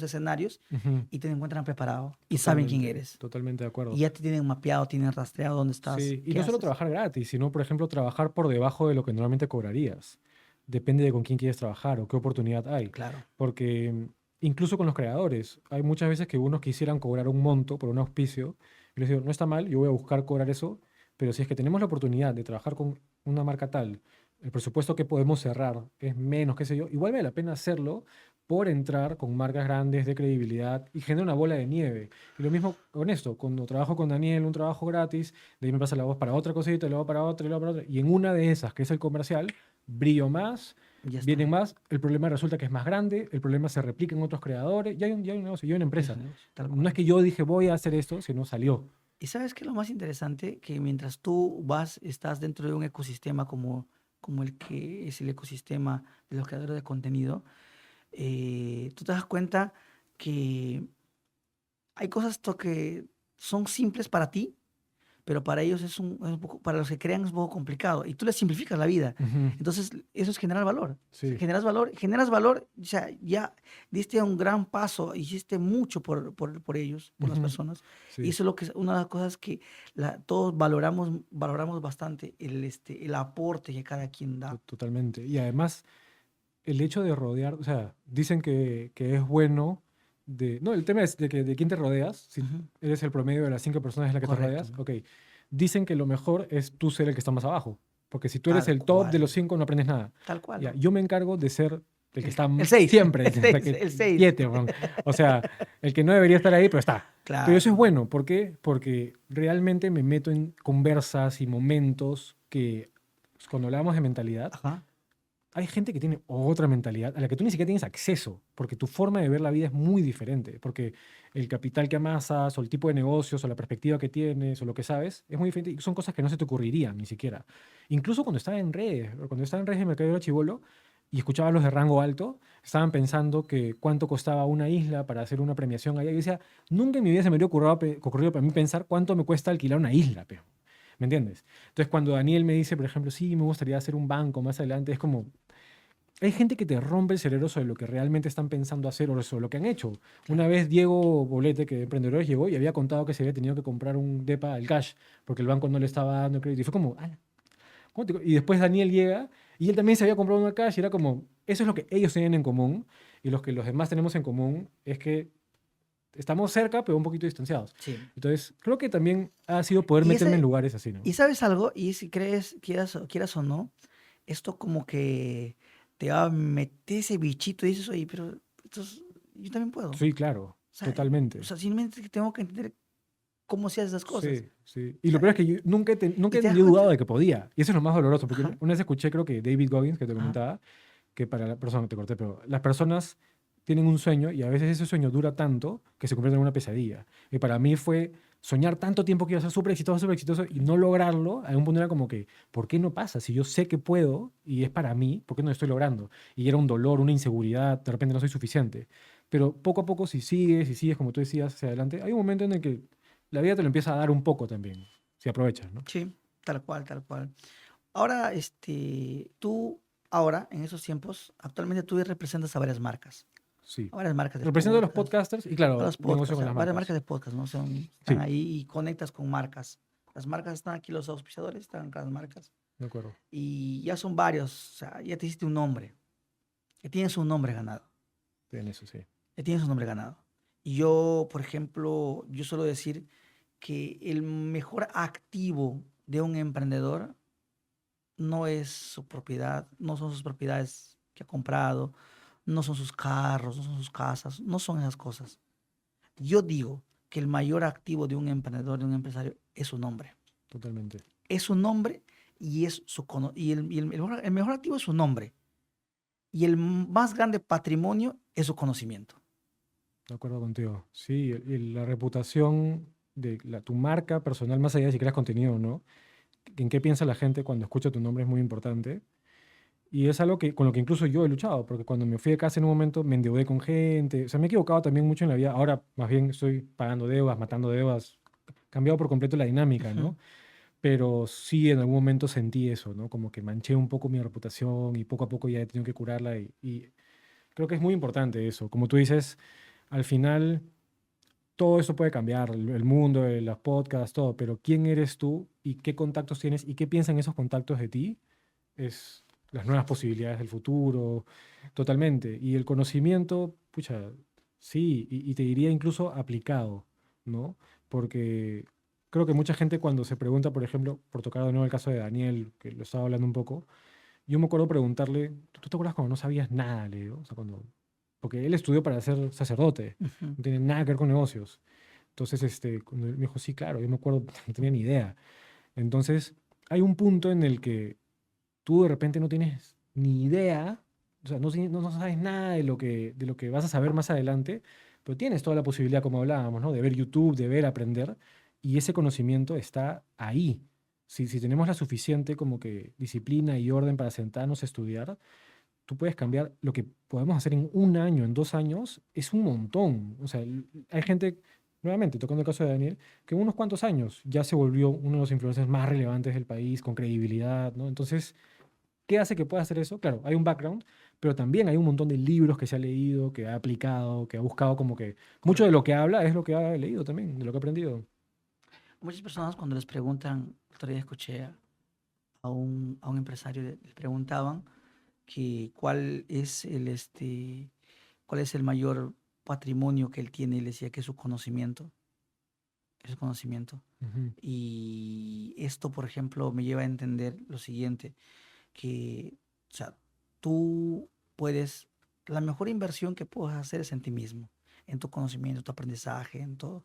escenarios Ujú, y te encuentran preparado y saben quién eres. totalmente de acuerdo. Y ya te tienen mapeado, tienen rastreado dónde estás, Sí, y qué no solo haces. trabajar gratis, sino, por ejemplo, trabajar por debajo de lo que normalmente cobrarías. Depende de con quién quieres trabajar o qué oportunidad hay. Claro. Porque incluso con los creadores, hay muchas veces que unos quisieran cobrar un monto por un auspicio. Y les digo, no está mal, yo voy a buscar cobrar eso, pero si es que tenemos la oportunidad de trabajar con una marca tal, el presupuesto que podemos cerrar es menos, qué sé yo, igual vale la pena hacerlo por entrar con marcas grandes de credibilidad y genera una bola de nieve. Y lo mismo con esto, cuando trabajo con Daniel, un trabajo gratis, de ahí me pasa la voz para otra cosita, y luego para otra, y luego para otra, y en una de esas, que es el comercial, brillo más, Ya está. vienen más, el problema resulta que es más grande, el problema se replica en otros creadores, ya hay un negocio, ya hay una Ya es empresa. un negocio, tal No cual. es que yo dije voy a hacer esto, sino salió. Y sabes qué es lo más interesante, que mientras tú estás dentro de un ecosistema como el que es el ecosistema de los creadores de contenido, tú te das cuenta que hay cosas que son simples para ti, pero para ellos para los que crean es un poco complicado. Y tú les simplificas la vida. Ujú. Entonces, eso es generar valor. Sí, Generas valor, o sea, ya diste un gran paso, hiciste mucho por ellos, por las ujú, personas. Y sí, eso es lo que es una de las cosas que todos valoramos bastante, el aporte que cada quien da. totalmente. Y además, el hecho de rodear, o sea, dicen que es bueno de... No, el tema es de quién te rodeas, si Ujú. eres el promedio de las 5 personas en las que te Correcto. rodeas, ok. Dicen que lo mejor es tú ser el que está más abajo, porque si tú eres Tal el top de cual. los 5 no aprendes nada. Tal cual. Ya, yo me encargo de ser el que está El 6. siempre, El 6. El 6. 7, o sea, el que no debería estar ahí, pero está. Pero eso es Claro. bueno, ¿por qué? Porque realmente me meto en conversas y momentos que, pues, cuando hablamos de mentalidad, Ajá. hay gente que tiene otra mentalidad a la que tú ni siquiera tienes acceso, porque tu forma de ver la vida es muy diferente, porque el capital que amasas, o el tipo de negocios, o la perspectiva que tienes, o lo que sabes, es muy diferente y son cosas que no se te ocurrirían ni siquiera. Incluso cuando estaba en redes de mercadeo de chibolo y escuchaba a los de rango alto, estaban pensando que cuánto costaba una isla para hacer una premiación allá. Y yo decía, nunca en mi vida se me habría ocurrido para mí pensar cuánto me cuesta alquilar una isla, pero, ¿me entiendes? Entonces, cuando Daniel me dice, por ejemplo, sí, me gustaría hacer un banco más adelante, es como, hay gente que te rompe el cerebro sobre lo que realmente están pensando hacer o sobre lo que han hecho. Una vez Diego Bolete, que de Emprendedores, llegó y había contado que se había tenido que comprar un DEPA al cash porque el banco no le estaba dando crédito. Y fue como, "Ala, ¿cómo y después Daniel llega y él también se había comprado uno al cash y era como, eso es lo que ellos tienen en común y los que los demás tenemos en común es que estamos cerca pero un poquito distanciados. Sí. Entonces, creo que también ha sido poder Y meterme en ese, lugares así, ¿no? y sabes algo, y si quieras o no, esto como que te va a meter ese bichito y dices, oye, pero yo también puedo. Sí, claro, O totalmente. sea, simplemente que tengo que entender cómo se hacen esas cosas. Sí, sí. O Y lo sea, peor es que yo nunca y te das he dudado cuenta. de que podía. Y eso es lo más doloroso, porque Ajá, una vez escuché, creo que David Goggins, que te ajá, comentaba, que para la persona, te corté, pero las personas tienen un sueño y a veces ese sueño dura tanto que se convierte en una pesadilla. Y para mí fue soñar tanto tiempo que iba a ser súper exitoso y no lograrlo. A un punto era como que, ¿por qué no pasa? Si yo sé que puedo y es para mí, ¿por qué no lo estoy logrando? Y era un dolor, una inseguridad, de repente no soy suficiente. Pero poco a poco, si sigues, como tú decías, hacia adelante, hay un momento en el que la vida te lo empieza a dar un poco también, si aprovechas, ¿no? sí, tal cual, tal cual. Ahora, tú, ahora, en esos tiempos, actualmente tú representas a Sí. varias marcas de Represento a los podcast, podcasters y, a claro, los negocio podcasts, con las varias marcas. marcas de podcast, ¿no? Están Sí, ahí y conectas con marcas. Las marcas están aquí, los auspiciadores están acá, las marcas. de acuerdo. Y ya son varios, o sea, ya te hiciste un nombre, ya tienes un nombre ganado, En eso, sí. ya tienes un nombre ganado. Y yo, por ejemplo, yo suelo decir que el mejor activo de un emprendedor no es su propiedad, no son sus propiedades que ha comprado, no son sus carros, no son sus casas, no son esas cosas. Yo digo que el mayor activo de un emprendedor, de un empresario, es su nombre. Totalmente. Es su nombre y es el mejor activo es su nombre. Y el más grande patrimonio es su conocimiento. De acuerdo contigo. Sí, la reputación de tu marca personal, más allá de si creas contenido o no, en qué piensa la gente cuando escucha tu nombre es muy importante. Y es algo con lo que incluso yo he luchado, porque cuando me fui de casa en un momento me endeudé con gente, o sea, me he equivocado también mucho en la vida. Ahora más bien estoy pagando deudas, matando deudas, cambiado por completo la dinámica, Ujú. ¿no? Pero sí en algún momento sentí eso, ¿no? Como que manché un poco mi reputación y poco a poco ya he tenido que curarla y creo que es muy importante eso. Como tú dices, al final todo eso puede cambiar, el mundo, los podcasts, todo, pero quién eres tú y qué contactos tienes y qué piensan esos contactos de ti es las nuevas posibilidades del futuro, totalmente. Y el conocimiento, pucha, sí, y te diría incluso aplicado, ¿no? Porque creo que mucha gente cuando se pregunta, por ejemplo, por tocar de nuevo el caso de Daniel, que lo estaba hablando un poco, yo me acuerdo preguntarle, ¿tú te acuerdas cuando no sabías nada, le digo? O sea, porque él estudió para ser sacerdote, Ujú. no tiene nada que ver con negocios. Entonces, cuando él me dijo, sí, claro, yo me acuerdo, no tenía ni idea. Entonces, hay un punto en el que tú de repente no tienes ni idea, o sea, no sabes nada de lo que vas a saber más adelante, pero tienes toda la posibilidad, como hablábamos, ¿no? De ver YouTube, de ver, aprender. y ese conocimiento está ahí. Si tenemos la suficiente como que disciplina y orden para sentarnos a estudiar, tú puedes cambiar lo que podemos hacer en 1 año, en 2 años, es un montón. O sea, hay gente, nuevamente, tocando el caso de Daniel, que en unos cuantos años ya se volvió uno de los influencers más relevantes del país, con credibilidad, ¿no? Entonces, ¿qué hace que pueda hacer eso? Claro, hay un background, pero también hay un montón de libros que se ha leído, que ha aplicado, que ha buscado como que mucho de Correcto. lo que habla es lo que ha leído también, de lo que ha aprendido. Muchas personas cuando les preguntan, el otro día escuché a un empresario, le preguntaban que cuál es el mayor patrimonio que él tiene, y le decía que es su conocimiento, que es su conocimiento. Ujú, Y esto, por ejemplo, me lleva a entender lo siguiente, que, o sea, tú puedes, la mejor inversión que puedes hacer es en ti mismo, en tu conocimiento, tu aprendizaje, en todo.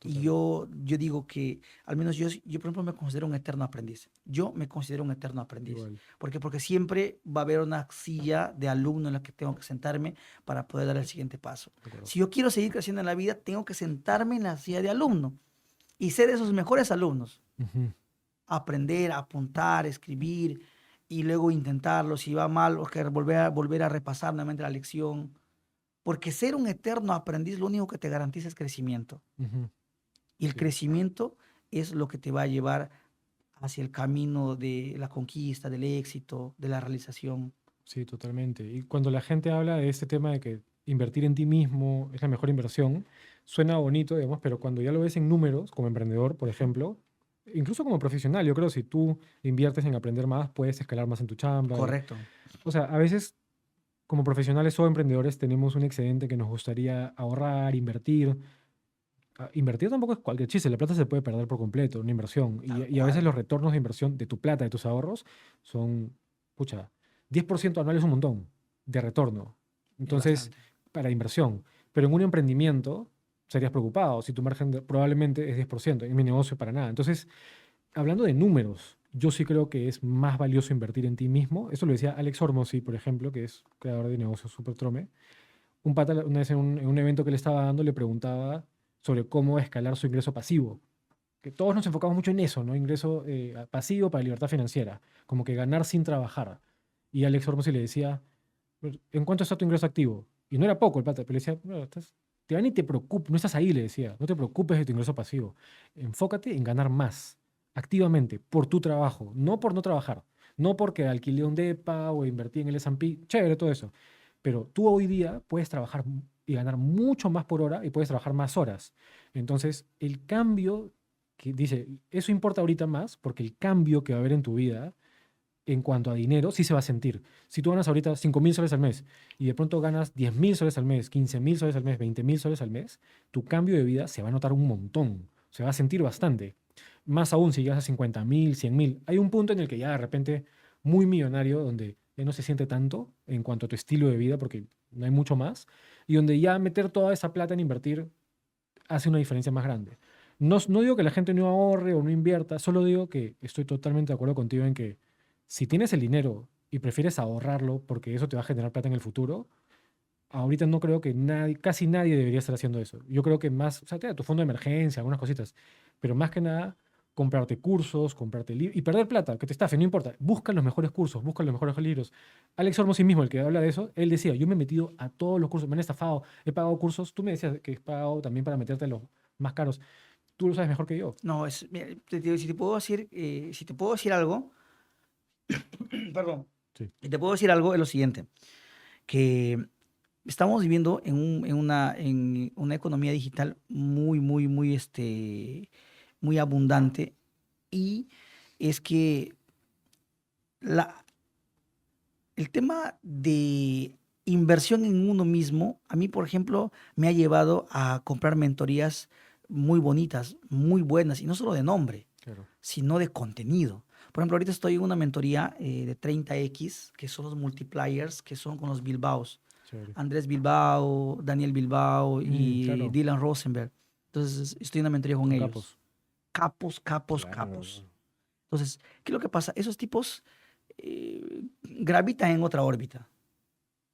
Y total, yo digo que, al menos yo, por ejemplo, me considero un eterno aprendiz. Yo me considero un eterno aprendiz. igual, ¿Por qué? Porque siempre va a haber una silla de alumno en la que tengo que sentarme para poder dar el siguiente paso. de acuerdo. Si yo quiero seguir creciendo en la vida, tengo que sentarme en la silla de alumno y ser de esos mejores alumnos. Ujú, Aprender, apuntar, escribir y luego intentarlo. Si va mal, ok, volver a repasar nuevamente la lección. Porque ser un eterno aprendiz lo único que te garantiza es crecimiento. ujú, Y el sí. crecimiento es lo que te va a llevar hacia el camino de la conquista, del éxito, de la realización. Sí, totalmente. Y cuando la gente habla de este tema de que invertir en ti mismo es la mejor inversión, suena bonito, digamos, pero cuando ya lo ves en números, como emprendedor, por ejemplo, incluso como profesional, yo creo que si tú inviertes en aprender más, puedes escalar más en tu chamba. Correcto. O sea, a veces como profesionales o emprendedores tenemos un excedente que nos gustaría ahorrar, invertir. Invertir tampoco es cualquier chiste, la plata se puede perder por completo, una inversión. Y, Tal y a veces cual. los retornos de inversión de tu plata, de tus ahorros, son, pucha, 10% anual es un montón de retorno. Es Entonces, bastante. para inversión. Pero en un emprendimiento serías preocupado si tu margen probablemente es 10%, en mi negocio para nada. Entonces, hablando de números, yo sí creo que es más valioso invertir en ti mismo. Eso lo decía Alex Hormozzi, por ejemplo, que es creador de negocios Super Trome. Un pata una vez en un evento que le estaba dando le preguntaba sobre cómo escalar su ingreso pasivo. Que todos nos enfocamos mucho en eso, ¿no? Ingreso pasivo para libertad financiera, como que ganar sin trabajar. Y Alex Hormozzi le decía, ¿en cuánto está tu ingreso activo? Y no era poco el pata, pero le decía, "No, te van y te preocupes, no estás ahí, le decía, no te preocupes de tu ingreso pasivo. Enfócate en ganar más, activamente, por tu trabajo, no por no trabajar, no porque alquilé un depa o invertí en el S&P, chévere todo eso. Pero tú hoy día puedes trabajar y ganar mucho más por hora y puedes trabajar más horas. Entonces, el cambio que dice, eso importa ahorita más porque el cambio que va a haber en tu vida en cuanto a dinero sí se va a sentir. Si tú ganas ahorita 5.000 soles al mes y de pronto ganas 10.000 soles al mes, 15.000 soles al mes, 20.000 soles al mes, tu cambio de vida se va a notar un montón, se va a sentir bastante. Más aún si llegas a 50.000, 100.000. Hay un punto en el que ya de repente muy millonario, donde ya no se siente tanto en cuanto a tu estilo de vida, porque no hay mucho más, y donde ya meter toda esa plata en invertir hace una diferencia más grande. No digo que la gente no ahorre o no invierta, solo digo que estoy totalmente de acuerdo contigo en que si tienes el dinero y prefieres ahorrarlo porque eso te va a generar plata en el futuro, ahorita no creo que nadie, casi nadie debería estar haciendo eso. Yo creo que más, o sea, te da tu fondo de emergencia, algunas cositas, pero más que nada, comprarte cursos, comprarte libros y perder plata, que te estafen, no importa. Busca los mejores cursos, busca los mejores libros. Alex Hormozzi mismo, el que habla de eso, él decía, yo me he metido a todos los cursos, me han estafado, he pagado cursos, tú me decías que has pagado también para meterte a los más caros. Tú lo sabes mejor que yo. No, mira, si te puedo decir algo, perdón, Sí, si te puedo decir algo, es lo siguiente, que estamos viviendo en una economía digital muy abundante, y es que la, el tema de inversión en uno mismo, a mí, por ejemplo, me ha llevado a comprar mentorías muy bonitas, muy buenas, y no solo de nombre, claro. sino de contenido. Por ejemplo, ahorita estoy en una mentoría de 30X, que son los multipliers, que son con los Bilbaos. Chévere. Andrés Bilbao, Daniel Bilbao y Claro, Dylan Rosenberg. Entonces, estoy en una mentoría con son ellos. capos. Capos, capos, Claro. capos. Entonces, ¿qué es lo que pasa? Esos tipos gravitan en otra órbita.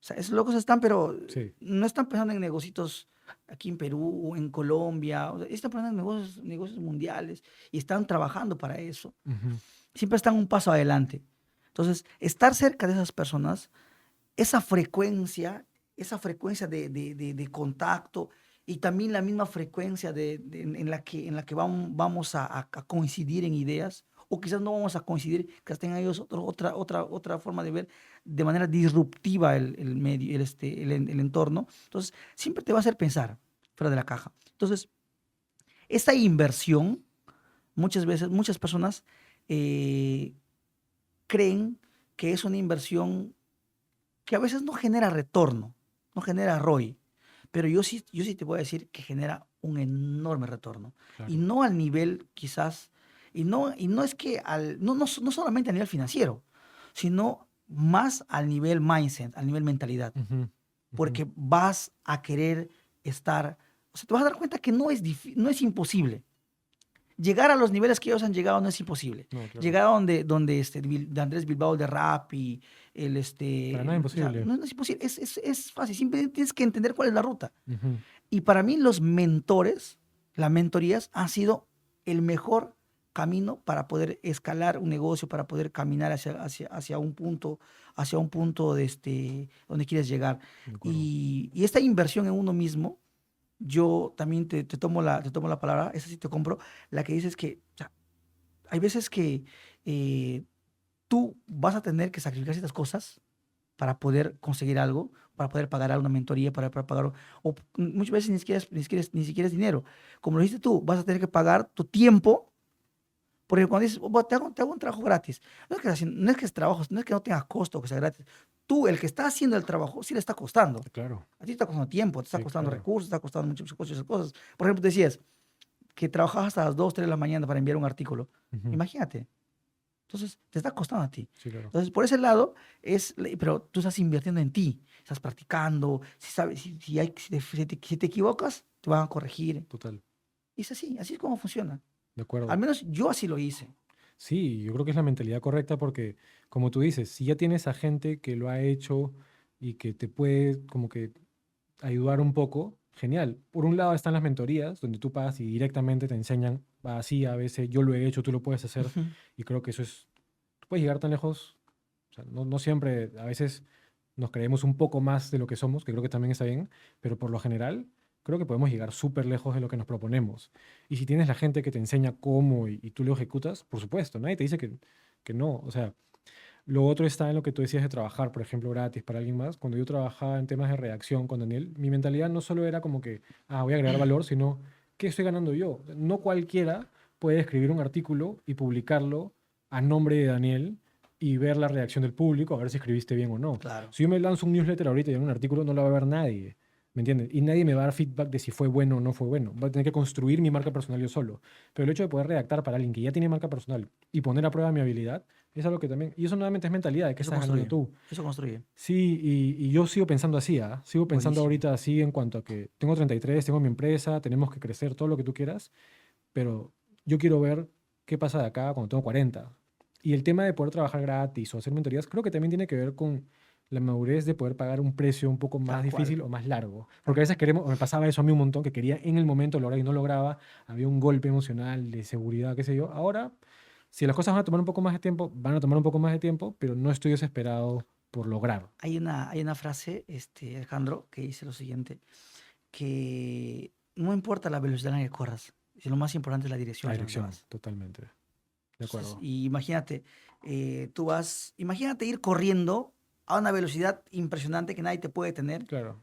sea, esos locos están, pero Sí. no están pensando en negocios aquí en Perú o en Colombia. O sea, están pensando en negocios mundiales y están trabajando para eso. Ujú. Siempre están un paso adelante. Entonces, estar cerca de esas personas, esa frecuencia de contacto y también la misma frecuencia en la que vamos a coincidir en ideas, o quizás no vamos a coincidir, quizás tengan ellos otra forma de ver de manera disruptiva el medio, el entorno. Entonces, siempre te va a hacer pensar fuera de la caja. Entonces, esta inversión, muchas veces, muchas personas eh, creen que es una inversión que a veces no genera retorno, no genera ROI, pero yo sí te voy a decir que genera un enorme retorno. Y Claro. no al nivel quizás, y no es que no solamente a nivel financiero, sino más al nivel mindset, al nivel mentalidad, Ujú, ujú. porque vas a querer estar, o sea, te vas a dar cuenta que no es imposible. Llegar a los niveles que ellos han llegado no es imposible. No, claro. Llegar a donde de Andrés Bilbao de rap y Para nada o sea, imposible. no es imposible, es fácil. Simplemente tienes que entender cuál es la ruta. Ujú. Y para mí los mentores, las mentorías han sido el mejor camino para poder escalar un negocio, para poder caminar hacia un punto donde quieres llegar. De acuerdo. Y esta inversión en uno mismo, yo también te tomo la palabra, esa sí te compro, la que dices que, o sea, hay veces que eh, tú vas a tener que sacrificar ciertas cosas para poder conseguir algo, para poder pagar una mentoría, para pagar, o muchas veces ni siquiera es dinero. Como lo dijiste tú, vas a tener que pagar tu tiempo, porque cuando dices, "Oh, te hago un trabajo gratis", no es que es trabajo, no es que no tengas costo, que sea gratis. Tú, el que está haciendo el trabajo, sí le está costando. Claro. A ti te está costando tiempo, te está Sí, costando claro. recursos, te está costando muchas cosas. Por ejemplo, decías que trabajabas hasta las 2, 3 de la mañana para enviar un artículo. Ujú. Imagínate. Entonces, te está costando a ti. Sí, claro. Entonces, por ese lado, pero tú estás invirtiendo en ti, estás practicando, si sabes, si te equivocas, te van a corregir. Total. Y es así es como funciona. De Al acuerdo. menos yo así lo hice. Sí, yo creo que es la mentalidad correcta porque, como tú dices, si ya tienes a gente que lo ha hecho y que te puede como que ayudar un poco, genial. Por un lado están las mentorías, donde tú pagas y directamente te enseñan, va así, a veces yo lo he hecho, tú lo puedes hacer, Ujú. y creo que eso es, tú puedes llegar tan lejos, o sea, no siempre, a veces nos creemos un poco más de lo que somos, que creo que también está bien, pero por lo general creo que podemos llegar súper lejos de lo que nos proponemos. Y si tienes la gente que te enseña cómo y tú lo ejecutas, por supuesto, nadie te dice que no, o sea, lo otro está en lo que tú decías de trabajar, por ejemplo, gratis para alguien más. Cuando yo trabajaba en temas de redacción con Daniel, mi mentalidad no solo era como que, voy a agregar valor, sino, ¿qué estoy ganando yo? No cualquiera puede escribir un artículo y publicarlo a nombre de Daniel y ver la reacción del público, a ver si escribiste bien o no. Claro. Si yo me lanzo un newsletter ahorita y hago un artículo, no lo va a ver nadie. ¿Me entiendes? Y nadie me va a dar feedback de si fue bueno o no fue bueno. Voy a tener que construir mi marca personal yo solo. Pero el hecho de poder redactar para alguien que ya tiene marca personal y poner a prueba mi habilidad, es algo que también, y eso nuevamente es mentalidad, de qué Eso estás ganando construye. tú. Eso construye. Sí, y yo sigo pensando así, ¿ah? Sigo pensando Buenísimo. ahorita así en cuanto a que tengo 33, tengo mi empresa, tenemos que crecer, todo lo que tú quieras, pero yo quiero ver qué pasa de acá cuando tengo 40. Y el tema de poder trabajar gratis o hacer mentorías, creo que también tiene que ver con la madurez de poder pagar un precio un poco más Tal cual. difícil o más largo. Porque a veces queremos, o me pasaba eso a mí un montón, que quería en el momento lograr y no lograba, había un golpe emocional de seguridad, qué sé yo. Ahora, si las cosas van a tomar un poco más de tiempo, van a tomar un poco más de tiempo, pero no estoy desesperado por lograr Hay una frase, Alejandro, que dice lo siguiente, que no importa la velocidad en la que corras, sino lo más importante es la dirección la hacia donde dirección, vas. totalmente. De Entonces, acuerdo. y imagínate, imagínate ir corriendo a una velocidad impresionante que nadie te puede tener, Claro,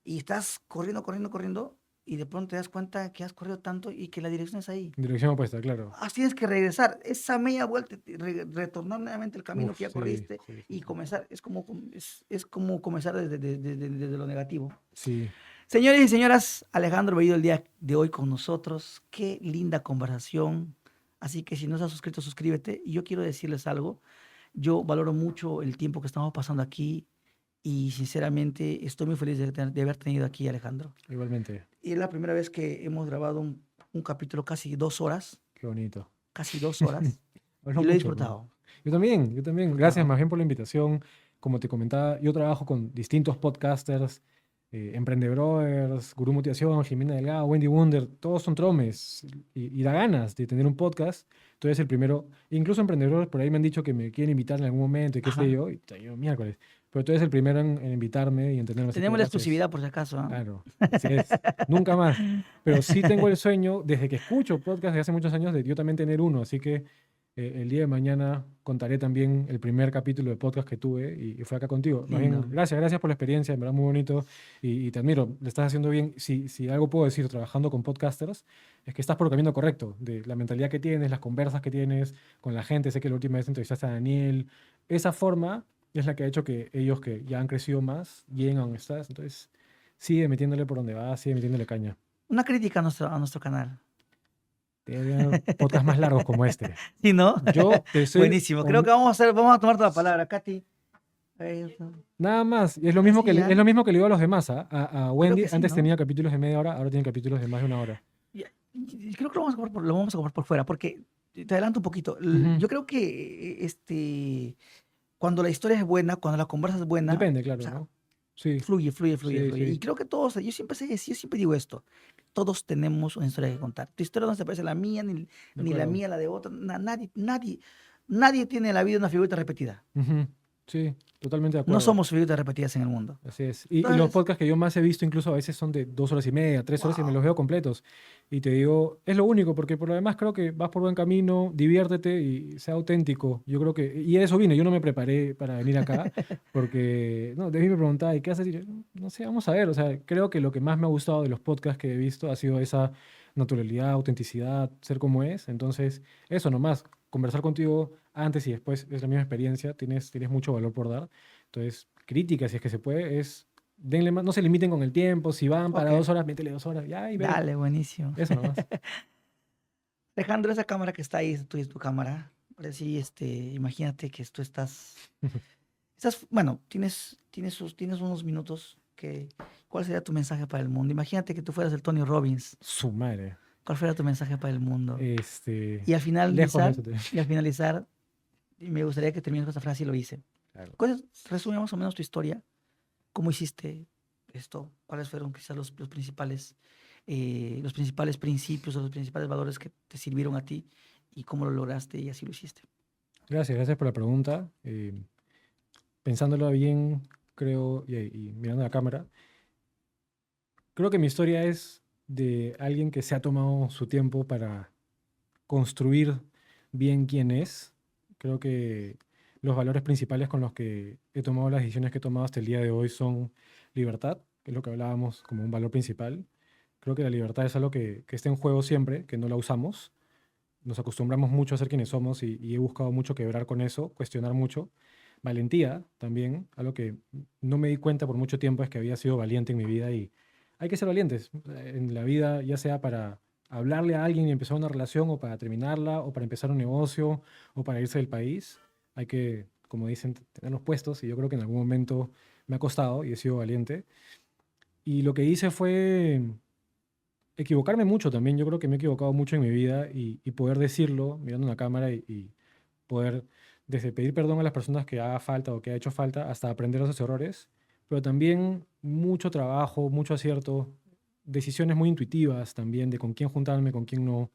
y estás corriendo, corriendo, corriendo, y de pronto te das cuenta que has corrido tanto y que la dirección es ahí. dirección opuesta, claro. Tienes que regresar esa media vuelta, retornar nuevamente el camino Uf, que ya sí, corriste sí, sí, y sí. comenzar. Es como comenzar desde lo negativo. Sí, Señores y señoras, Alejandro Bellido el día de hoy con nosotros. Qué linda conversación. Así que si no estás suscrito, suscríbete. Y yo quiero decirles algo. Yo valoro mucho el tiempo que estamos pasando aquí y sinceramente estoy muy feliz de haber tenido aquí a Alejandro. igualmente. Y es la primera vez que hemos grabado un capítulo casi 2 horas, Qué bonito. casi 2 horas, Hablo y lo he mucho, pero disfrutado. yo también, yo también. Gracias Claro. más bien por la invitación. como te comentaba, yo trabajo con distintos podcasters, Emprende Brothers, Gurú Motivación, Jimena Delgado, Wendy Wunder, todos son tromes y da ganas de tener un podcast. Tú eres el primero, incluso emprendedores por ahí me han dicho que me quieren invitar en algún momento y qué sé Ajá. yo, y puta, yo miércoles. Pero tú eres el primero en invitarme y en tenerlo, así que Tenemos la gracias. exclusividad por si acaso, ¿ah? Claro, así es. Nunca más. Pero sí tengo el sueño, desde que escucho podcast de hace muchos años, de yo también tener uno. Así que el día de mañana contaré también el primer capítulo de podcast que tuve y fue acá contigo. Más bien, Lindo. gracias por la experiencia, en verdad muy bonito y te admiro, le estás haciendo bien. Si algo puedo decir trabajando con podcasters, es que estás por el camino correcto, de la mentalidad que tienes, las conversas que tienes con la gente. Sé que la última vez entrevistaste a Daniel. Esa forma es la que ha hecho que ellos que ya han crecido más lleguen a donde estás. Entonces, sigue metiéndole por donde va, sigue metiéndole caña. Una crítica a nuestro canal. Tiene que haber podcasts más largos como este. ¿Sí, no? Yo te soy Buenísimo. Creo que vamos a tomar toda la palabra. Katy. nada más. Y es lo mismo Sí, es ya. lo mismo que le digo a los demás. A Creo Wendy que sí, antes ¿no? tenía capítulos de media hora, ahora tiene capítulos de más de una hora. Y creo que lo vamos a comer por fuera, porque te adelanto un poquito. Ujú. Yo creo que cuando la historia es buena, cuando la conversa es buena, Depende, o claro, sea, ¿no? Sí, fluye, fluye, fluye, sí, fluye. Y sí. creo que todos, yo siempre digo esto, todos tenemos una historia que contar. Tu historia no se parece a la mía, De ni la acuerdo. mía, la de otra. Nadie tiene en la vida una figurita repetida. Ujú. Sí, totalmente de No acuerdo. somos figuritas repetidas en el mundo. Así es. Y los Entonces, podcasts que yo más he visto incluso a veces son de 2 horas y media, 3 horas y me wow. los veo completos. Y te digo, es lo único, porque por lo demás creo que vas por buen camino, diviértete y sea auténtico. Yo creo que, y a eso vine, yo no me preparé para venir acá, porque, no, de mí me preguntaba, ¿y qué haces? Y yo, no sé, vamos a ver. O sea, creo que lo que más me ha gustado de los podcasts que he visto ha sido esa naturalidad, autenticidad, ser como es. Entonces, eso nomás, conversar contigo antes y después es la misma experiencia, tienes mucho valor por dar. Entonces, crítica, si es que se puede, es denle más, no se limiten con el tiempo, si van para Ok, 2 horas, métele 2 horas, ya, y ve, dale, buenísimo. eso nomás. Alejandro, esa cámara que está ahí, es tu cámara. Ahora sí, imagínate que tú bueno, tienes unos minutos ¿cuál sería tu mensaje para el mundo? Imagínate que tú fueras el Tony Robbins. Su madre. ¿Cuál fuera tu mensaje para el mundo? Este, Y al lejos de finalizar, eso. y al finalizar, y me gustaría que termines con esta frase y lo hice. Claro. Resume más o menos tu historia. ¿Cómo hiciste esto? ¿Cuáles fueron quizás los principales principios o los principales valores que te sirvieron a ti y cómo lo lograste y así lo hiciste? Gracias por la pregunta. Pensándolo bien, creo, y mirando la cámara, creo que mi historia es de alguien que se ha tomado su tiempo para construir bien quién es. Creo que los valores principales con los que he tomado las decisiones que he tomado hasta el día de hoy son libertad, que es lo que hablábamos como un valor principal. Creo que la libertad es algo que está en juego siempre, que no la usamos. Nos acostumbramos mucho a ser quienes somos y he buscado mucho quebrar con eso, cuestionar mucho. Valentía también, algo que no me di cuenta por mucho tiempo es que había sido valiente en mi vida y hay que ser valientes en la vida, ya sea para hablarle a alguien y empezar una relación o para terminarla o para empezar un negocio o para irse del país. Hay que, como dicen, tener los puestos y yo creo que en algún momento me ha costado y he sido valiente. Y lo que hice fue equivocarme mucho también. Yo creo que me he equivocado mucho en mi vida y poder decirlo mirando una cámara y poder desde pedir perdón a las personas que haga falta o que ha hecho falta hasta aprender de esos errores, pero también mucho trabajo, mucho acierto, decisiones muy intuitivas también de con quién juntarme, con quién no,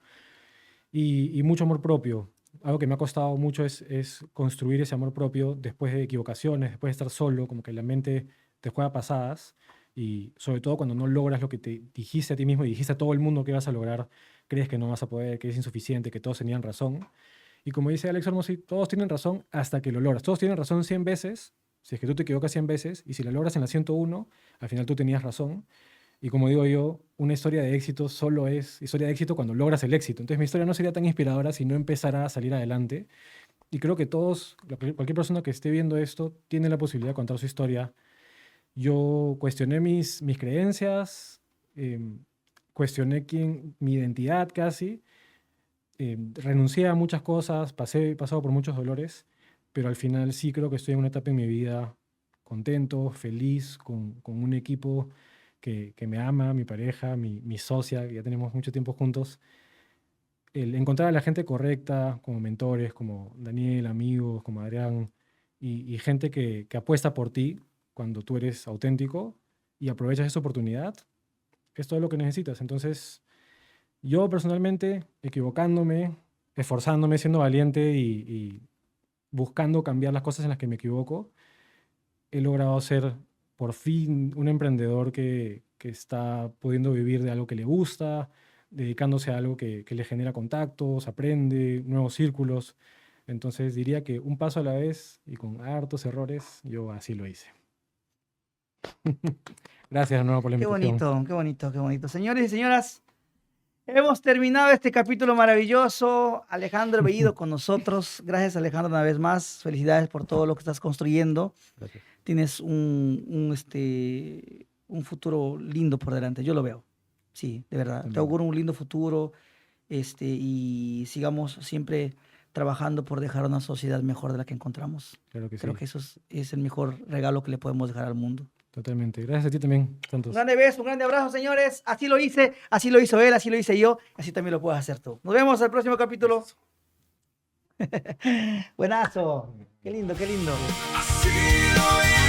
y mucho amor propio. Algo que me ha costado mucho es construir ese amor propio después de equivocaciones, después de estar solo, como que la mente te juega pasadas y sobre todo cuando no logras lo que te dijiste a ti mismo y dijiste a todo el mundo que vas a lograr, crees que no vas a poder, que es insuficiente, que todos tenían razón. Y como dice Alex Hormozzi, todos tienen razón hasta que lo logras. Todos tienen razón 100 veces, si es que tú te equivocas 100 veces, y si la logras en la 101, al final tú tenías razón. Y como digo yo, una historia de éxito solo es historia de éxito cuando logras el éxito. Entonces mi historia no sería tan inspiradora si no empezara a salir adelante. Y creo que todos, cualquier persona que esté viendo esto, tiene la posibilidad de contar su historia. Yo cuestioné mis creencias, cuestioné mi identidad casi, renuncié a muchas cosas, he pasado por muchos dolores, pero al final sí creo que estoy en una etapa en mi vida contento, feliz, con un equipo que me ama, mi pareja, mi socia, que ya tenemos mucho tiempo juntos. El encontrar a la gente correcta, como mentores, como Daniel, amigos, como Adrián, y gente que apuesta por ti cuando tú eres auténtico y aprovechas esa oportunidad, es todo lo que necesitas. Entonces, yo personalmente, equivocándome, esforzándome, siendo valiente y buscando cambiar las cosas en las que me equivoco, he logrado ser por fin un emprendedor que está pudiendo vivir de algo que le gusta, dedicándose a algo que le genera contactos, aprende, nuevos círculos. Entonces diría que un paso a la vez y con hartos errores, yo así lo hice. Gracias de nuevo por la Qué invitación. bonito, qué bonito, qué bonito. Señores y señoras, hemos terminado este capítulo maravilloso. Alejandro Bellido con nosotros. Gracias, Alejandro, una vez más. Felicidades por todo lo que estás construyendo. Gracias. Tienes un futuro lindo por delante. Yo lo veo. Sí, de verdad. Te También. auguro un lindo futuro. Y sigamos siempre trabajando por dejar una sociedad mejor de la que encontramos. Claro que Creo sí. que eso es el mejor regalo que le podemos dejar al mundo. Totalmente. Gracias a ti también, Un Santos. grande beso, un grande abrazo, señores. Así lo hice, así lo hizo él, así lo hice yo, así también lo puedes hacer tú. Nos vemos al próximo capítulo. Buenazo. Qué lindo, qué lindo. Así lo